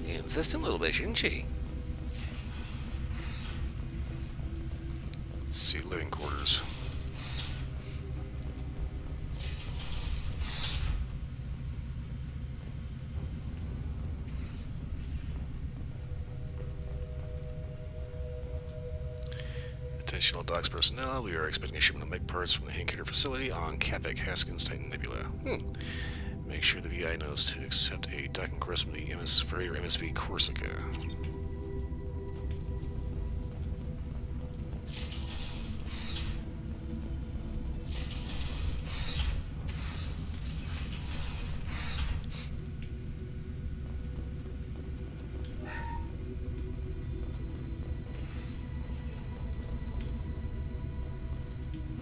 Insistent little bitch, isn't she? Let's see, living quarters. Attention all docks personnel, we are expecting a shipment of mech parts from the Hinkitter facility on Capek, Haskins, Titan Nebula. Make sure the VI knows to accept a docking request from the MSV Corsica.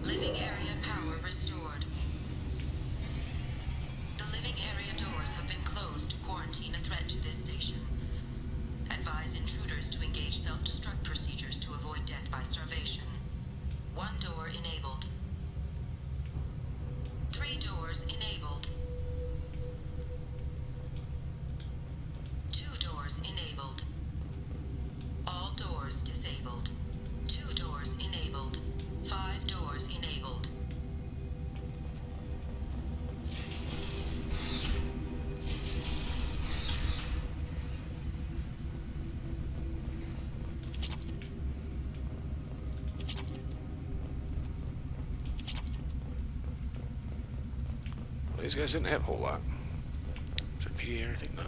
Living area power restored. The living area doors have been closed to quarantine a threat to this station. Advise intruders to engage self-destruct procedures to avoid death by starvation. One door enabled. 3 doors enabled. 2 doors enabled. All doors disabled. 2 doors enabled. 5 doors enabled. These guys didn't have a whole lot. Is there PD or anything? No.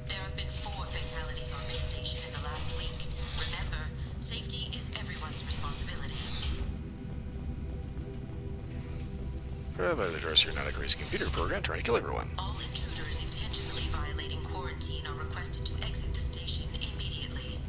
There have been 4 fatalities on this station in the last week. Remember, safety is everyone's responsibility. By the dresser, not a crazy computer program trying to kill everyone. All intruders intentionally violating quarantine are requested to exit the station immediately.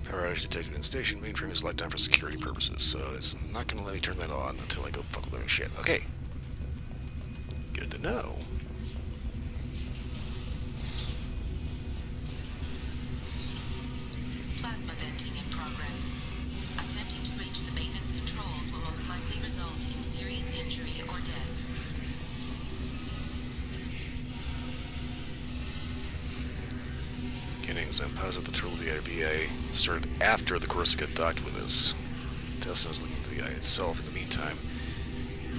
Power outage detected in station. Mainframe is locked down for security purposes, so it's not going to let me turn that on until I go fuck with other shit. Okay. Good to know. Plasma venting in progress. Attempting to reach the maintenance controls will most likely result in serious injury or death. Beginnings. I'm positive the tool of the IBA started after the Corsica docked with us. Tesla was looking into the eye itself in the meantime.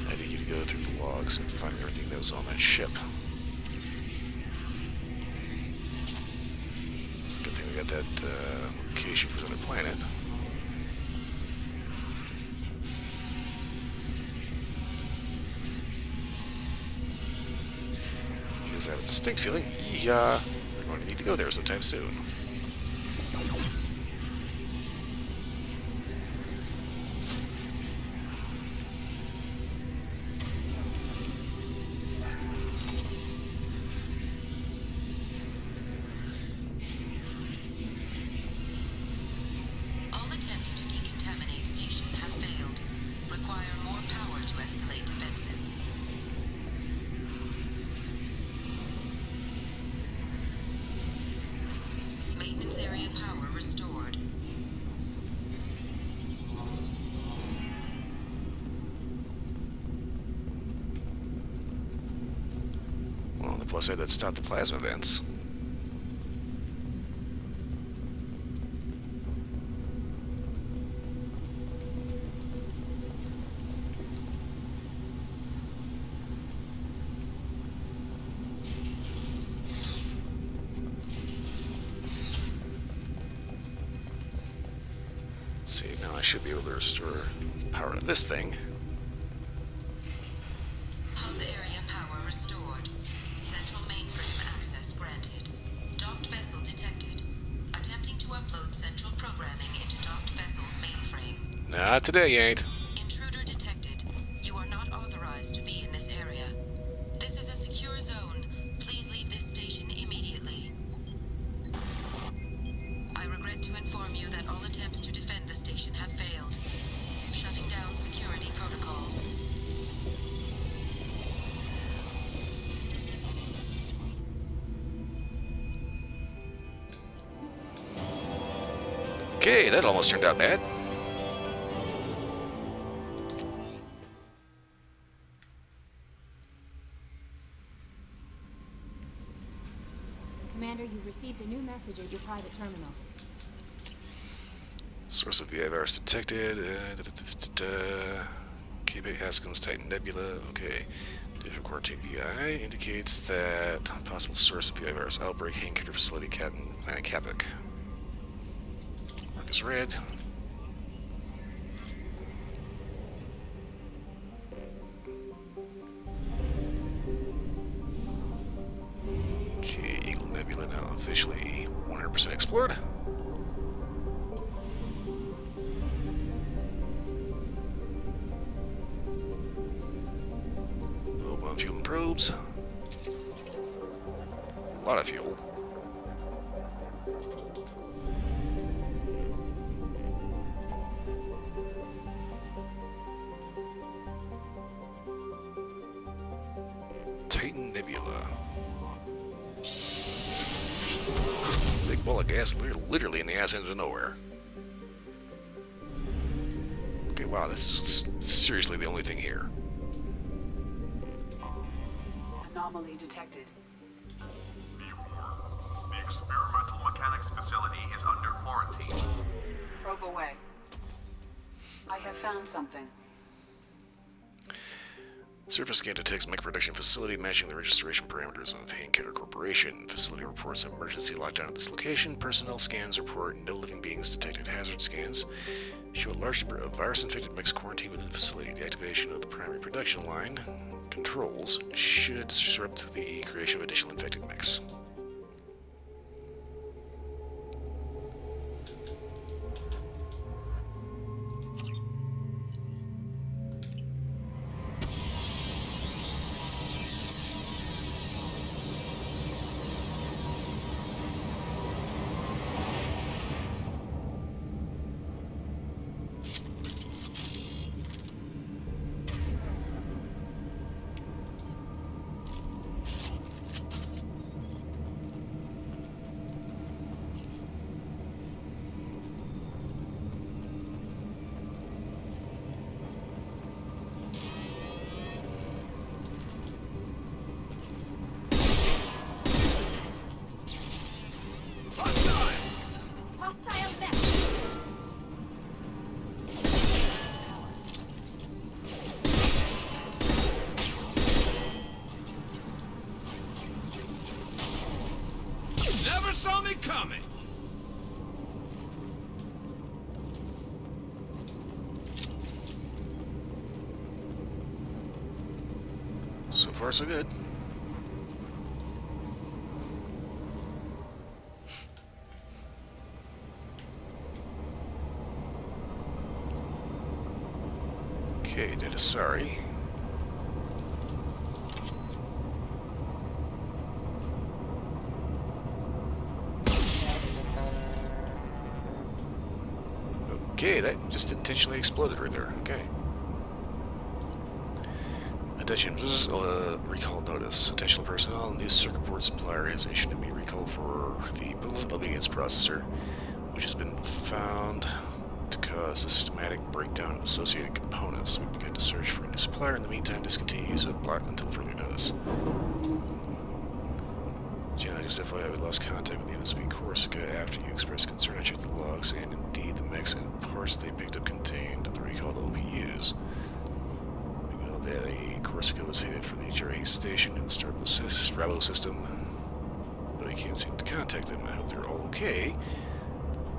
I need you to go through the logs and find everything that was on that ship. It's a good thing we got that location for the other planet. Because I have a distinct feeling, we're going to need to go there sometime soon. All attempts to decontaminate station have failed. Require more power to escalate defenses. Maintenance area power restored. Well, on the plus side, that stopped the plasma vents. Let's see, now I should be able to restore power to this thing. Hub area power restored. Central mainframe access granted. Docked vessel detected. Attempting to upload central programming into docked vessel's mainframe. Not today, you ain't. Intruder detected. You are not authorized to be in this area. This is a secure zone. Please leave this station immediately. I regret to inform you that all attempts to defend the station have failed. Shutting down security protocols. Okay, that almost turned out bad. Commander, you've received a new message at your private terminal. Source of VI virus detected. K-Bay Haskins Titan Nebula. Okay. Different quarantine VI indicates that possible source of VI virus outbreak, Hanker facility, planet Capic. Mark is red. Okay, Eagle Nebula now officially 100% explored. Low on fuel and probes. A lot of fuel. Titan Nebula. Big ball of gas literally in the ass end of nowhere. Okay, wow, this is seriously the only thing here. Anomaly detected. The experimental mechanics facility is under quarantine. Probe away. I have found something. Surface scan detects mech production facility matching the registration parameters of Hanketter Corporation. Facility reports emergency lockdown at this location. Personnel scans report no living beings detected. Hazard scans show a large number of virus-infected mechs quarantined within the facility. The activation of the primary production line controls should disrupt the creation of additional infected mechs. Never saw me coming! So far, so good. Okay, data sorry. Okay, that just intentionally exploded right there. Okay. Attention, this is a recall notice. Attention personnel, new circuit board supplier has issued a me recall for the obedience processor, which has been found to cause a systematic breakdown of associated components. We've begun to search for a new supplier. In the meantime, discontinue use of block until further notice. Jenna, just FYI, we lost contact with the NSB Corsica after you expressed concern. I checked the logs, and indeed the mechs and parts they picked up contained the recalled OPUs. We know that a Corsica was headed for the HRA station in the Strabo system, but we can't seem to contact them. I hope they're all okay,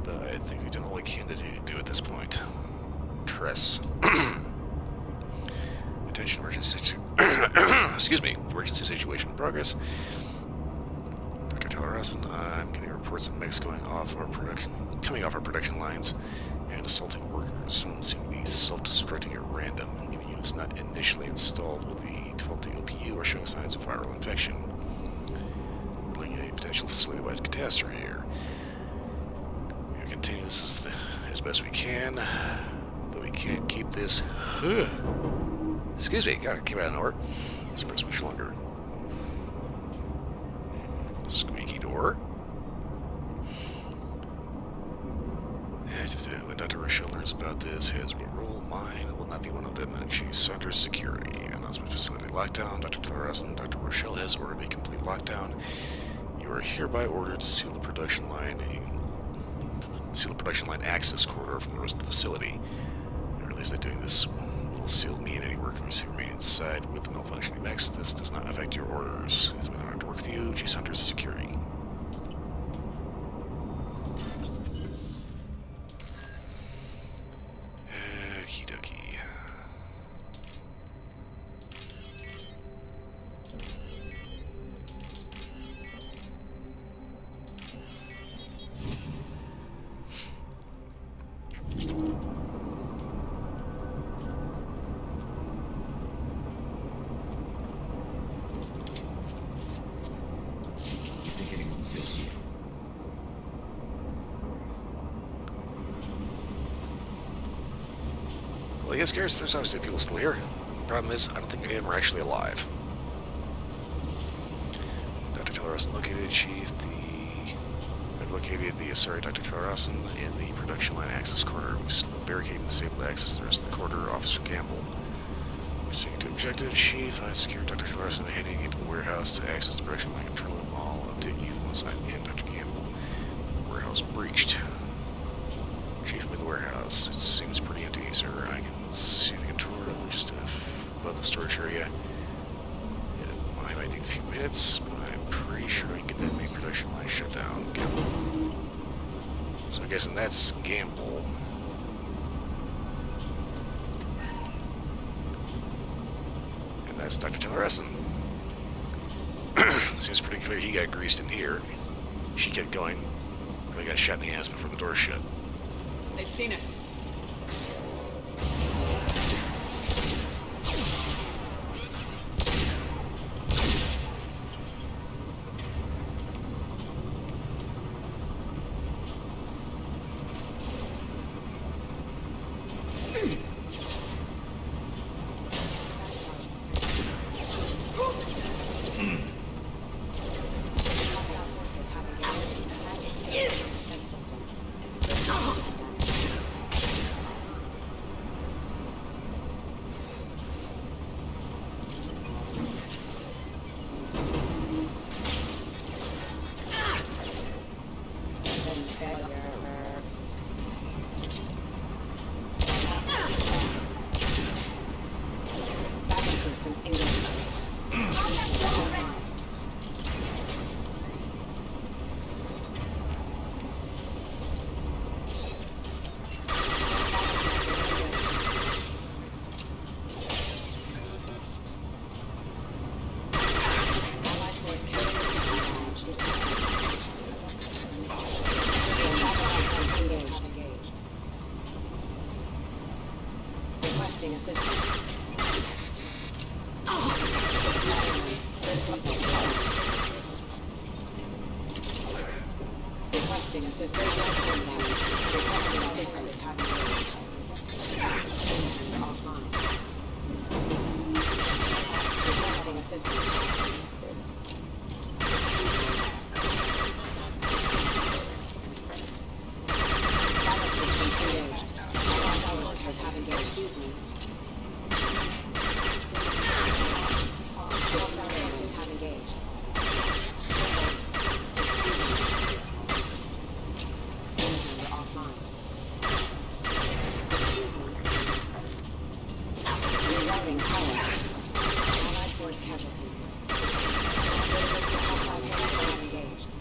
but I think we've done all we can to do at this point. Tress. Attention, emergency excuse me, emergency situation in progress. I'm getting reports of mechs coming off our production lines and assaulting workers. Some seem to be self-destructing at random. Even units not initially installed with the faulty OPU are showing signs of viral infection. Looking at a potential facility-wide catastrophe here. We're gonna continue this as best we can, but we can't keep this. Excuse me, gotta keep it out of nowhere. Let's press much longer. Squeaky door. When Dr. Rochelle learns about this, his role, mine will not be one of them. Chief Center's security. Announcement facility lockdown. Dr. Claras and Dr. Rochelle has ordered a complete lockdown. You are hereby ordered to seal the production line access corridor from the rest of the facility. Or at least they're doing this. Will seal me and any workers who remain inside with the malfunctioning mechs. This does not affect your orders. It's been an honor to work with you, Chief Center's security. Okie dokie. Well, yes, Garrus, there's obviously people still here. The problem is, I don't think any of them are actually alive. Dr. Tellerson located Chief, I've located Dr. Tellerson in the production line access corridor. We've barricaded and disabled access to the rest of the corridor. Officer Gamble. Proceeding to objective, Chief. I secured Dr. Tellerson heading into the warehouse to access the production line control room. I'll update you once I'm in, Dr. Gamble. Warehouse breached. Chief, I'm in the warehouse. It seems pretty empty, sir. I can see the control room just about the storage area. I might need a few minutes, but I'm pretty sure I can get that main production line shut down. So I'm guessing that's Gamble. And that's Dr. Tilleressen. Seems pretty clear he got greased in here. She kept going. Really got shot in the ass before the door shut. They've seen us.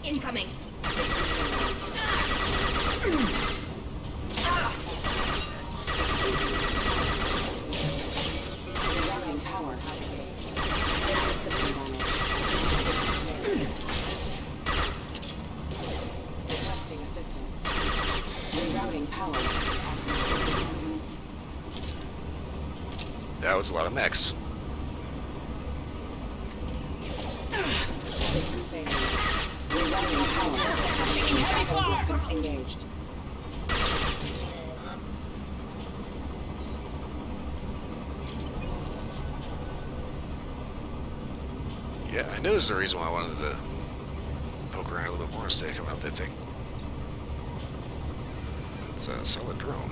Incoming. That was a lot of mechs. Engaged. Yeah, I knew there's the reason why I wanted to poke around a little bit more instead of coming out that thing. It's a solid drone.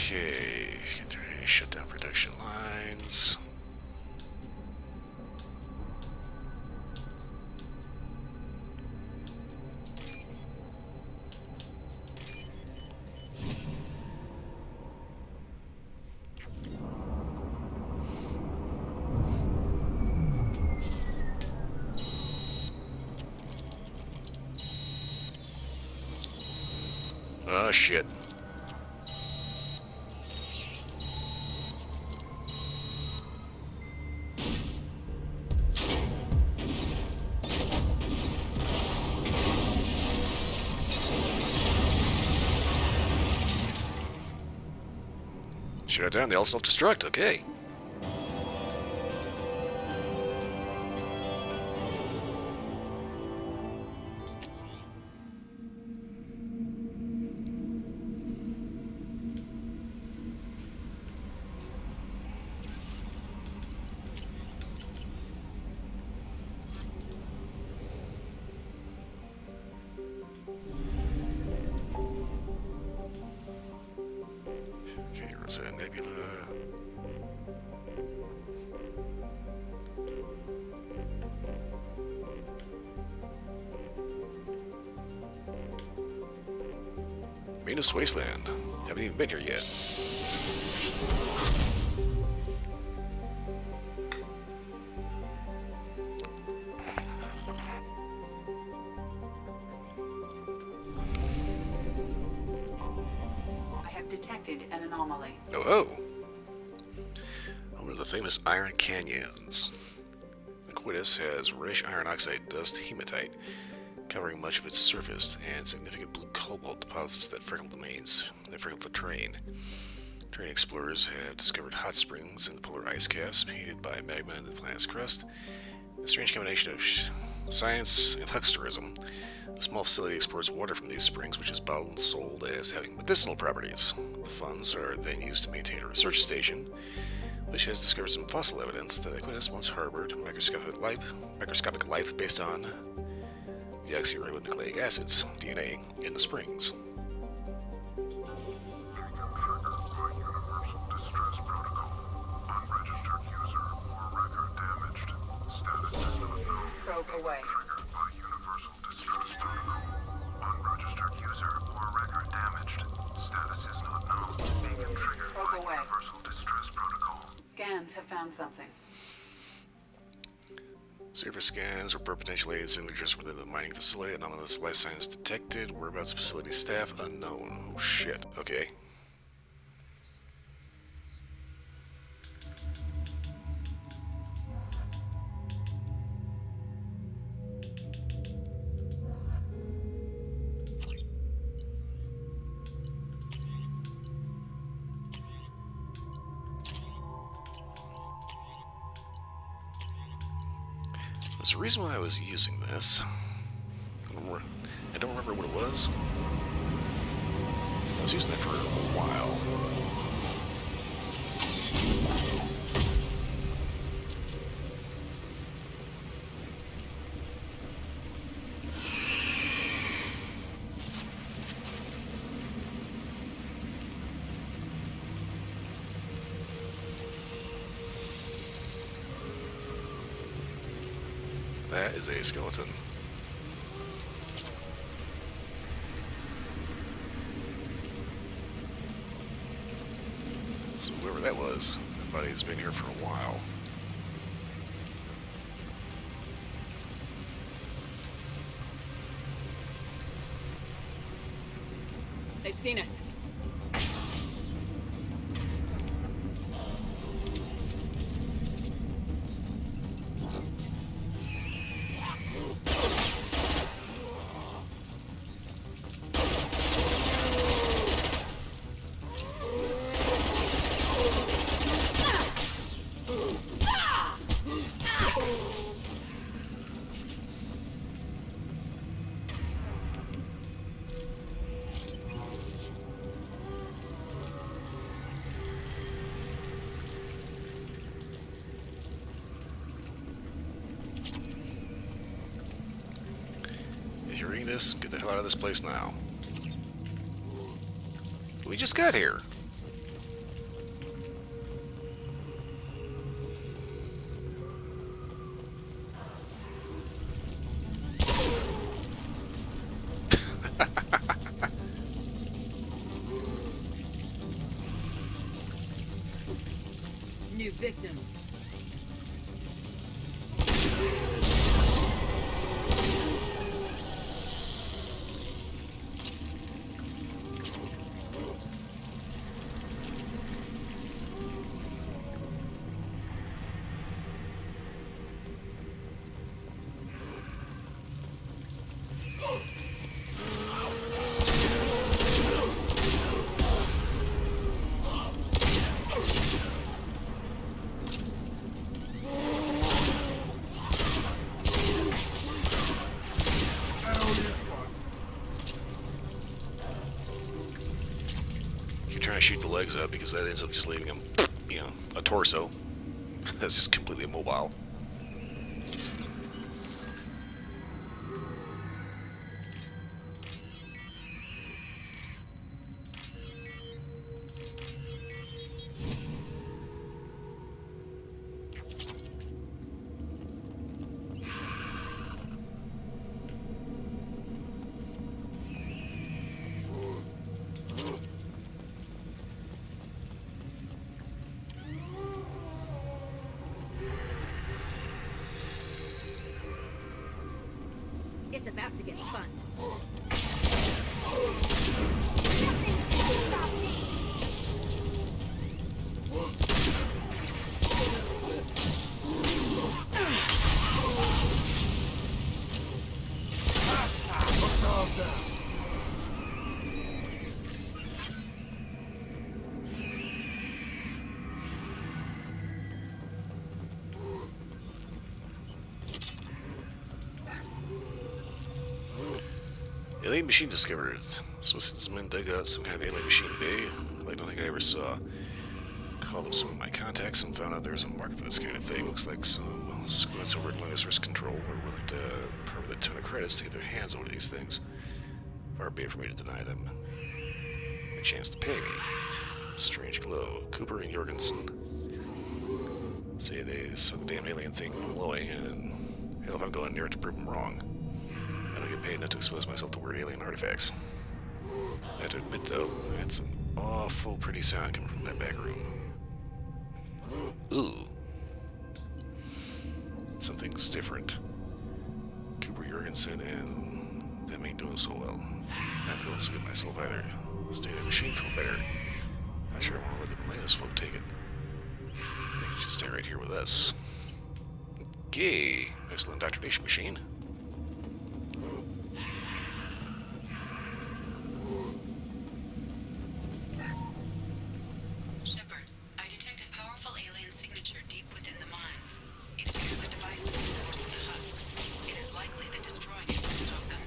Okay, continue to shut down production lines. Oh shit. Shut down, they all self-destruct, okay. Venus Wasteland. Haven't even been here yet. I have detected an anomaly. Oh. Home to the famous Iron Canyons. Aquitas has reddish iron oxide dust hematite covering much of its surface, and significant blue cobalt deposits that freckle the terrain. Terrain explorers have discovered hot springs in the polar ice caps, heated by magma in the planet's crust. A strange combination of science and hucksterism. The small facility exports water from these springs, which is bottled and sold as having medicinal properties. The funds are then used to maintain a research station, which has discovered some fossil evidence that Aquitas once harbored microscopic life based on deoxyribonucleic acids, DNA, in the springs. Probe away. Probe away. Scans have found something. Surface scans report potential alien signatures within the mining facility. Anomalous life signs detected. Whereabouts facility staff unknown. Oh shit. Okay. There's a reason why I was using this. I don't remember what it was. I was using it for a while. That is a skeleton. So whoever that was, that body's been here for a while. They've seen us. If you're reading this, get the hell out of this place now. We just got here. New victims. Trying to shoot the legs up because that ends up just leaving him, you know, a torso that's just completely immobile. It's about to get fun. Alien machine discovered. Swiss men dug out some kind of alien machine today, like nothing I ever saw. Called up some of my contacts and found out there's a market for this kind of thing. Looks like some squints over at Linus Risk Control are willing to part with a ton of credits to get their hands over these things. Far be it for me to deny them a chance to pay me. Strange glow. Cooper and Jorgensen say they saw the damn alien thing glowing, and hell if I'm going near it to prove them wrong. I don't get paid not to expose myself to weird alien artifacts. I have to admit, though, it's an awful pretty sound coming from that back room. Ooh. Something's different. Cooper Jorgensen and them ain't doing so well. Not feeling so good myself either. Stay in the machine feel better. Not sure I want to let the Linus folk take it. They can just stay right here with us. Okay, nice little indoctrination machine. Shepard, I detected powerful alien signature deep within the mines. It appears the device is the source of the husks. It is likely that destroying it will stop them.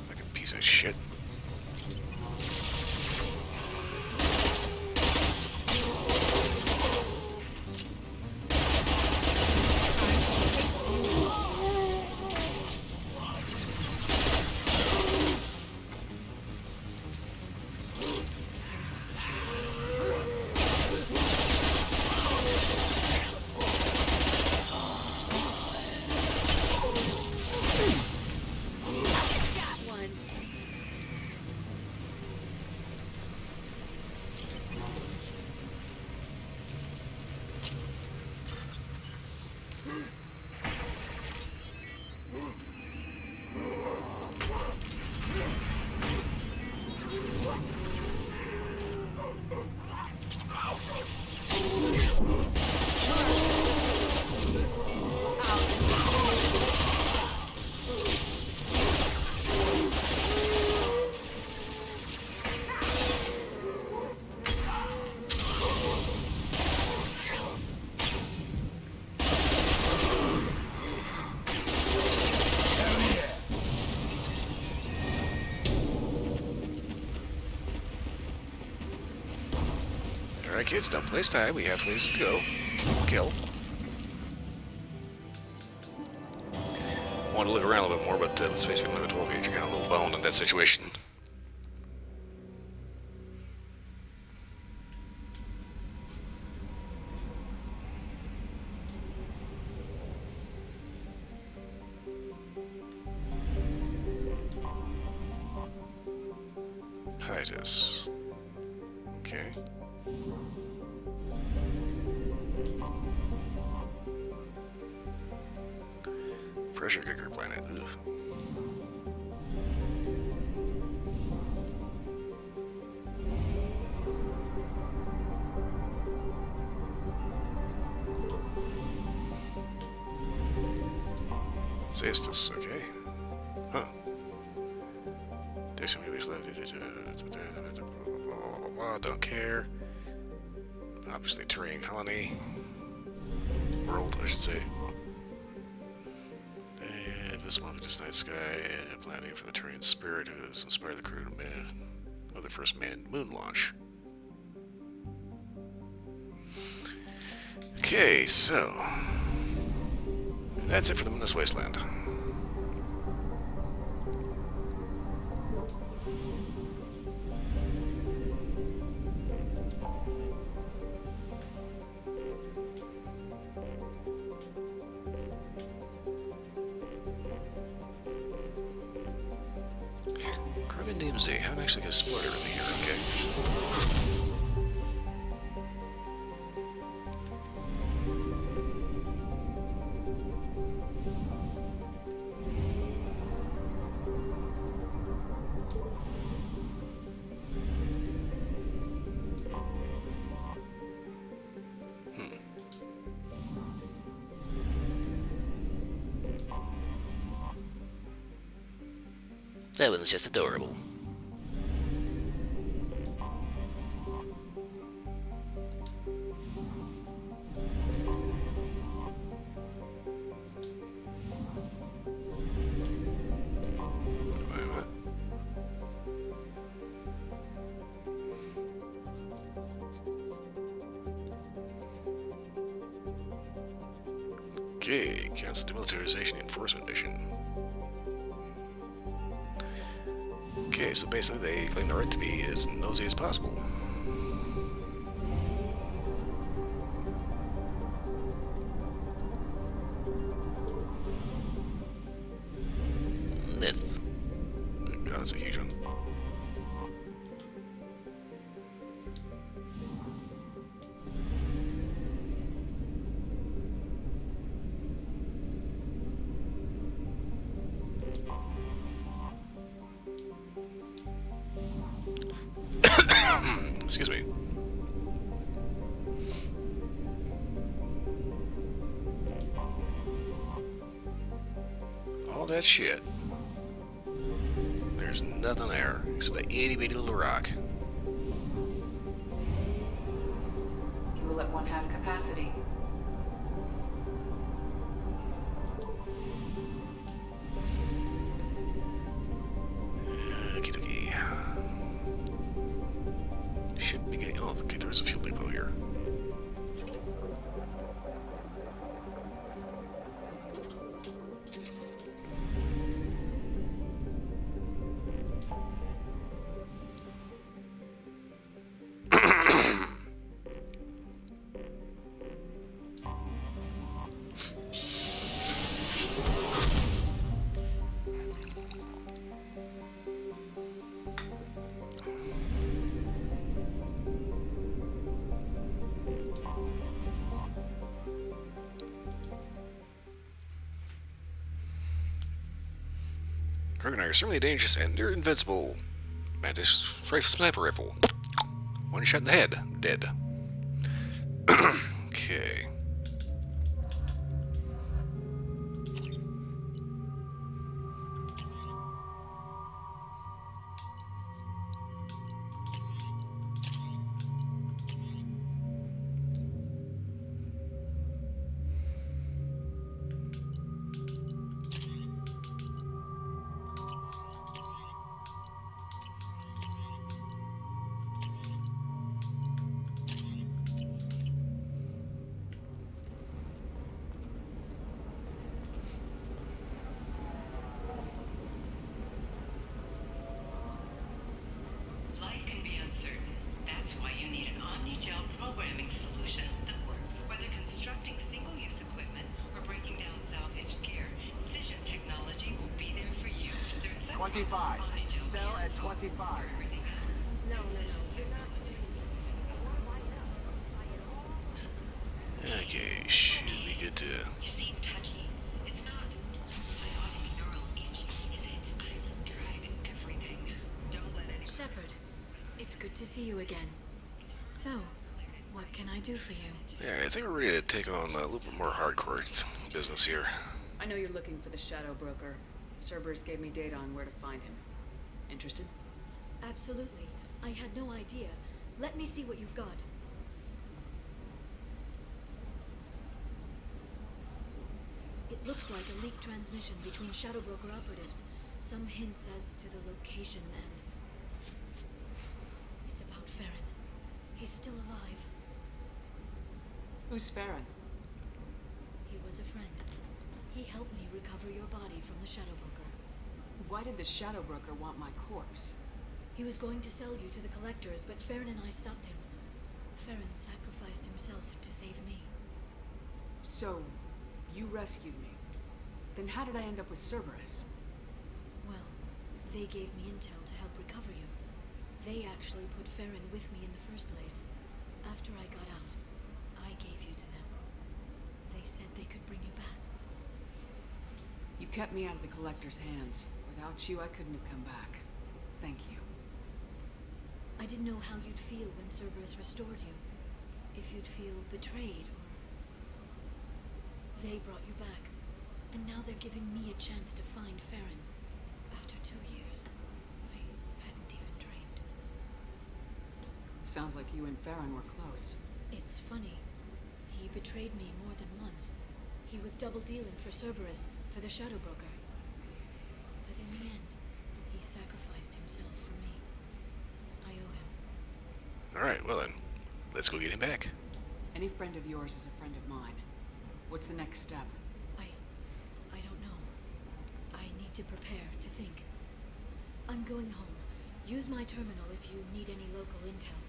Fucking piece of shit. Alright kids, don't waste time. We have places to go. Kill. Want to look around a little bit more, but let's face it, we don't have a 12 gauge. You're kind of a little boned in that situation. Titus. Okay. Pressure cooker planet. Ugh. Cestus, okay. Huh. Don't care. Obviously, Turian colony. World, I should say. And this one, this night sky, planning for the Turian spirit who has inspired the crew of the first manned moon launch. Okay, so that's it for them in this wasteland. Carbon DMZ, I haven't actually explored everything here, okay. That one's just adorable. Okay, cancel demilitarization enforcement mission. Okay, so basically they claim the right to be as nosy as possible. Myth. Oh, that's a huge one. Excuse me. All that shit. There's nothing there except an itty bitty little rock. Fuel at 1/2 capacity. Okie dokie. Should be getting. Oh, okay, there's a fuel depot here. Krogan are extremely dangerous and they're invincible. Mantis sniper rifle. One shot in the head. Dead. Okay. Life can be uncertain. That's why you need an omni-gel programming solution that works. Whether constructing single-use equipment or breaking down salvaged gear, Cision technology will be there for you. There's 25. Sell at 25. No, you're not. Okay, should be good to. You seem touchy. It's not biotic neural itchy, is it? I've tried everything. Don't let any. Shepard, it's good to see you again. So, what can I do for you? Yeah, I think we're ready to take on a little bit more hardcore business here. I know you're looking for the Shadow Broker. Cerberus gave me data on where to find him. Interested? Absolutely. I had no idea. Let me see what you've got. It looks like a leaked transmission between Shadow Broker operatives. Some hints as to the location and... It's about Farron. He's still alive. Who's Farron? He was a friend. He helped me recover your body from the Shadow Broker. Why did the Shadow Broker want my corpse? He was going to sell you to the collectors, but Farron and I stopped him. Farron sacrificed himself to save me. So, you rescued me. Then how did I end up with Cerberus? Well, they gave me intel to help recover you. They actually put Farron with me in the first place. After I got out, I gave you to them. They said they could bring you back. You kept me out of the Collector's hands. Without you, I couldn't have come back. Thank you. I didn't know how you'd feel when Cerberus restored you. If you'd feel betrayed, or... They brought you back. And now they're giving me a chance to find Farron. After 2 years. I hadn't even dreamed. Sounds like you and Farron were close. It's funny. He betrayed me more than once. He was double dealing for Cerberus, for the Shadow Broker. But in the end, he sacrificed himself for me. I owe him. Alright, well then, let's go get him back. Any friend of yours is a friend of mine. What's the next step? I don't know. I need to prepare, to think. I'm going home. Use my terminal if you need any local intel.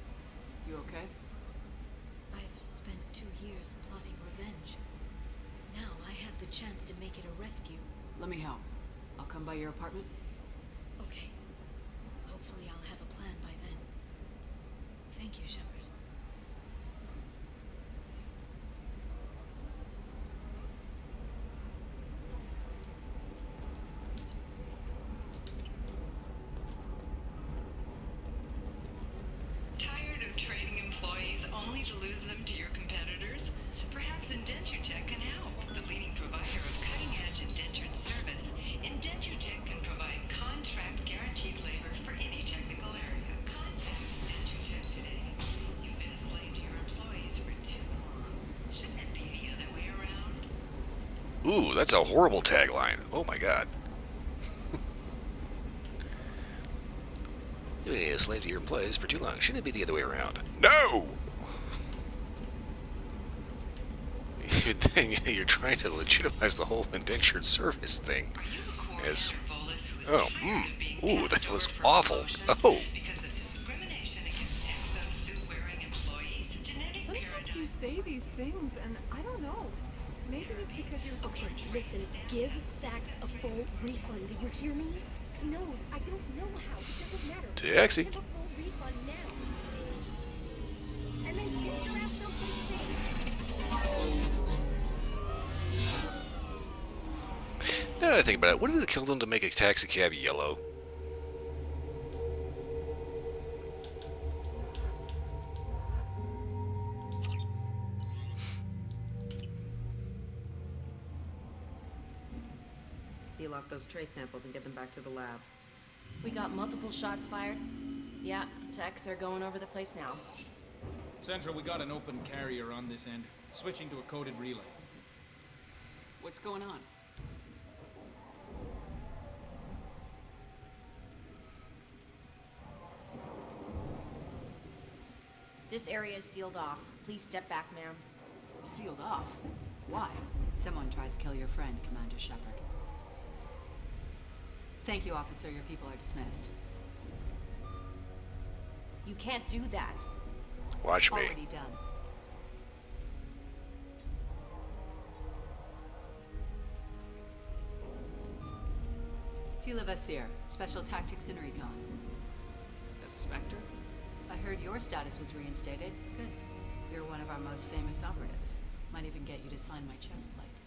You okay? I've spent 2 years plotting revenge. Now I have the chance to make it a rescue. Let me help. I'll come by your apartment. Okay. Hopefully I'll have a plan by then. Thank you, Shepard. Tired of training employees only to lose them to your competitors? Perhaps Indentutech can help. The leading provider of cutting-edge indentured service, Indentutech can provide contract guaranteed labor for any technical area. Contact Indentutech today. You've been a slave to your employees for too long. Shouldn't it be the other way around? Ooh, that's a horrible tagline. Oh my god. You've been a slave to your employees for too long. Shouldn't it be the other way around? No! You're trying to legitimize the whole indentured service thing. As, oh, ooh, that was awful. Oh. Sometimes you say these things, and I don't know. Maybe it's because you're... Okay, listen. Give Thax a full refund. Do you hear me? He knows. I don't know how. It doesn't matter. Taxi. Give a full refund now. And then get your ass someplace safe. Now that I think about it, what did it kill them to make a taxi cab yellow? Seal off those trace samples and get them back to the lab. We got multiple shots fired. Yeah, techs are going over the place now. Central, we got an open carrier on this end. Switching to a coded relay. What's going on? This area is sealed off. Please step back, ma'am. Sealed off? Why? Someone tried to kill your friend, Commander Shepard. Thank you, officer. Your people are dismissed. You can't do that. Watch me. Already done. Tila Vasir, Special Tactics in Recon. A Spectre? I heard your status was reinstated. Good. You're one of our most famous operatives. Might even get you to sign my chest plate.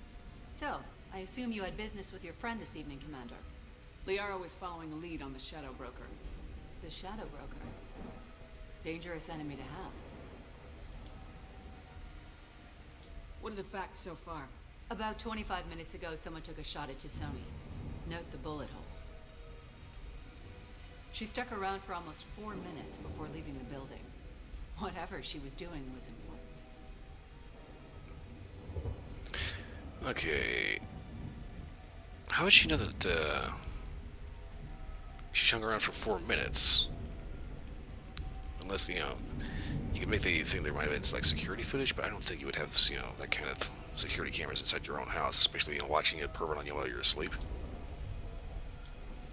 So, I assume you had business with your friend this evening, Commander. Liara was following a lead on the Shadow Broker. The Shadow Broker. Dangerous enemy to have. What are the facts so far? About 25 minutes ago, someone took a shot at Tassoni. Note the bullet holes. She stuck around for almost 4 minutes before leaving the building. Whatever she was doing was important. Okay. How would she know that, she hung around for 4 minutes? Unless, you know, you could make the thing there might have been like security footage, but I don't think you would have, you know, that kind of security cameras inside your own house, especially, you know, watching it pervert on you while you're asleep.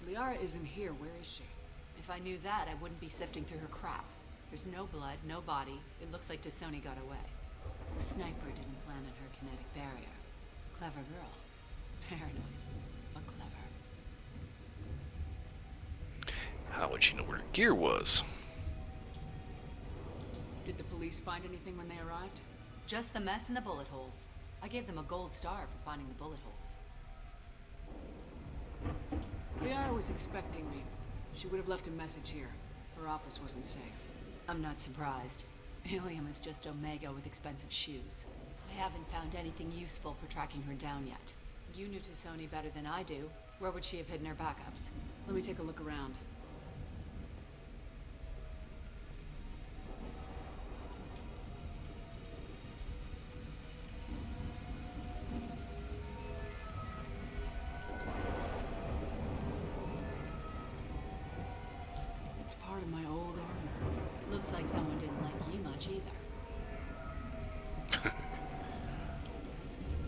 If Liara isn't here, where is she? If I knew that, I wouldn't be sifting through her crap. There's no blood, no body. It looks like Tassoni got away. The sniper didn't plant on her kinetic barrier. Clever girl. Paranoid, but clever. How would she know where gear was? Did the police find anything when they arrived? Just the mess and the bullet holes. I gave them a gold star for finding the bullet holes. Liara was expecting me. She would have left a message here. Her office wasn't safe. I'm not surprised. Helium is just Omega with expensive shoes. I haven't found anything useful for tracking her down yet. You knew Tassoni better than I do. Where would she have hidden her backups? Let me take a look around. It's part of my old armor. Looks like someone didn't like you much either.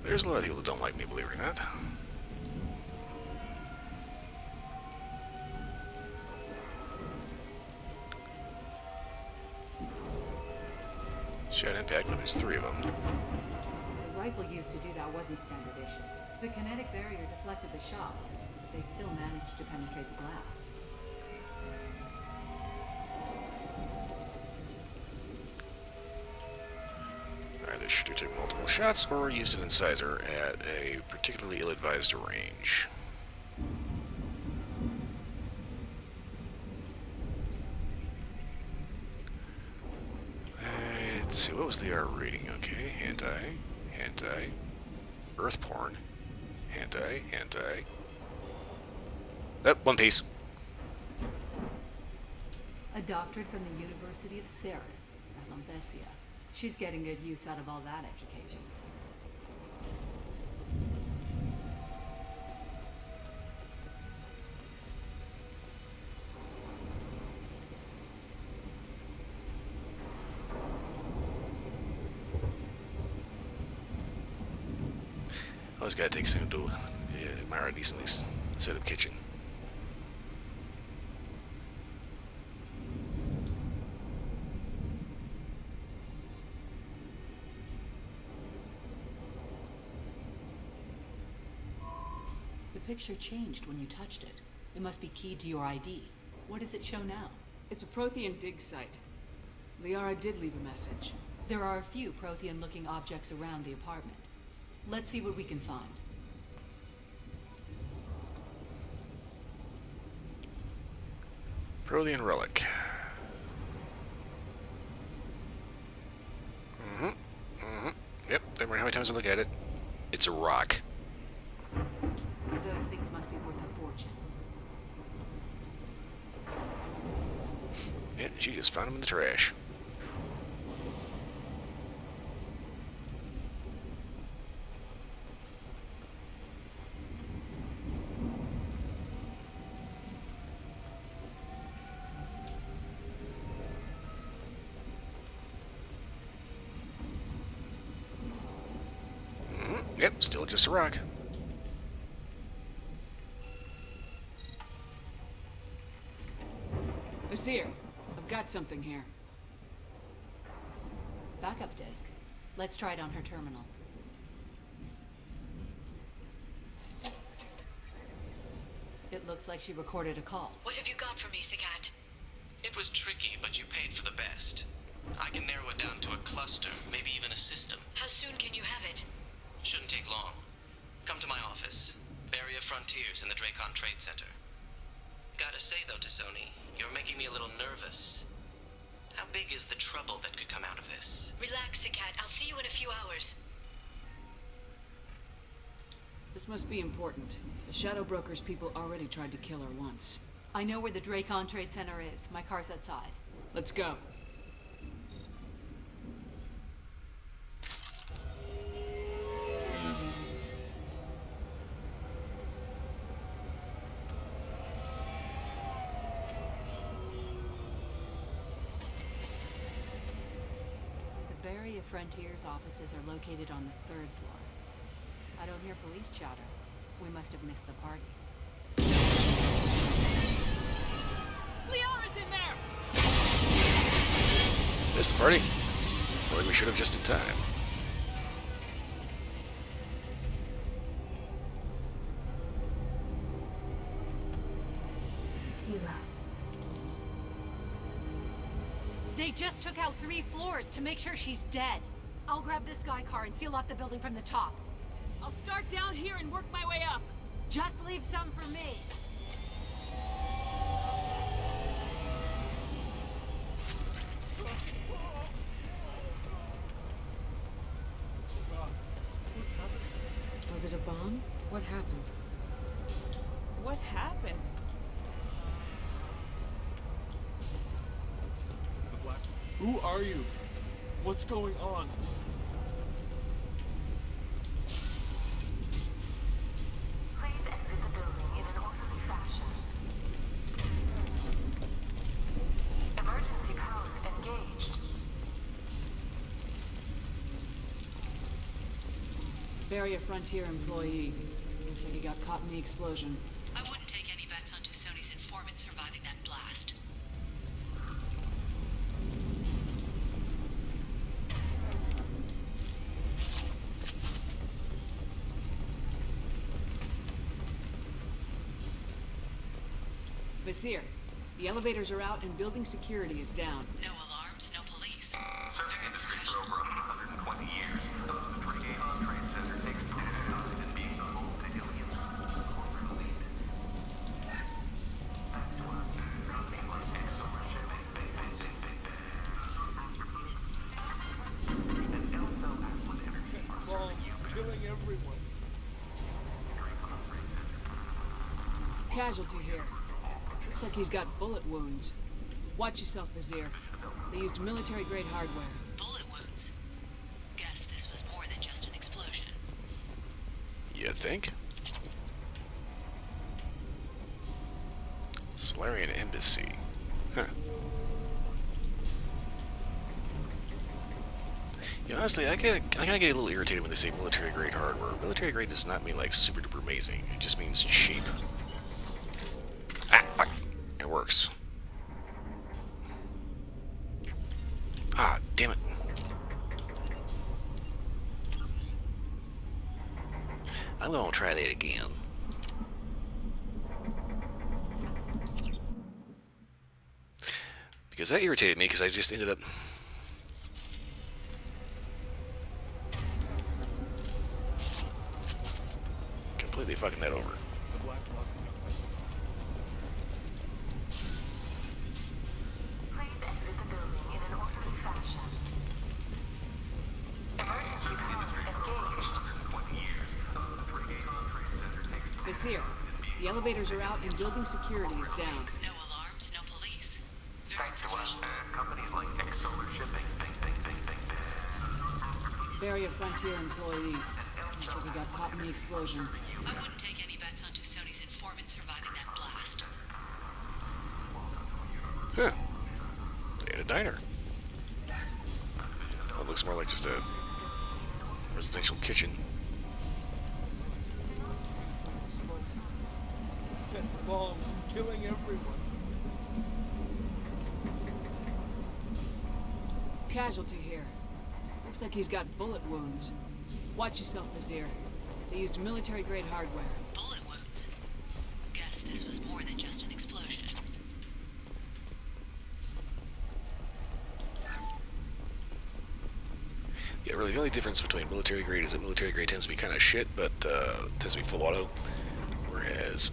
There's a lot of people that don't like me, believe it or not. Shot impact, but there's 3 of them. The rifle used to do that wasn't standard issue. The kinetic barrier deflected the shots, but they still managed to penetrate the glass. Either shooter took multiple shots or used an incisor at a particularly ill-advised range. Let's see, what was the R rating? Okay, hentai, earth porn, hentai. Oh, One Piece. A doctorate from the University of Ceres, at Lumbesia. She's getting good use out of all that education. Always gotta take some to admire a decently set up kitchen. The picture changed when you touched it. It must be keyed to your ID. What does it show now? It's a Prothean dig site. Liara did leave a message. There are a few Prothean-looking objects around the apartment. Let's see what we can find. Prothean relic. Yep, don't matter how many times I look at it. It's a rock. Those things must be worth a fortune. Yeah, she just found them in the trash. Yep, still just a rock. Asir, I've got something here. Backup disk. Let's try it on her terminal. It looks like she recorded a call. What have you got for me, Sagat? It was tricky, but you paid for the best. I can narrow it down to a cluster, maybe even a system. How soon can you have it? Shouldn't take long. Come to my office. Area Frontiers in the Dracon Trade Center. Gotta say though, Tassoni, you're making me a little nervous. How big is the trouble that could come out of this? Relax, Sagat. I'll see you in a few hours. This must be important. The Shadow Broker's people already tried to kill her once. I know where the Dracon Trade Center is. My car's outside. Let's go. The Barrier Frontiers offices are located on the 3rd floor. I don't hear police chatter. We must have missed the party. Liara's in there! Missed the party? Boy, we should have just in time. They just took out 3 floors to make sure she's dead. I'll grab this guy car and seal off the building from the top. I'll start down here and work my way up. Just leave some for me. What's happening? Was it a bomb? What happened? What happened? The blast. Who are you? What's going on? Please exit the building in an orderly fashion. Emergency power engaged. Barrier Frontier employee. Looks like he got caught in the explosion. I wouldn't take any bets on Sony's informant surviving that blast. Vizier, the elevators are out and building security is down. No alarms, no police. Search industry for over 120 years. The Dracon Trade Center takes pride in being the home to aliens. Corporate elite. Thanks to us, companies like Exomer Shipping, and ALLLLL Energy are serving you better. Killing everyone. Dracon Trade Center. Casualty here. Looks like he's got bullet wounds. Watch yourself, Vizier. They used military-grade hardware. Bullet wounds. Guess this was more than just an explosion. You think? Solarian Embassy. Huh. You know, honestly, I kinda get a little irritated when they say military-grade hardware. Military-grade does not mean like super-duper amazing. It just means cheap. Fuck. It works. Ah, damn it. I'm gonna try that again. Because that irritated me because I just ended up completely fucking that over. The blast locked me up. Please exit the building in an orderly fashion. Emergency power engaged. 120 years. The Dracon Trade Center takes Vizier, the elevators are out and building security is down. No alarms, no police. Very thanks to us, professional. companies like Exomer Shipping. Barrier Frontier employee. Looks like he got caught in the explosion. I wouldn't take any bets on Sony's informant surviving that blast. Huh. They had a diner. Oh, it looks more like just a residential kitchen. Smoke. Setting bombs and killing everyone. Casualty here. Looks like he's got bullet wounds. Watch yourself, Vizier. They used military-grade hardware. Bullet wounds. Guess this was more than just an explosion. Yeah, really, the only difference between military grade is that military grade tends to be kind of shit, but tends to be full auto, whereas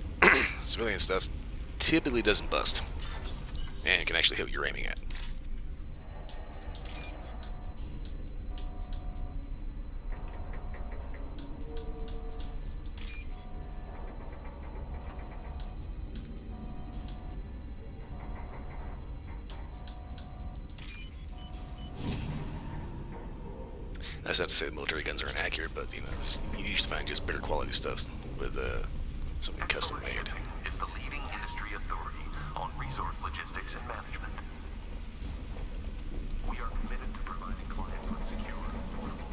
civilian stuff typically doesn't bust and can actually hit what you're aiming at. That's not to say military guns are inaccurate, but you know, you usually find just better quality stuff with something custom made. Is the leading industry authority on resource logistics and management. We are committed to providing clients with secure, affordable.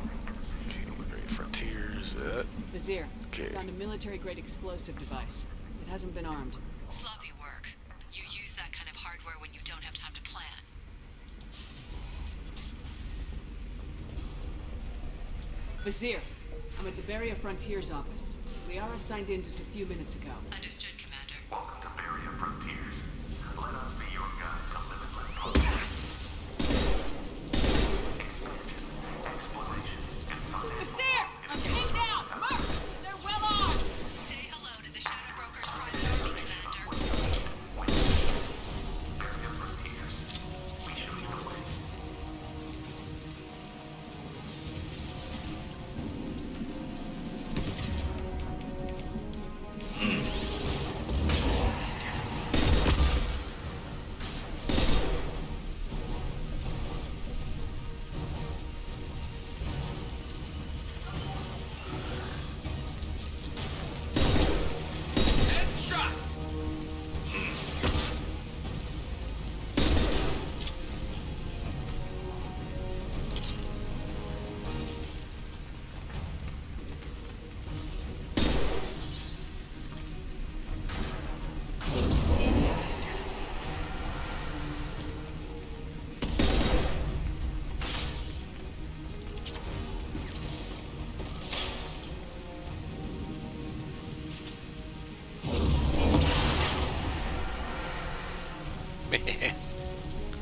Okay, Great Frontiers. Vizier, Okay. found a military-grade explosive device. It hasn't been armed. Sloppy work. You use that kind of hardware when you don't have time to plan. Vizier, I'm at the Barrier Frontiers office. We are assigned in just a few minutes ago. Understood, Commander. Welcome to Barrier Frontiers. Let us be your guide to limitless progress. Expansion, exploration, and financial. Vizier! I'm pinned down! Mark! They're well armed! Say hello to the Shadow Broker's private army, Commander. Barrier Frontiers. We show you the way.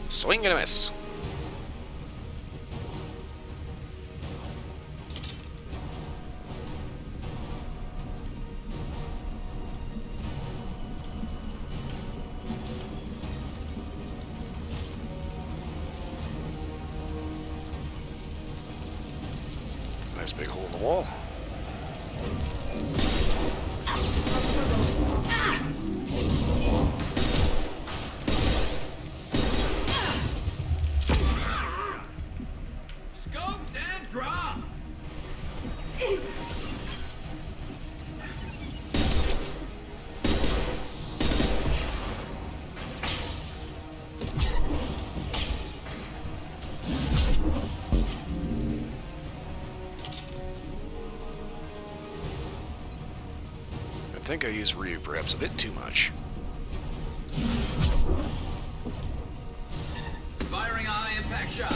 Swing and a miss. Nice big hole in the wall. Scoped and dropped! I think I used Ryu perhaps a bit too much. Firing a high impact shot.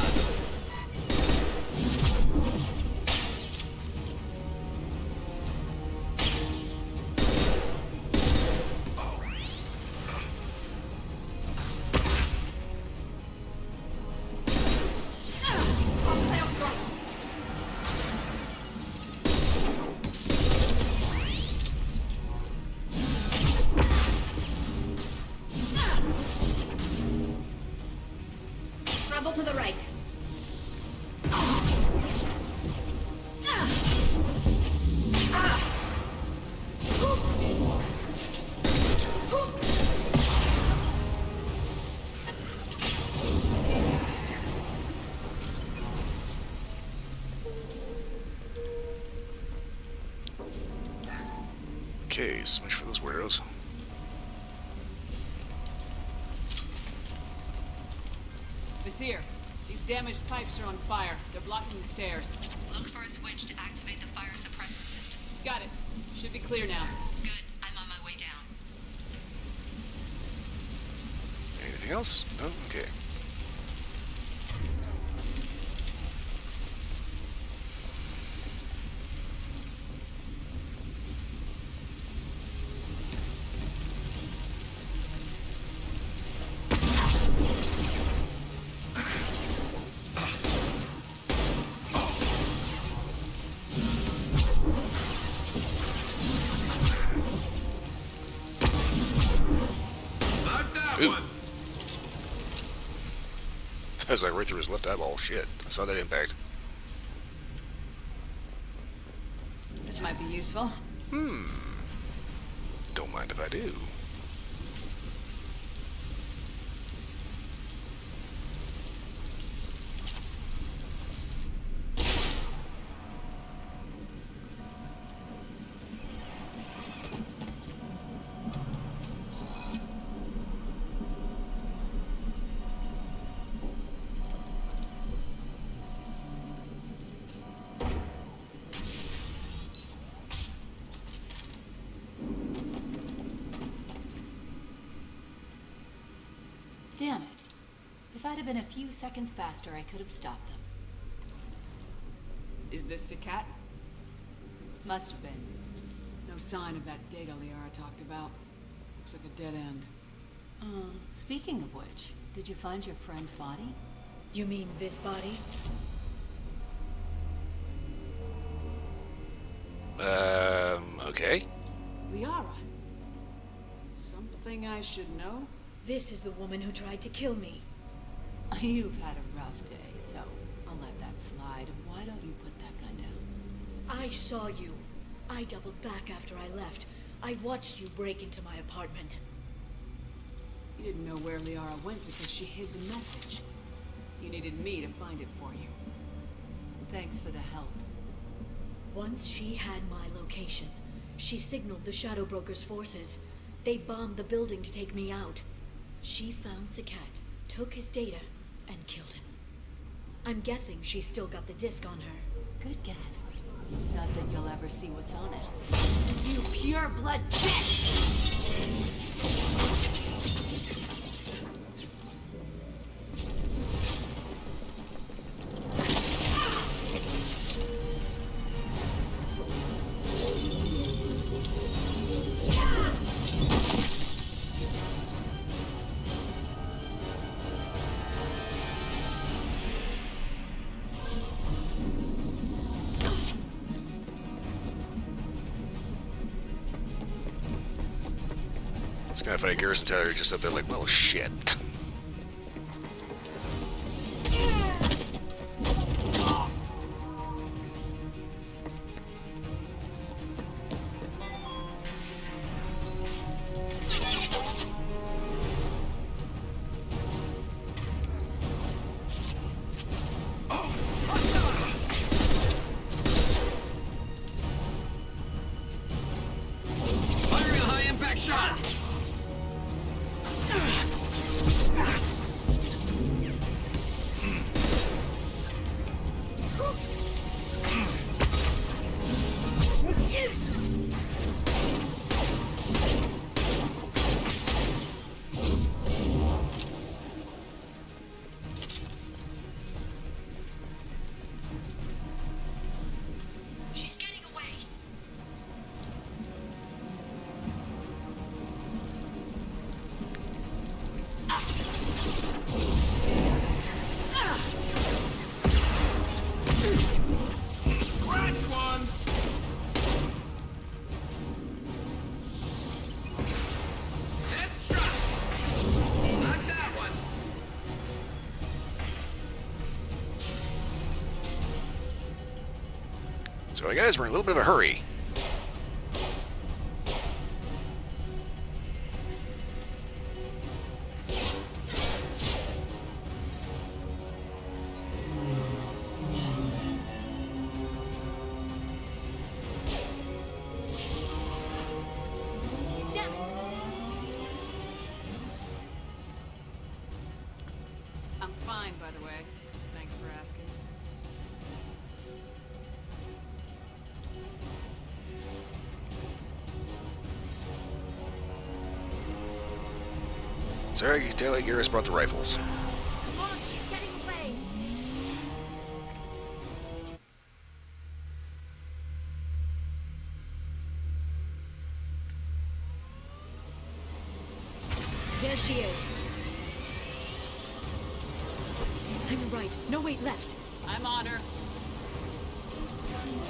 Trouble to the right. Okay, smash for those weirdos. Vizier, these damaged pipes are on fire. They're blocking the stairs. Look for a switch to activate the fire suppression system. Got it. Should be clear now. Good. I'm on my way down. Anything else? No? Okay. Knock that Ooh. one. As I right through his left eyeball. Shit. I saw that impact. This might be useful. Don't mind if I do. have been a few seconds faster, I could have stopped them. Is this Sakat? Must have been. No sign of that data Liara talked about. Looks like a dead end. Speaking of which, did you find your friend's body? You mean this body? Okay. Liara? Something I should know? This is the woman who tried to kill me. You've had a rough day, so I'll let that slide. Why don't you put that gun down? I saw you. I doubled back after I left. I watched you break into my apartment. You didn't know where Liara went because she hid the message. You needed me to find it for you. Thanks for the help. Once she had my location, she signaled the Shadow Broker's forces. They bombed the building to take me out. She found Sakat, took his data, and killed him. I'm guessing she's still got the disc on her. Good guess. Not that you'll ever see what's on it. You pure blood bitch! It's kind of funny. Garrison Tyler just up there like, well, shit. Firing a high-impact shot! She's getting away. Scratch one! Headshot! Not that one! So, guys, we're in a little bit of a hurry. Damn it. I'm fine, by the way. Thanks for asking. Sorry, Taylor Garrus brought the rifles. Come on, she's getting away. There she is. Hang a right. No, wait, left. I'm on her.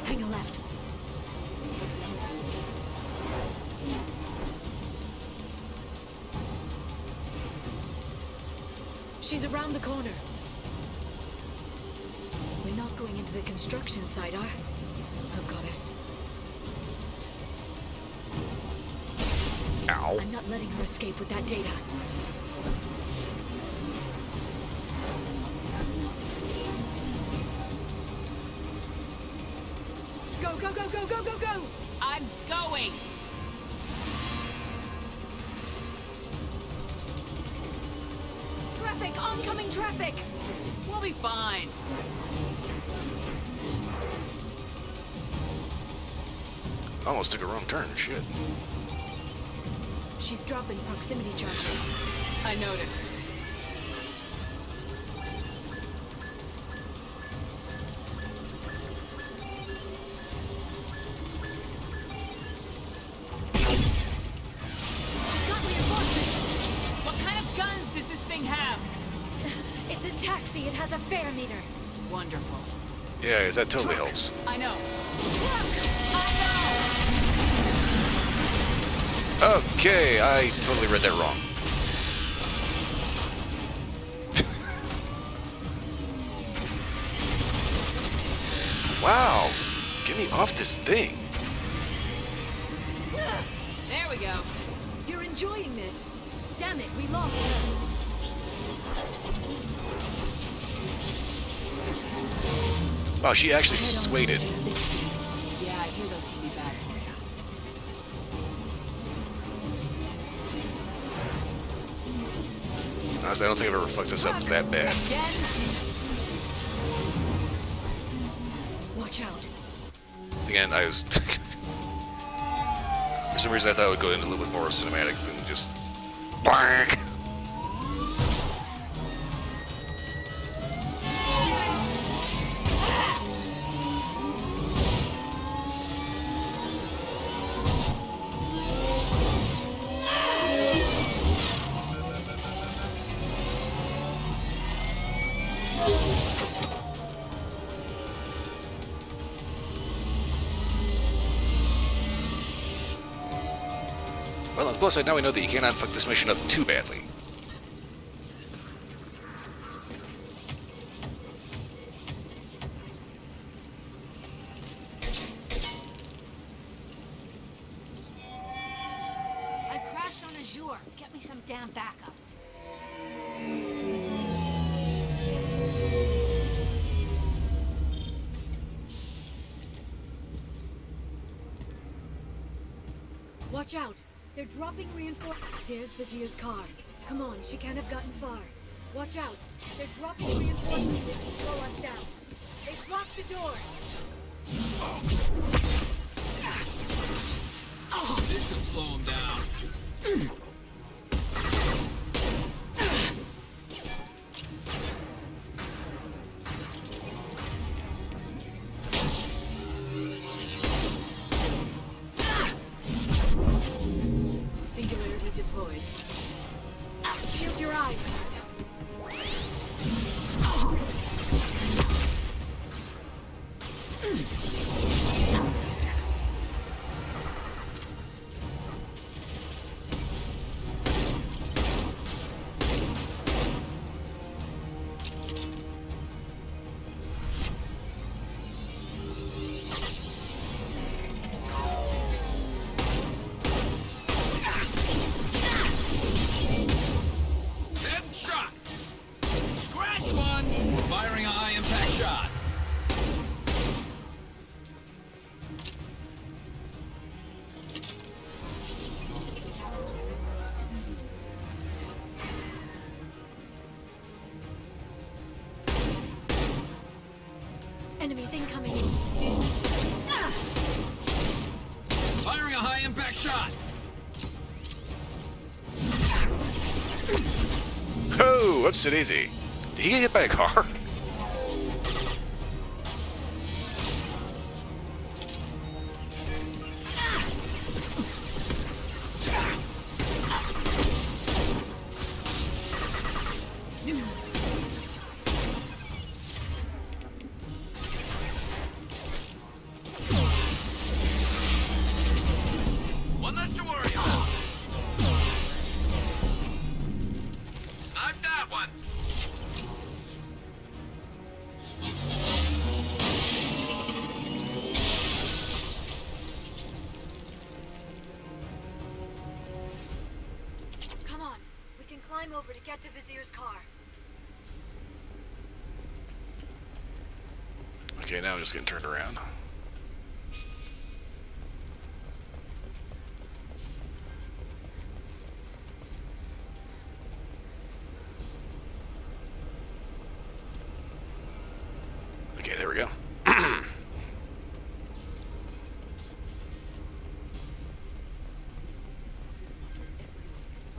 Hang a left. She's around the corner. We're not going into the construction site, are? Oh, goddess. Ow. I'm not letting her escape with that data. Go, go, go, go, go, go, go! I'm going! Traffic! Oncoming traffic! We'll be fine. Almost took a wrong turn. Shit. She's dropping proximity charges. I noticed. taxi. It has a fare meter. Wonderful. Yeah, because that totally helps. I know. Okay, I totally read that wrong. Wow, get me off this thing. There we go. You're enjoying this. Damn it, we lost her. Wow, she actually swayed it. Yeah, I hear those can be bad for you. Honestly, I don't think I've ever fucked this up that bad. Watch out. Again, I was... For some reason, I thought it would go into a little bit more cinematic than just... Bark! Well, on the plus side, now we know that you cannot fuck this mission up too badly. I crashed on Azure. Get me some damn backup. Watch out. They're dropping reinforcements. There's Vizier's car. Come on, she can't have gotten far. Watch out. They're dropping reinforcements to slow us down. They've blocked the door. This should slow him down. Singularity deployed. Shield your eyes. Headshot! Scratch one! Firing a high-impact shot. Enemies incoming. Firing a high-impact shot. Oh, whoops, it easy. Did he get hit by a car? One less to worry about. Snipe that one. Come on. We can climb over to get to Vizier's car. Okay, now I'm just getting turned around. Okay, there we go. I'll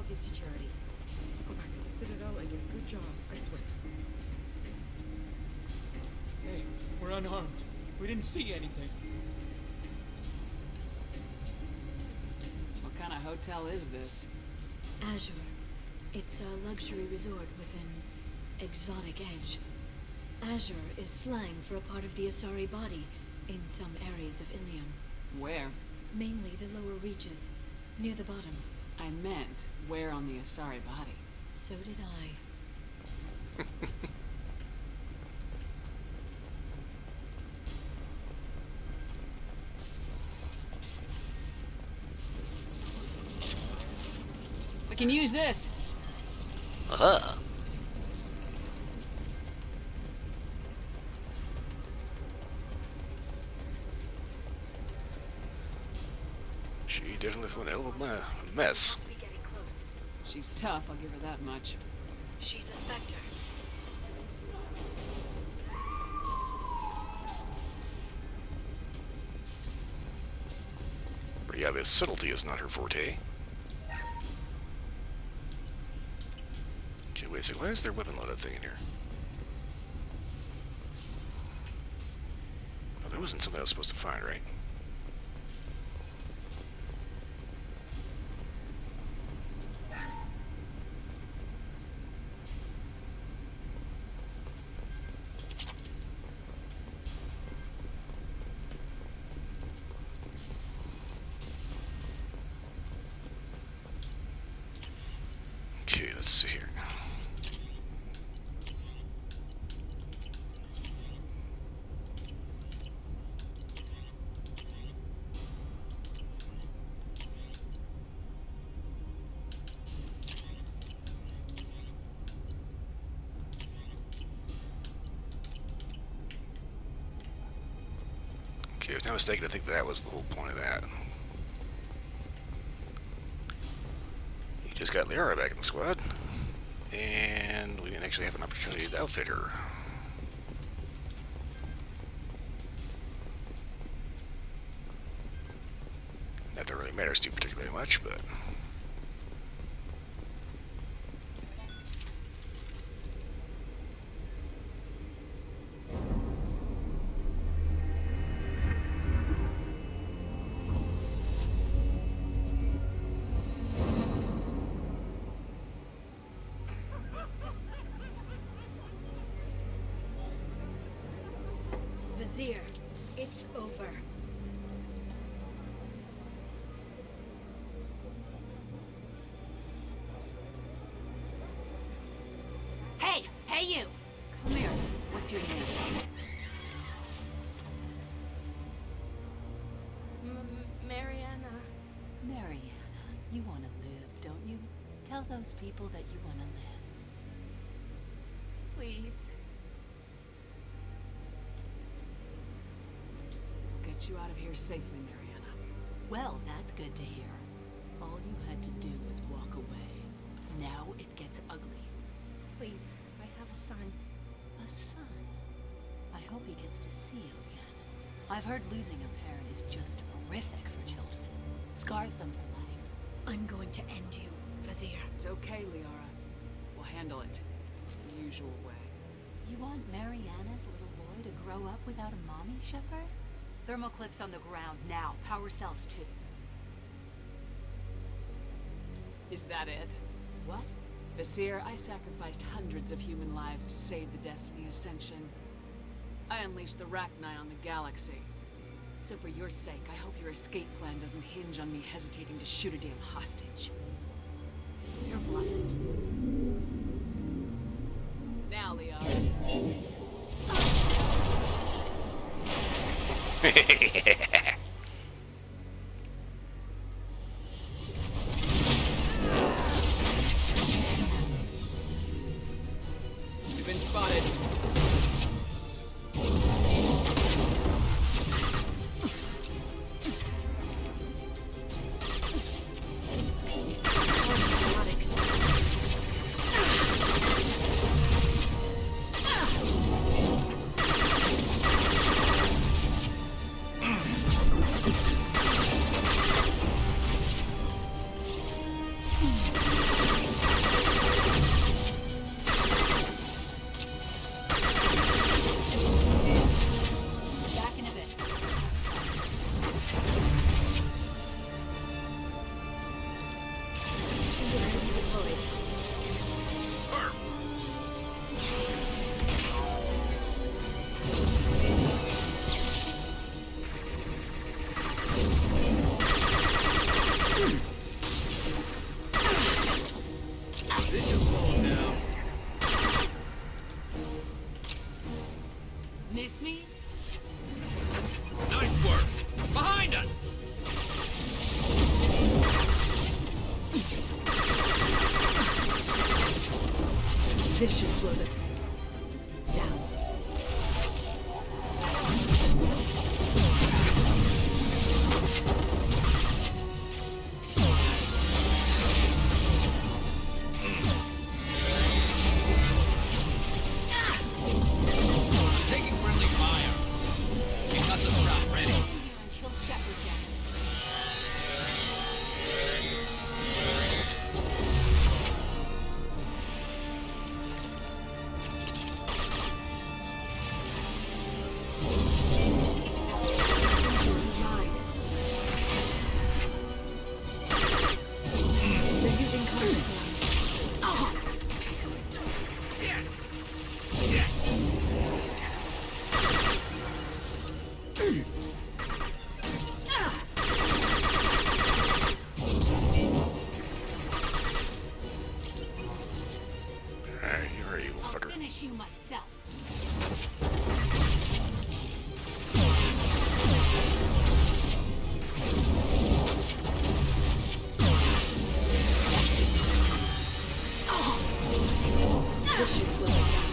give to charity. Go back to the Citadel and get a good job, I swear. Hey, we're unarmed. We didn't see anything. What kind of hotel is this? Azure. It's a luxury resort with an exotic edge. Azure is slang for a part of the Asari body in some areas of Ilium. Where? Mainly the lower reaches, near the bottom. I meant, where on the Asari body? So did I. We can use this. Uh-huh. She definitely threw a hell of a mess. She's tough, I'll give her that much. She's a Spectre. Pretty obvious subtlety is not her forte. Okay, wait a second. Why is there a weapon loaded thing in here? Oh, there wasn't something I was supposed to find, right? Okay, let's see here. Okay, if I'm not mistaken, I think that was the whole point of that. You just got Liara back in the squad, and we didn't actually have an opportunity to outfit her. Not that really matters to you particularly much, but... Vizier, it's over. Hey! Hey, you! Come here. What's your name? Mariana. Mariana, you want to live, don't you? Tell those people that you want to live. Please. Get you out of here safely, Mariana. Well, that's good to hear. All you had to do was walk away. Now it gets ugly. Please, I have a son. A son? I hope he gets to see you again. I've heard losing a parent is just horrific for children. Scars them for life. I'm going to end you, Vizier. It's okay, Liara. We'll handle it the usual way. You want Mariana's little boy to grow up without a mommy, Shepard? Thermal clips on the ground now. Power cells too. Is that it? What? Vizier, I sacrificed hundreds of human lives to save the Destiny Ascension. I unleashed the Rachni on the galaxy. So for your sake, I hope your escape plan doesn't hinge on me hesitating to shoot a damn hostage. You're bluffing. Now, Liara. You've been spotted. Miss me? Nice work! Behind us! This should slow them down. Taking friendly fire. We got the trap ready. Kill Shepard down. They're using contact lines. Alright, you're a little I'll fucker. finish you myself. This should slow them down.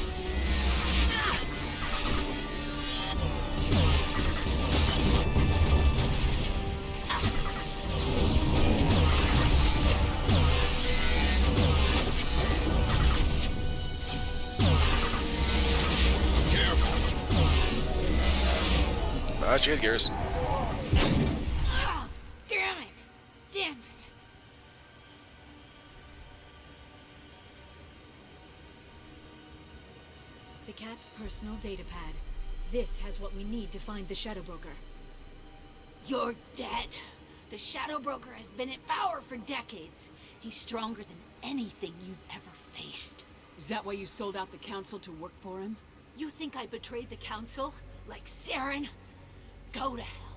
Ah, cheers, Garrus. Ah, damn it! Damn it! Zakat's personal data pad. This has what we need to find the Shadow Broker. You're dead. The Shadow Broker has been in power for decades. He's stronger than anything you've ever faced. Is that why you sold out the council to work for him? You think I betrayed the council? Like Saren? Go to hell.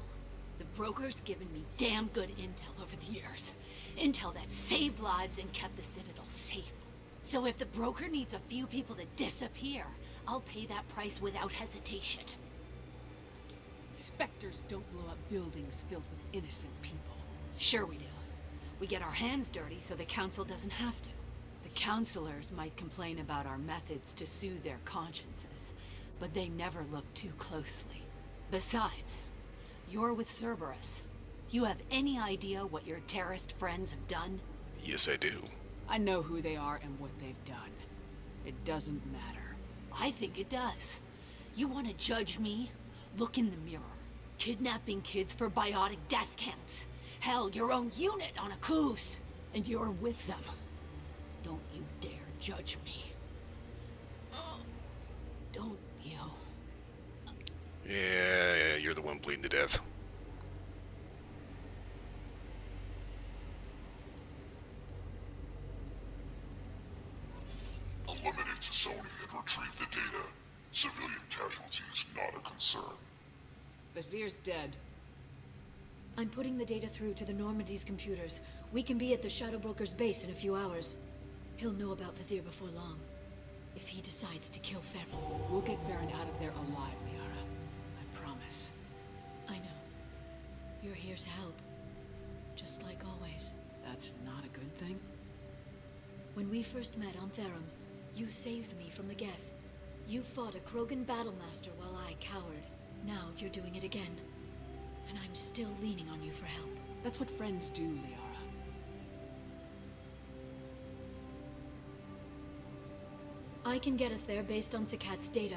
The broker's given me damn good intel over the years. Intel that saved lives and kept the Citadel safe. So if the broker needs a few people to disappear, I'll pay that price without hesitation. Spectres don't blow up buildings filled with innocent people. Sure we do. We get our hands dirty so the council doesn't have to. The counselors might complain about our methods to soothe their consciences, but they never look too closely. Besides, you're with Cerberus. You have any idea what your terrorist friends have done? Yes, I do. I know who they are and what they've done. It doesn't matter. I think it does. You want to judge me? Look in the mirror. Kidnapping kids for biotic death camps. Hell, your own unit on a cruise. And you're with them. Don't you dare judge me. Don't you? Yeah, you're the one bleeding to death. Eliminate Sony and retrieve the data. Civilian casualties not a concern. Vazir's dead. I'm putting the data through to the Normandy's computers. We can be at the Shadow Broker's base in a few hours. He'll know about Vazir before long. If he decides to kill Farron. We'll get Farron out of there alive, Liara. I promise. I know. You're here to help. Just like always. That's not a good thing. When we first met on Therum, you saved me from the Geth. You fought a Krogan battlemaster while I cowered. Now you're doing it again. And I'm still leaning on you for help. That's what friends do, Liara. I can get us there based on Zakat's data.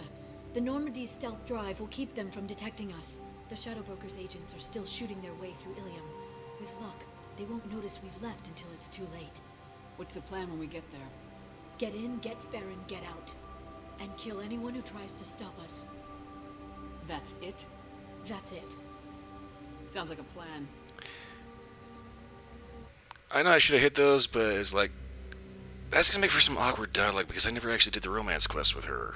The Normandy's stealth drive will keep them from detecting us. The Shadow Broker's agents are still shooting their way through Ilium. With luck, they won't notice we've left until it's too late. What's the plan when we get there? Get in, get Farron, get out. And kill anyone who tries to stop us. That's it? That's it. Sounds like a plan. I know I should have hit those, but it's like, that's gonna make for some awkward dialogue because I never actually did the romance quest with her.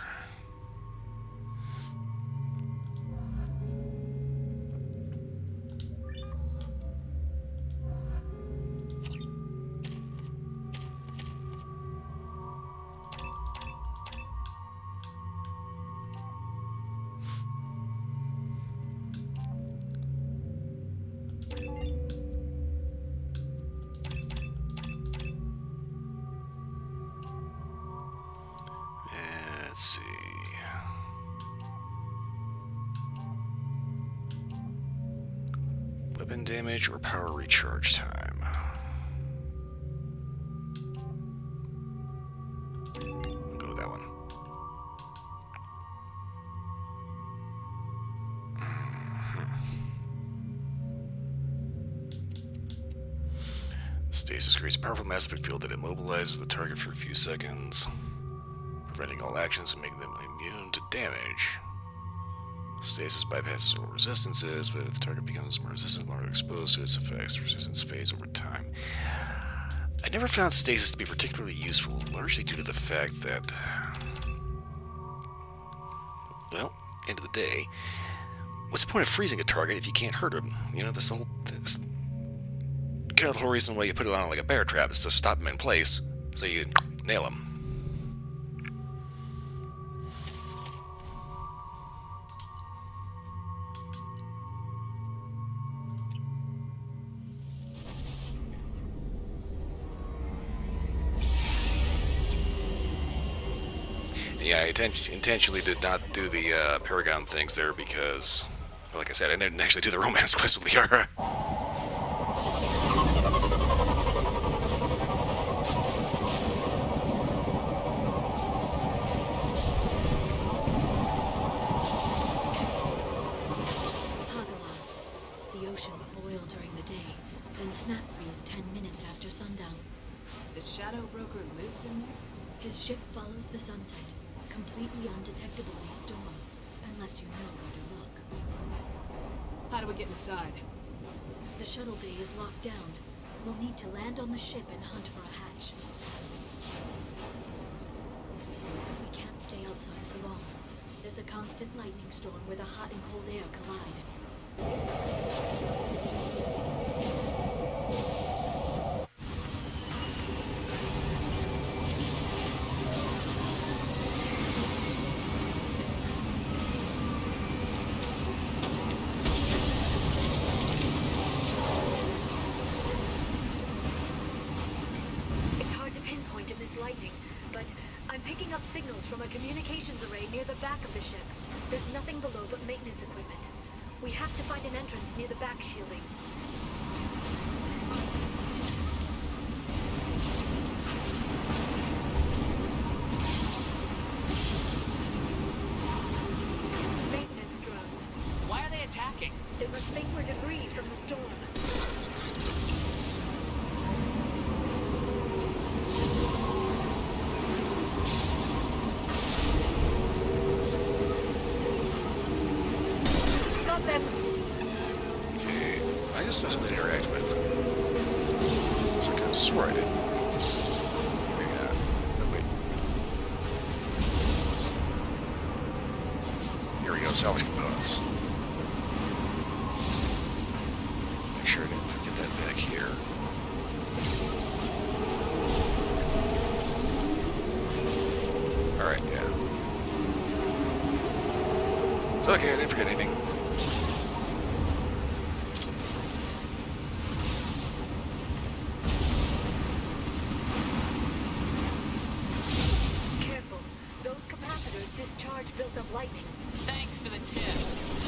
Let's see. Weapon damage or power recharge time. I'll go with that one. Stasis creates a powerful mass effect field that immobilizes the target for a few seconds, preventing all actions and making them immune to damage. Stasis bypasses all resistances, but if the target becomes more resistant, the longer exposed to its effects, resistance fades over time. I never found stasis to be particularly useful, largely due to the fact that, well, end of the day, what's the point of freezing a target if you can't hurt him? You know, the whole reason why you put it on like a bear trap is to stop him in place, so you nail him. Yeah, I intentionally did not do the Paragon things there because, like I said, I didn't actually do the romance quest with Liara. Hagalas. The oceans boil during the day, then snap freeze 10 minutes after sundown. The Shadow Broker lives in this? His ship follows the sunset, completely undetectable in a storm, unless you know where to look. How do we get inside? The shuttle bay is locked down. We'll need to land on the ship and hunt for a hatch. We can't stay outside for long. There's a constant lightning storm where the hot and cold air collide. Signals from a communications array near the back of the ship. There's nothing below but maintenance equipment. We have to find an entrance near the back shielding. Maintenance drones. Why are they attacking? They must think we're debris from the storm. Just has something to interact with. So I kind of swore I did. Maybe not. No, wait. Here we go, salvage components. Make sure I didn't forget that back here. Alright, yeah. It's okay, I didn't forget anything. Lightning. Thanks for the tip.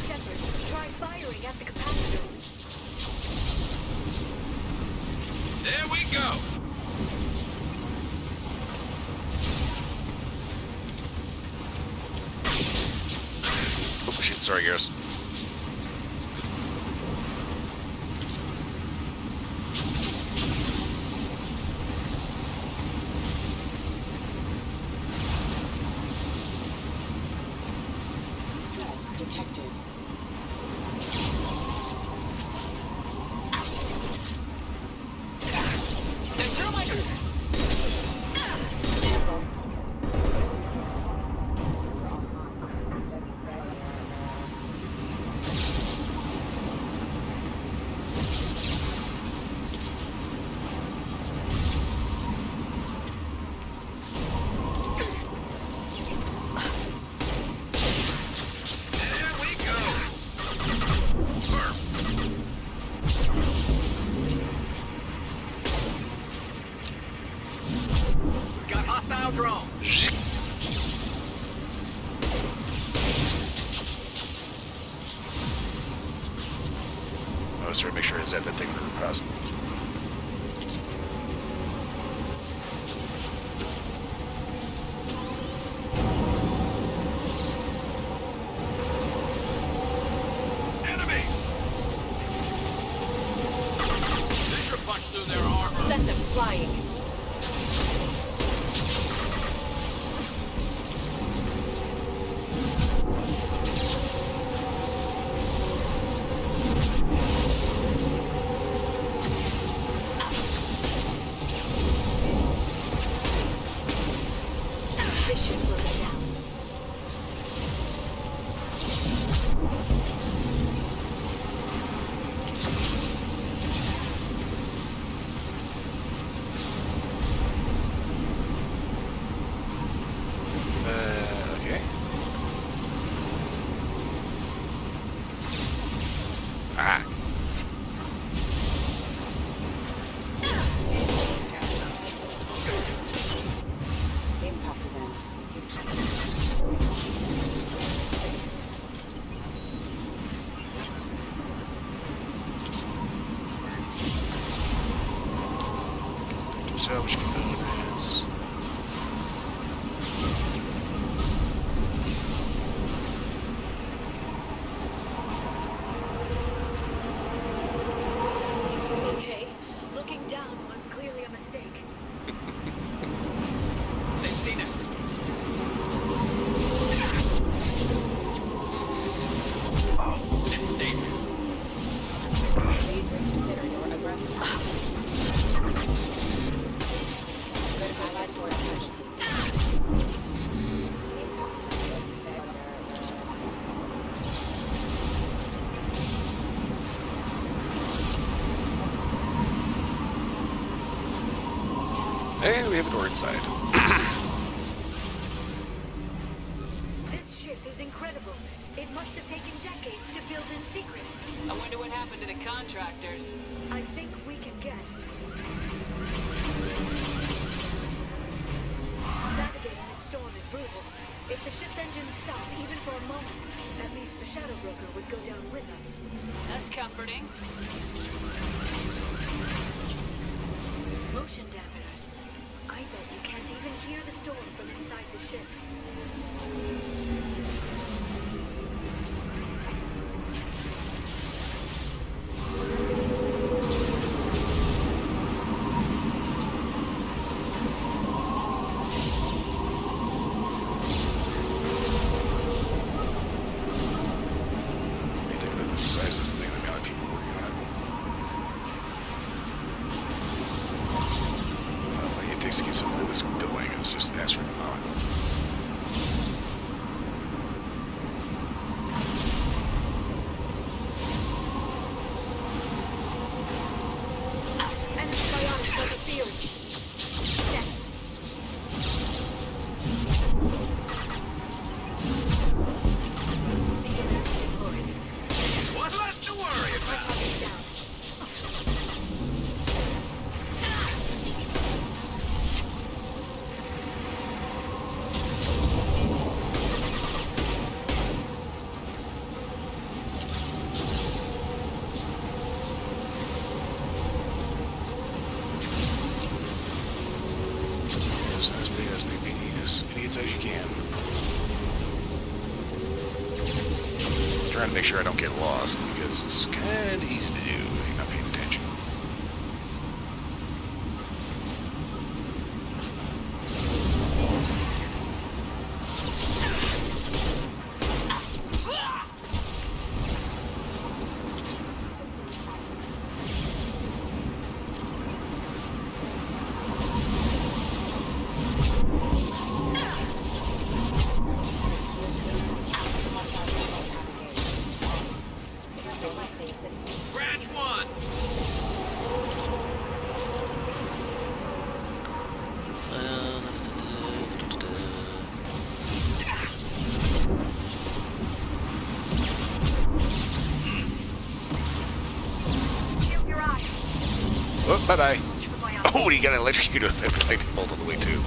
Shepard, try firing at the capacitors. There we go. Oh shit, sorry guys. Detected. Hostile drone. was trying to make sure I zapped that thing whenever possible. Enemy! They should punch through their armor. Send them flying. This should slow them down. Okay. Ah. Impact event. Salvage components. Okay, looking down was clearly a mistake. They've seen us. It's safe. Please reconsider your aggressive critical casualty. And we have a door inside. This ship is incredible. It must have taken decades to build in secret. I wonder what happened to the contractors. I think we can guess. Navigating this storm is brutal. If the ship's engines stop, even for a moment, at least the Shadow Broker would go down with us. That's comforting. Motion dampeners. I bet you can't even hear the storm from inside the ship. What do you think about the size of this thing, the amount of people working on it? Well, it takes to keep something like this going is just astronomical. Enemy bionics on the field. Next. What's left to worry about? So this thing has to be as many as you can. Trying to make sure I don't get lost because it's kind of easy to do if you're not paying attention. Scratch one. Shield your eyes. Oh, bye-bye. Oh, you got an electrocuted lightning bolt on the way, too.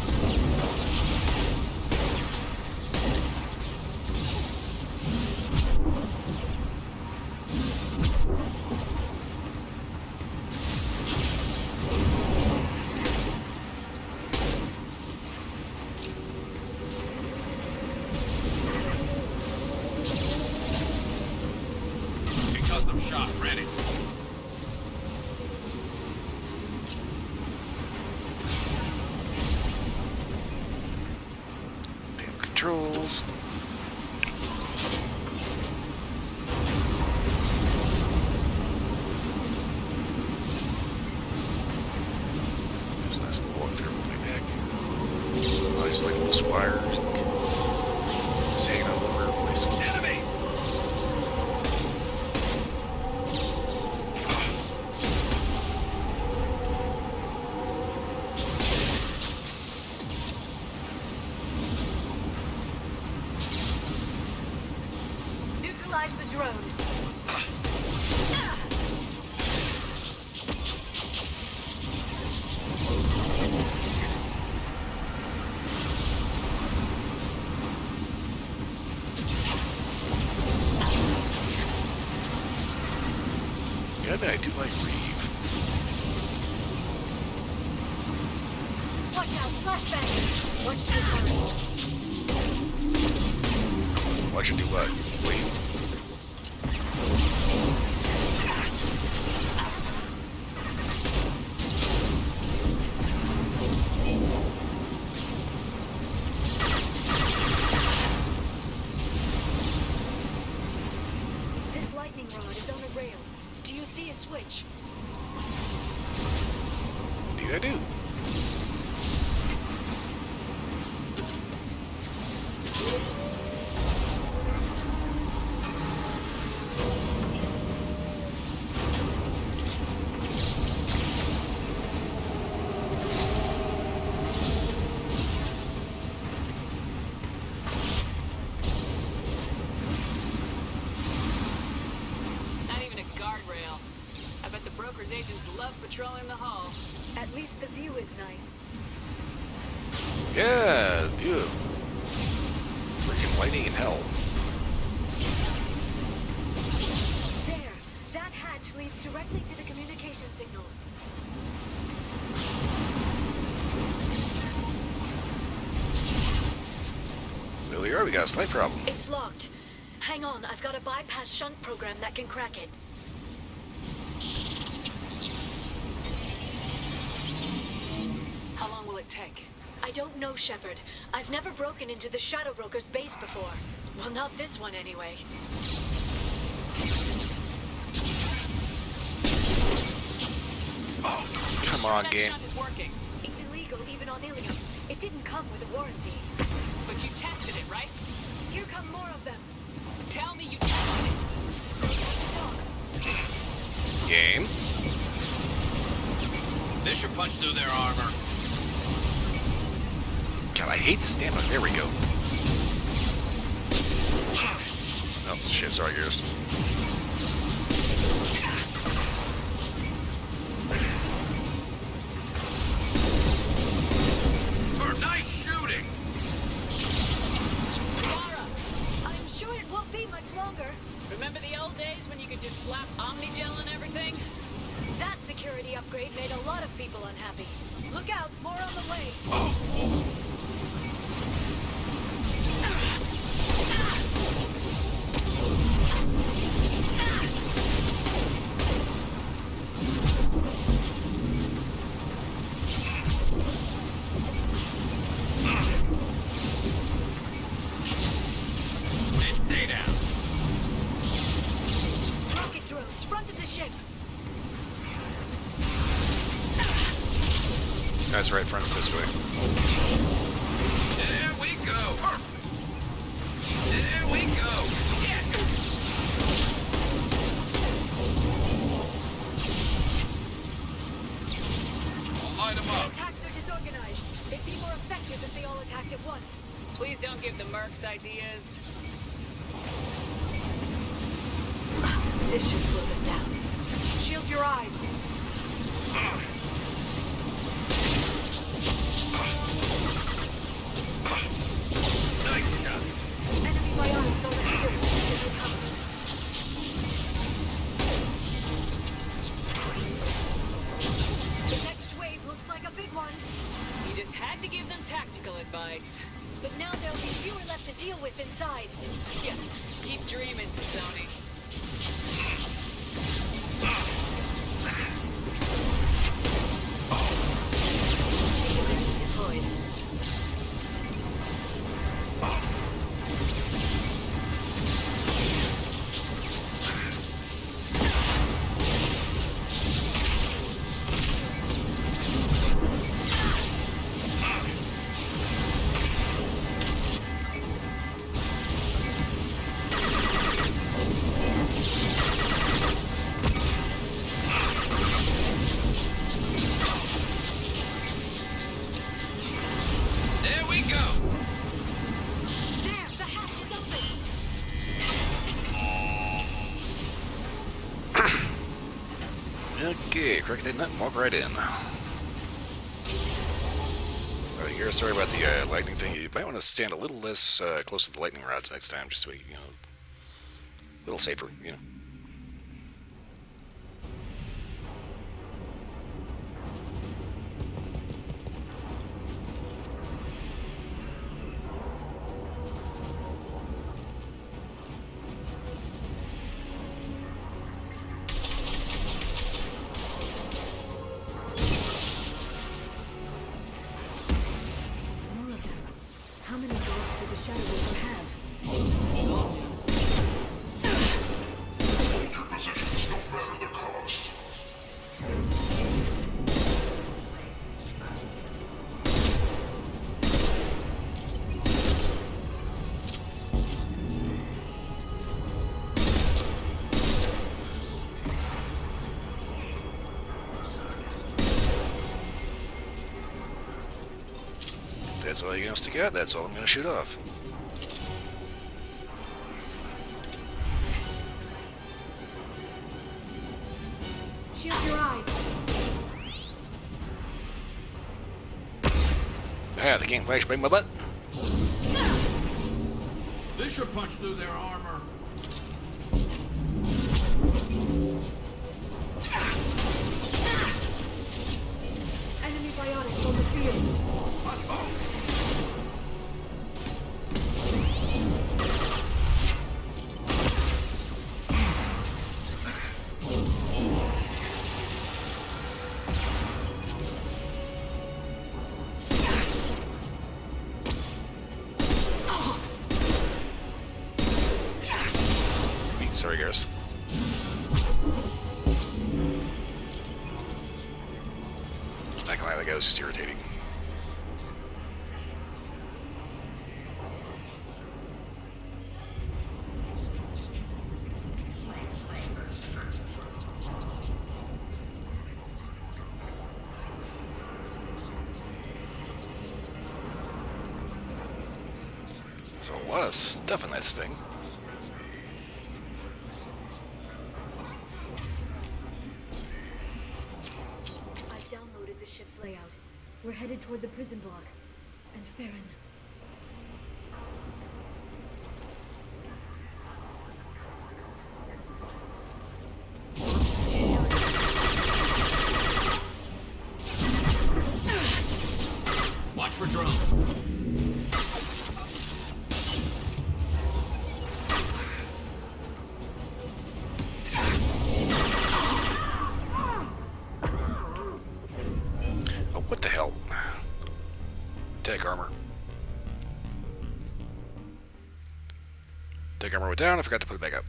Custom shot ready. Damn controls. It's nice to walk through way back. Oh, just like loose wires. Just hanging all over the place. Enemy! Neutralize the drone. Yeah, I mean, I do like Reeve. Watch out, flashbang. Watch this one. Watch her do what? Wait. This lightning rod is on a rail. Do you see a switch? Indeed I do. Not even a guardrail. I bet the broker's agents love patrolling the hall. At least the view is nice. Yeah, beautiful. Freaking lightning in hell. There. That hatch leads directly to the communication signals. Well, there you are. We got a slight problem. It's locked. Hang on, I've got a bypass shunt program that can crack it. How long will it take? I don't know, Shepard. I've never broken into the Shadow Broker's base before. Well, not this one anyway. Oh, come on, game. That shot is working. It's illegal even on Ilium. It didn't come with a warranty. But you tested it, right? Here come more of them. Tell me you tested it. Game. This should punch through their armor. God, I hate the stamina. There we go. Oh, shit. Sorry, yours. Nice shooting! Lara, I'm sure it won't be much longer. remember the old days when you could just slap Omnigel and everything? That security upgrade made a lot of people unhappy. Look out, more on the way. Stay down. Rocket drones, front of the ship. That's right, fronts this way. There we go. There we go. Yeah. I'll light them up. Attacks are disorganized. They'd be more effective if they all attacked at once. Please don't give the mercs ideas. This should slow them down. Shield your eyes. Nice shot. Enemy biotics over here. Give you cover. The next wave looks like a big one. You just had to give them tactical advice. But now there'll be fewer left to deal with inside. Yeah, keep dreaming, Sony. Okay, crack that nut and walk right in. You're sorry about the lightning thing. You might want to stand a little less close to the lightning rods next time, just to be, a little safer, How many dogs do the Shadow Broker have? Hold your positions no matter the cost. That's all you're going to stick out, that's all I'm going to shoot off. Shield your eyes. Ah, they can't flashbang my butt. This should punch through their armor. Enemy biotics on the field. Sorry, guys. Not gonna lie, that guy was just irritating. There's a lot of stuff in this thing. I've downloaded the ship's layout. We're headed toward the prison block. And Farron. Watch for drone. What the hell? Tech armor. Tech armor went down, I forgot to put it back up.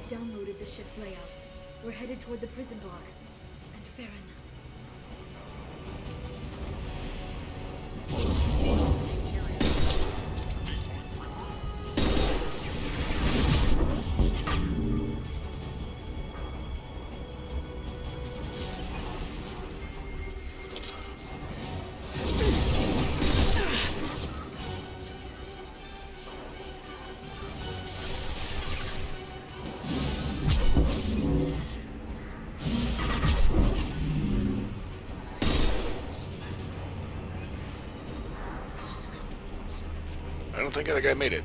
Downloaded the ship's layout. We're headed toward the prison block. And Farron. I don't think the other guy made it.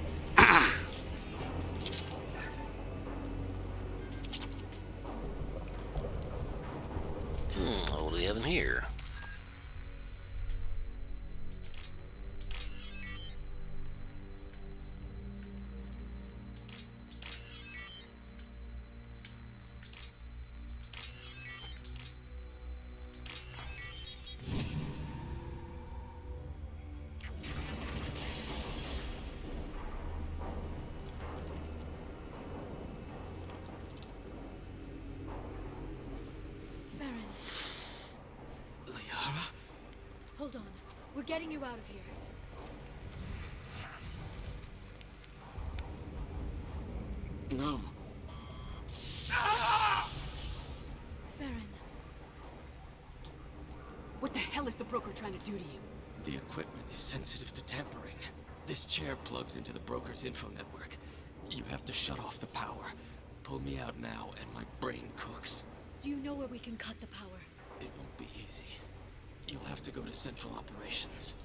What do we have in here? Farron. We're getting you out of here. No. Farron. What the hell is the broker trying to do to you? The equipment is sensitive to tampering. This chair plugs into the broker's info network. You have to shut off the power. Pull me out now, and my brain cooks. Do you know where we can cut the power? It won't be easy. You'll have to go to Central Operations.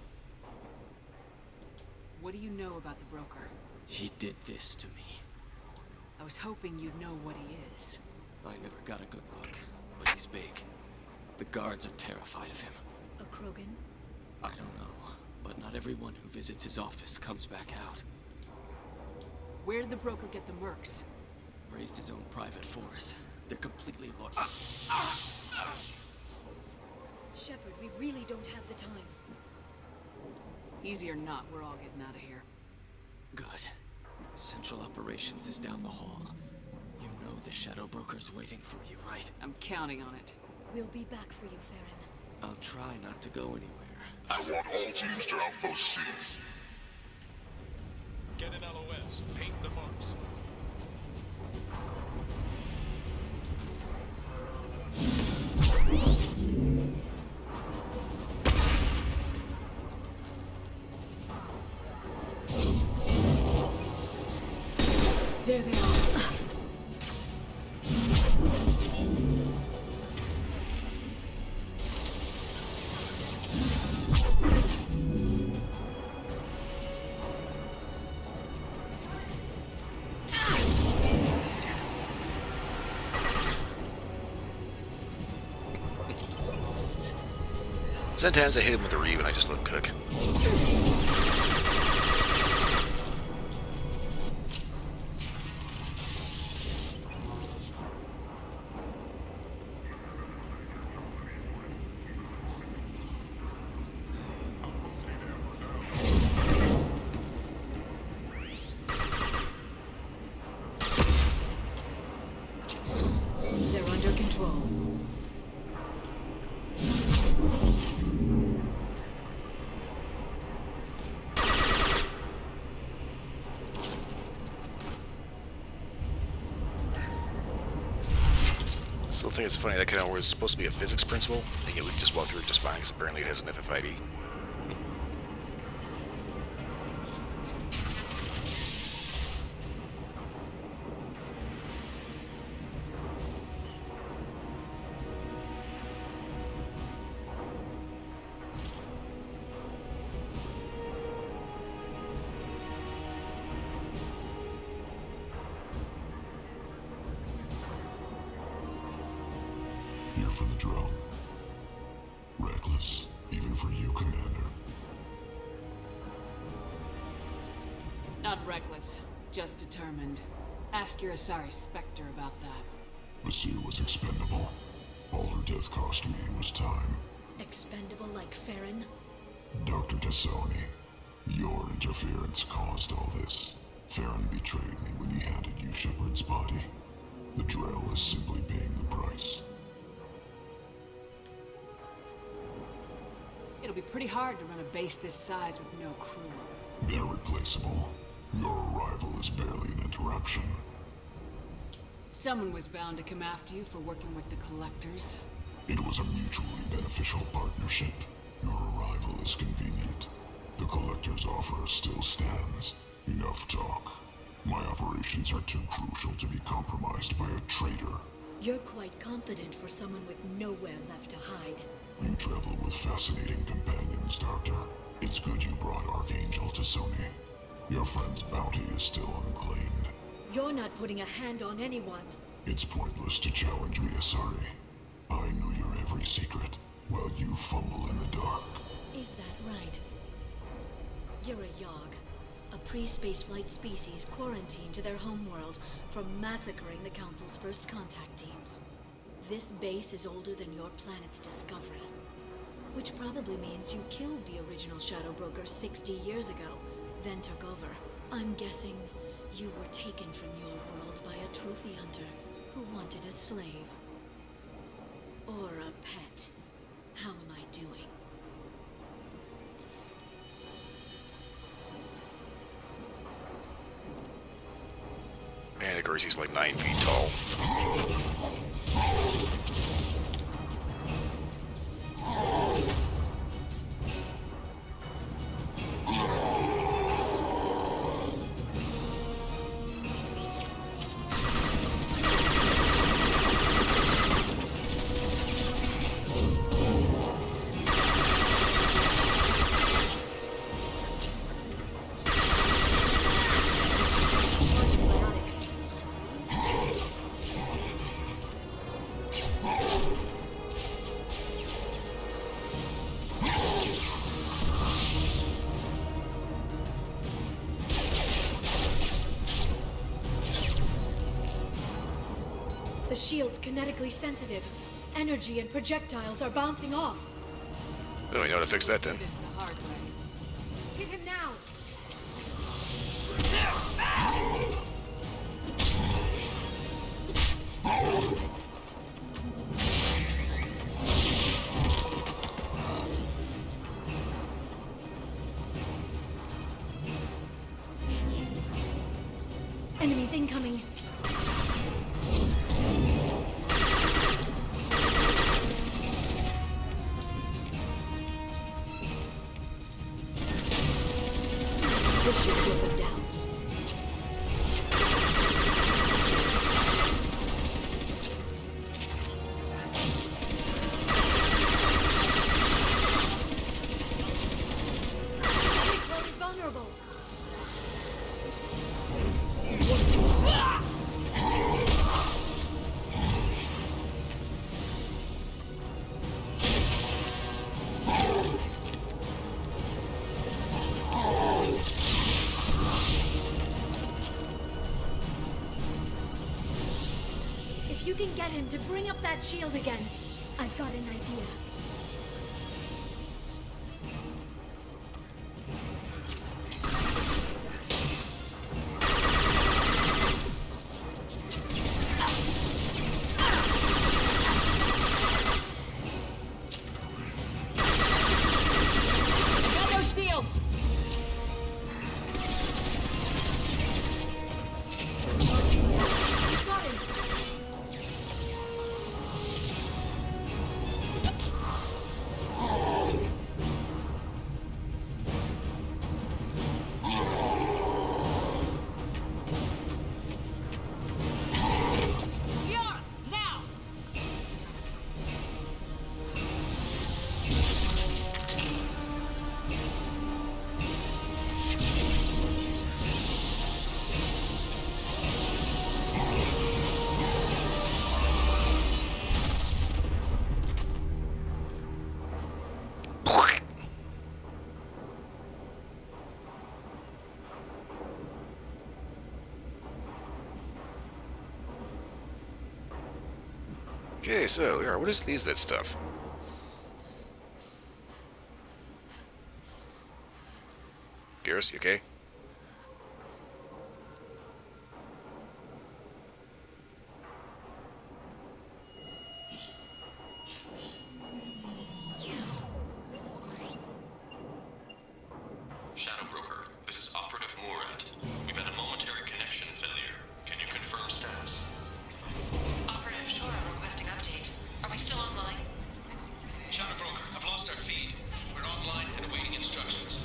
What do you know about the broker? He did this to me. I was hoping you'd know what he is. I never got a good look, but he's big. The guards are terrified of him. A Krogan? I don't know, but not everyone who visits his office comes back out. Where did the broker get the mercs? Raised his own private force. They're completely lost. Shepard, we really don't have the time. Easy or not, we're all getting out of here. Good. Central Operations is down the hall. You know the Shadow Broker's waiting for you, right? I'm counting on it. We'll be back for you, Farron. I'll try not to go anywhere. I want all teams to Outpost C. Get an LOS. Paint the marks. There they are. Sometimes I hit him with a reeve and I just let him cook. They're under control. Still think it's funny that kind of was supposed to be a physics principle, and yet we can just walk through it just fine because apparently it has an FFID. Here for the drone. Reckless, even for you, Commander. Not reckless, just determined. Ask your Asari Spectre about that. Basir was expendable. All her death cost me was time. Expendable like Farron? Dr. Tassoni, your interference caused all this. Farron betrayed me when he handed you Shepard's body. The Drell is simply paying the price. It'll be pretty hard to run a base this size with no crew. They're replaceable. Your arrival is barely an interruption. Someone was bound to come after you for working with the Collectors. It was a mutually beneficial partnership. Your arrival is convenient. The Collector's offer still stands. Enough talk. My operations are too crucial to be compromised by a traitor. You're quite confident for someone with nowhere left to hide. You travel with fascinating companions, Doctor. It's good you brought Archangel to Sony. Your friend's bounty is still unclaimed. You're not putting a hand on anyone. It's pointless to challenge me, Asari. I know your every secret, while you fumble in the dark. Is that right? You're a Yogg, a pre-spaceflight species quarantined to their homeworld from massacring the Council's first contact teams. This base is older than your planet's discovery. Which probably means you killed the original Shadow Broker 60 years ago, then took over. I'm guessing you were taken from your world by a trophy hunter who wanted a slave. Or a pet. How am I doing? And of course he's like 9 feet tall. The shield's kinetically sensitive. Energy and projectiles are bouncing off. Oh, you know how to fix that then. This the hard way. Hit him now! Enemies incoming. This should put them down. Recall is vulnerable. If you can get him to bring up that shield again, I've got an idea. Shadow shields! Got him! Here! Now! Okay, so, yeah, what is that stuff? Garrus, you okay? Shadow Broker, this is Operative Murat. We've had a momentary connection failure. Can you confirm status? Operative Shore requesting update. Are we still online? Shadow Broker, I've lost our feed. We're online and awaiting instructions.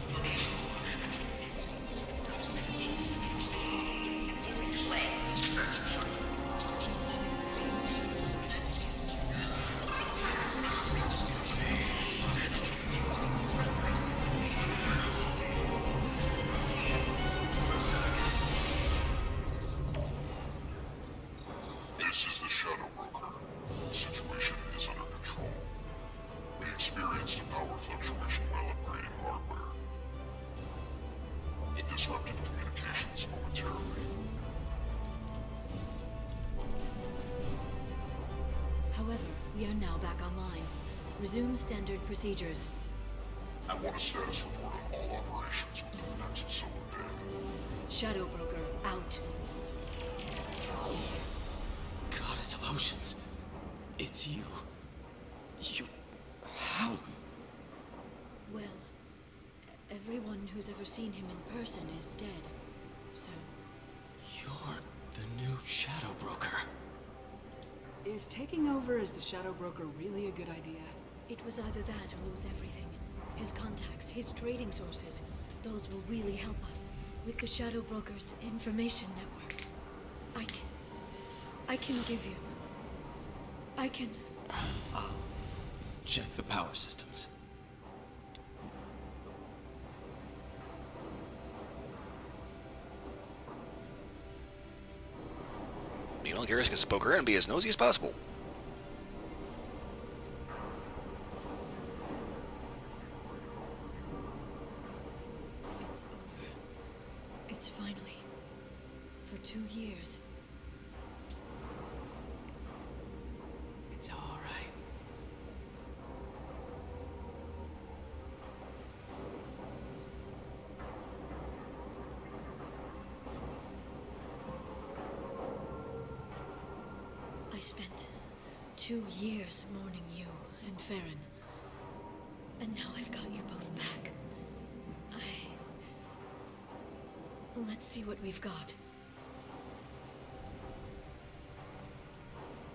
This is the Shadow Broker. The situation is under control. We experienced a power fluctuation while upgrading hardware. It disrupted communications momentarily. However, we are now back online. Resume standard procedures. I want a status report on all operations within the next solar day. Shadow Broker, out. Goddess of Oceans. It's you. You... How? Well, everyone who's ever seen him in person is dead. So, You're the new Is taking over as the Shadow Broker really a good idea? It was either that or lose everything. His contacts, his trading sources, those will really help us. With the Shadow Broker's information network, I can give you... I can... Check the power systems. Meanwhile, Garrus gets to poke around and be as nosy as possible. It's over. It's finally. For 2 years. It's all right. I spent 2 years mourning you and Farron. And now I've got you both back. Let's see what we've got.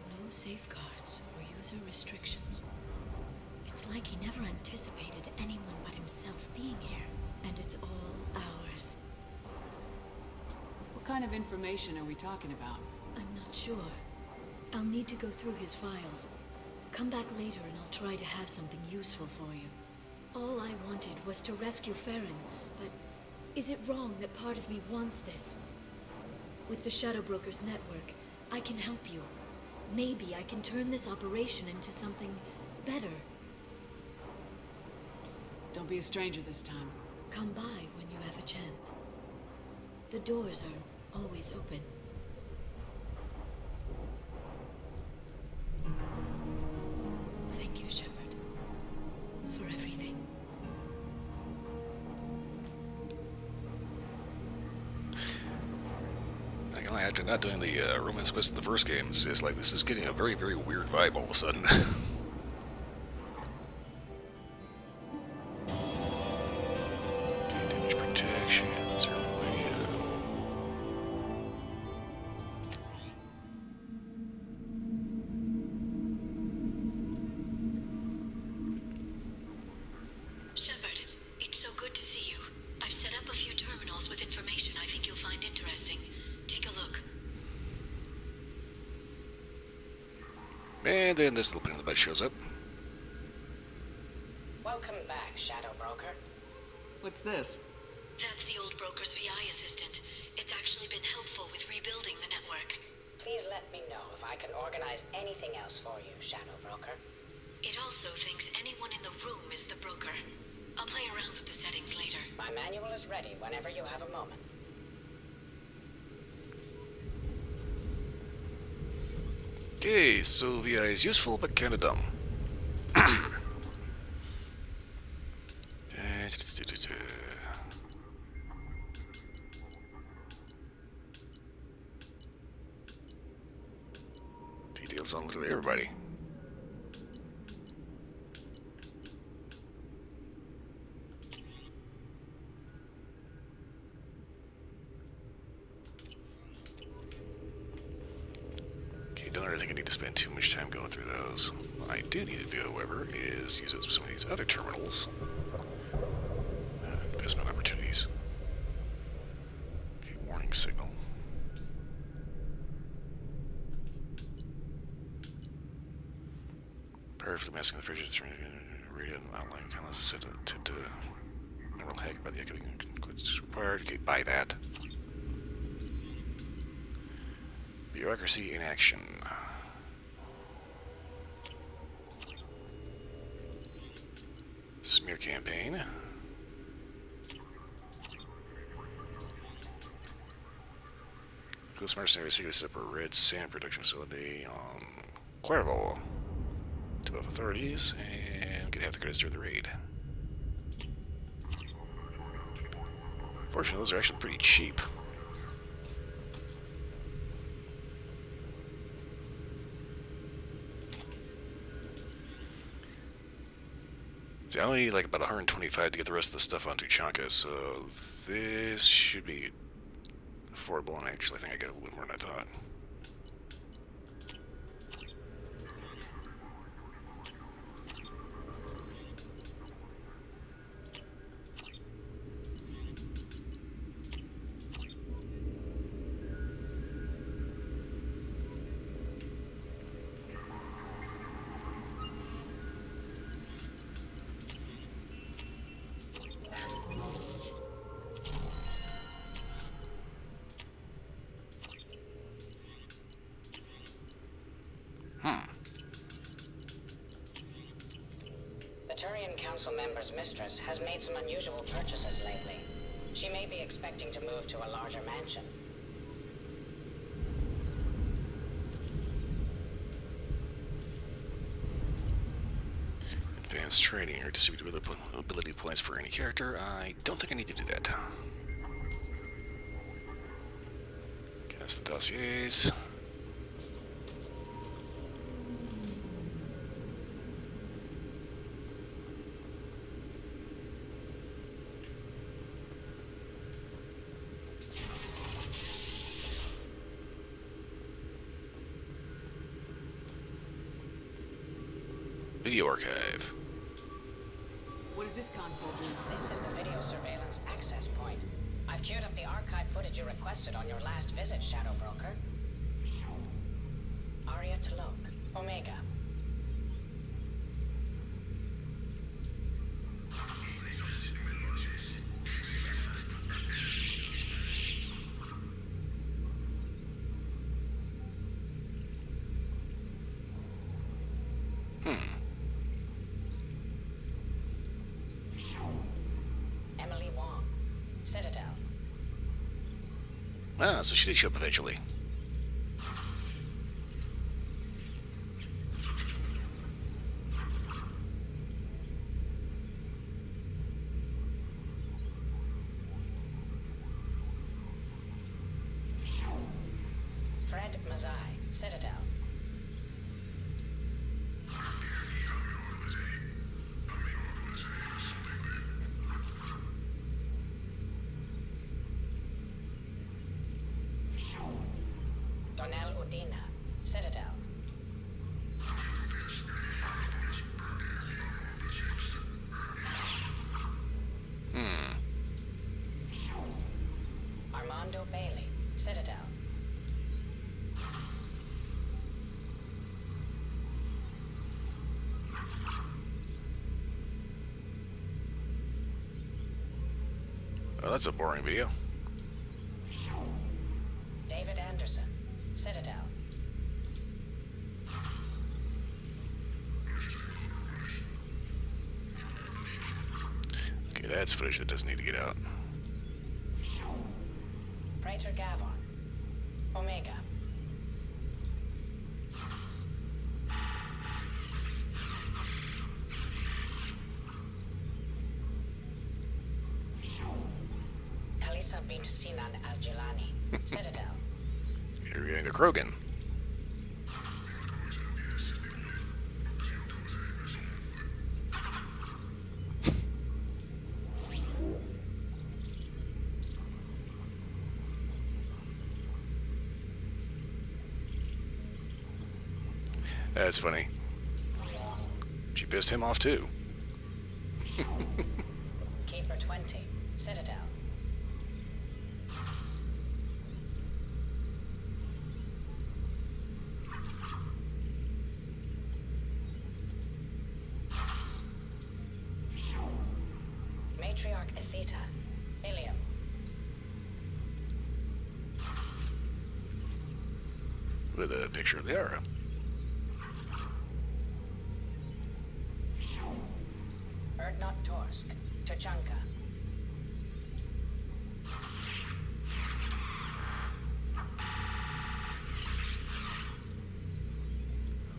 No safeguards or user restrictions. It's like he never anticipated anyone but himself being here. And it's all ours. What kind of information are we talking about? I'm not sure. I'll need to go through his files. Come back later and I'll try to have something useful for you. All I wanted was to rescue Farron, but is it wrong that part of me wants this? With the Shadow Broker's network, I can help you. Maybe I can turn this operation into something better. Don't be a stranger this time. Come by when you have a chance. The doors are always open. Thank you, Shepard, for everything. Not gonna lie, after not doing the romance quest in the first games, it's like this is getting a very, very weird vibe all of a sudden. Damage protection, certainly. Shepard, it's so good to see you. I've set up a few terminals with information I think you'll find interesting. Take a look. And then this little pin in the butt shows up. Welcome back, Shadow Broker. What's this? That's the old broker's VI assistant. It's actually been helpful with rebuilding the network. Please let me know if I can organize anything else for you, Shadow Broker. It also thinks anyone in the room is the broker. I'll play around with the settings later. My manual is ready whenever you have a moment. Okay, so VI is useful, but kinda dumb. Details on literally everybody. Don't really think I need to spend too much time going through those. What I do need to do, however, is use some of these other terminals. Investment opportunities. Okay, warning signal. Power for the masking of the fridges, radio and outline catalyst is set to mineral hack by the echoing goods required. Okay, buy that. Bureaucracy in action. Smear campaign. Close mercenary secretly set up a red sand production facility on Cuervo. To buff authorities and get half the credits during the raid. Fortunately, those are actually pretty cheap. See, I only need like about 125 to get the rest of the stuff on Tuchanka, so this should be affordable, and I actually think I got a little bit more than I thought. Turian Council member's mistress has made some unusual purchases lately. She may be expecting to move to a larger mansion. Advanced training or distribute ability points for any character. I don't think I need to do that. That's the dossiers. Video archive. What does this console do? This is the video surveillance access point. I've queued up the archive footage you requested on your last visit, Shadow Broker. Aria Talok, Omega. Emily Wong, Citadel. Ah, so she did show up eventually. Fred Mazai, Citadel. Donnell Udina, Citadel. Armando Bailey, Citadel. Oh, that's a boring video. David Anderson, Citadel. Okay, that's footage that doesn't need to get out. Praetor Gavon, Omega. Kalisa bint Sinan Al-Jilani, Citadel. You're getting to Krogan. That's funny. She pissed him off too. Keeper 20, Citadel. Matriarch Atheta, Ilium. With a picture of the aura. Erdnot Torsk, Tuchanka.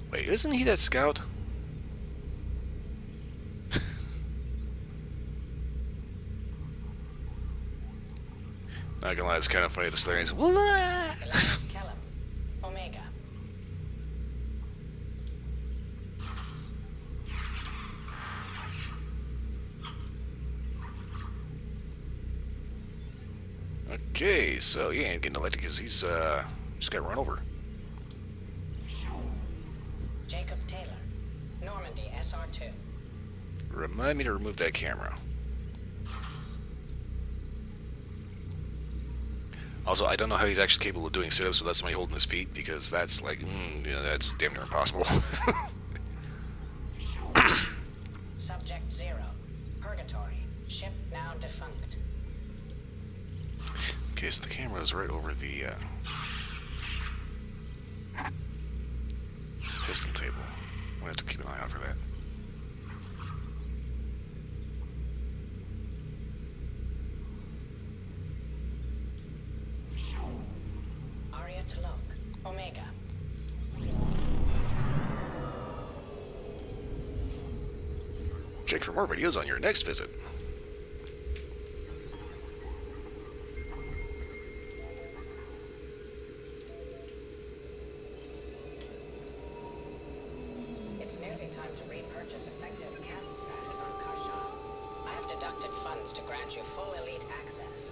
Wait, isn't he that scout? Not gonna lie, it's kind of funny. The Solarians. Gladys Kellum, Omega. Okay, so he ain't getting elected because he's just got run over. Jacob Taylor, Normandy SR2. Remind me to remove that camera. Also, I don't know how he's actually capable of doing sit-ups without somebody holding his feet, because that's like, you know, that's damn near impossible. Subject 0, Purgatory, ship now defunct. Okay, so the camera is right over the pistol table. I'm gonna have to keep an eye out for that. Omega. Check for more videos on your next visit. It's nearly time to repurchase effective caste status on Kasha. I have deducted funds to grant you full elite access.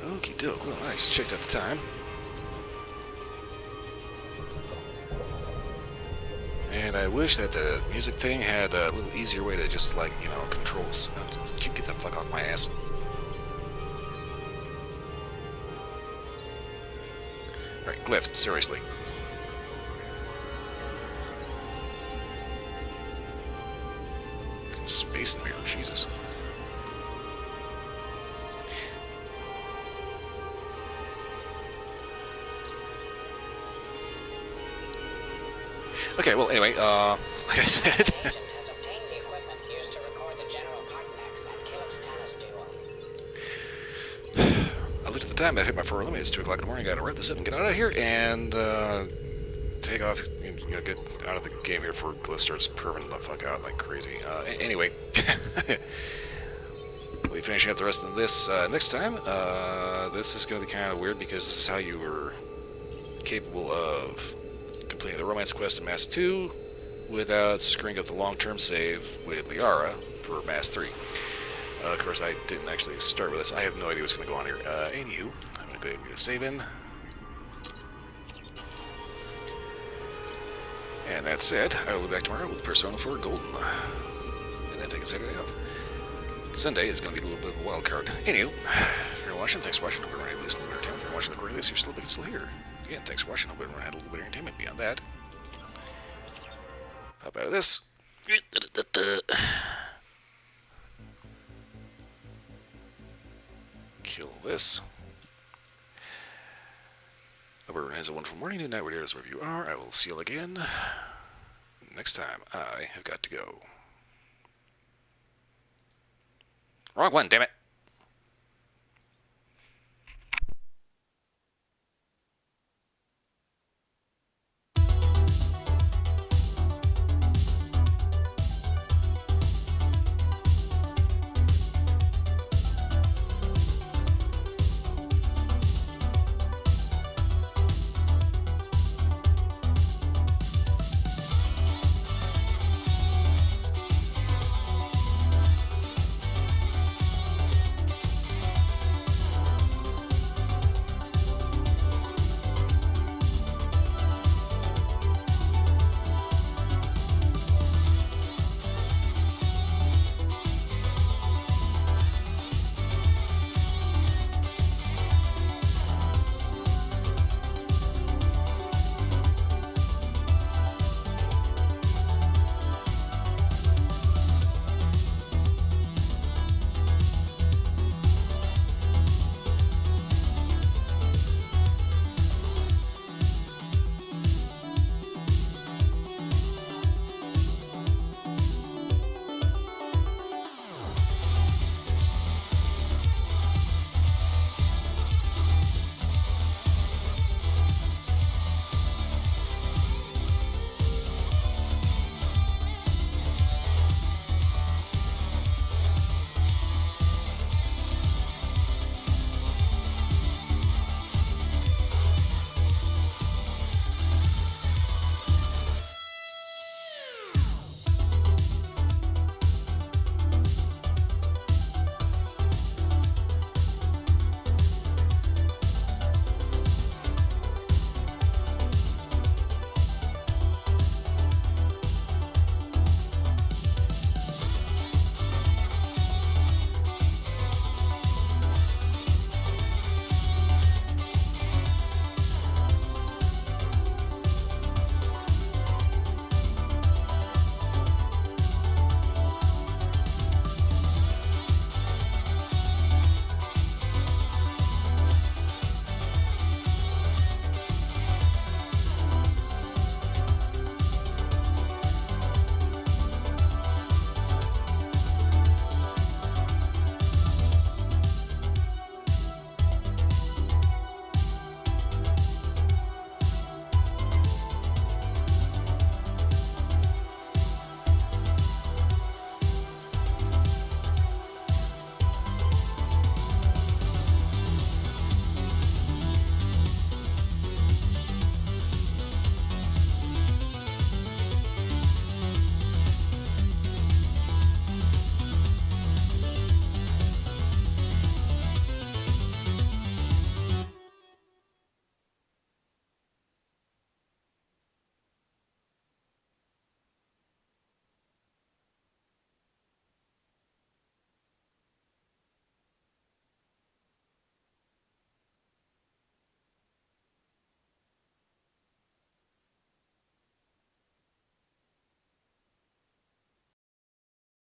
Okie doke. Well, I just checked out the time. And I wish that the music thing had a little easier way to just, like, you know, control. Would you get the fuck off my ass? Right, glyphs, seriously. Fucking space in here, Jesus. Okay, well, anyway, like I said... Agent has obtained the equipment used to record the General Partnex and Kilix-Tanis duo. I looked at the time, I hit my 4 limit, it's 2 o'clock in the morning, I gotta wrap this up and get out of here, and, take off, you know, get out of the game here before Glyph starts perving the fuck out like crazy. Anyway, we'll be finishing up the rest of this, next time. This is gonna be kind of weird because this is how you were capable of completing the romance quest in Mass 2 without screwing up the long-term save with Liara for Mass 3. Of course, I didn't actually start with this. I have no idea what's going to go on here. Anywho, I'm going to go ahead and get a save in. And that said, I will be back tomorrow with Persona 4 Golden. And then take a Saturday off. Sunday is going to be a little bit of a wild card. Anywho, if you're watching, thanks for watching. Hope everyone had at least a little bit of entertainment. If you're watching the recording of this, you're still here. Again, thanks for watching. Hope everyone had a little bit of entertainment beyond that. Pop out of this. Kill this. Hope everyone has a wonderful morning, good night, wherever you are. I will see you all again next time. I have got to go. Wrong one, damn it.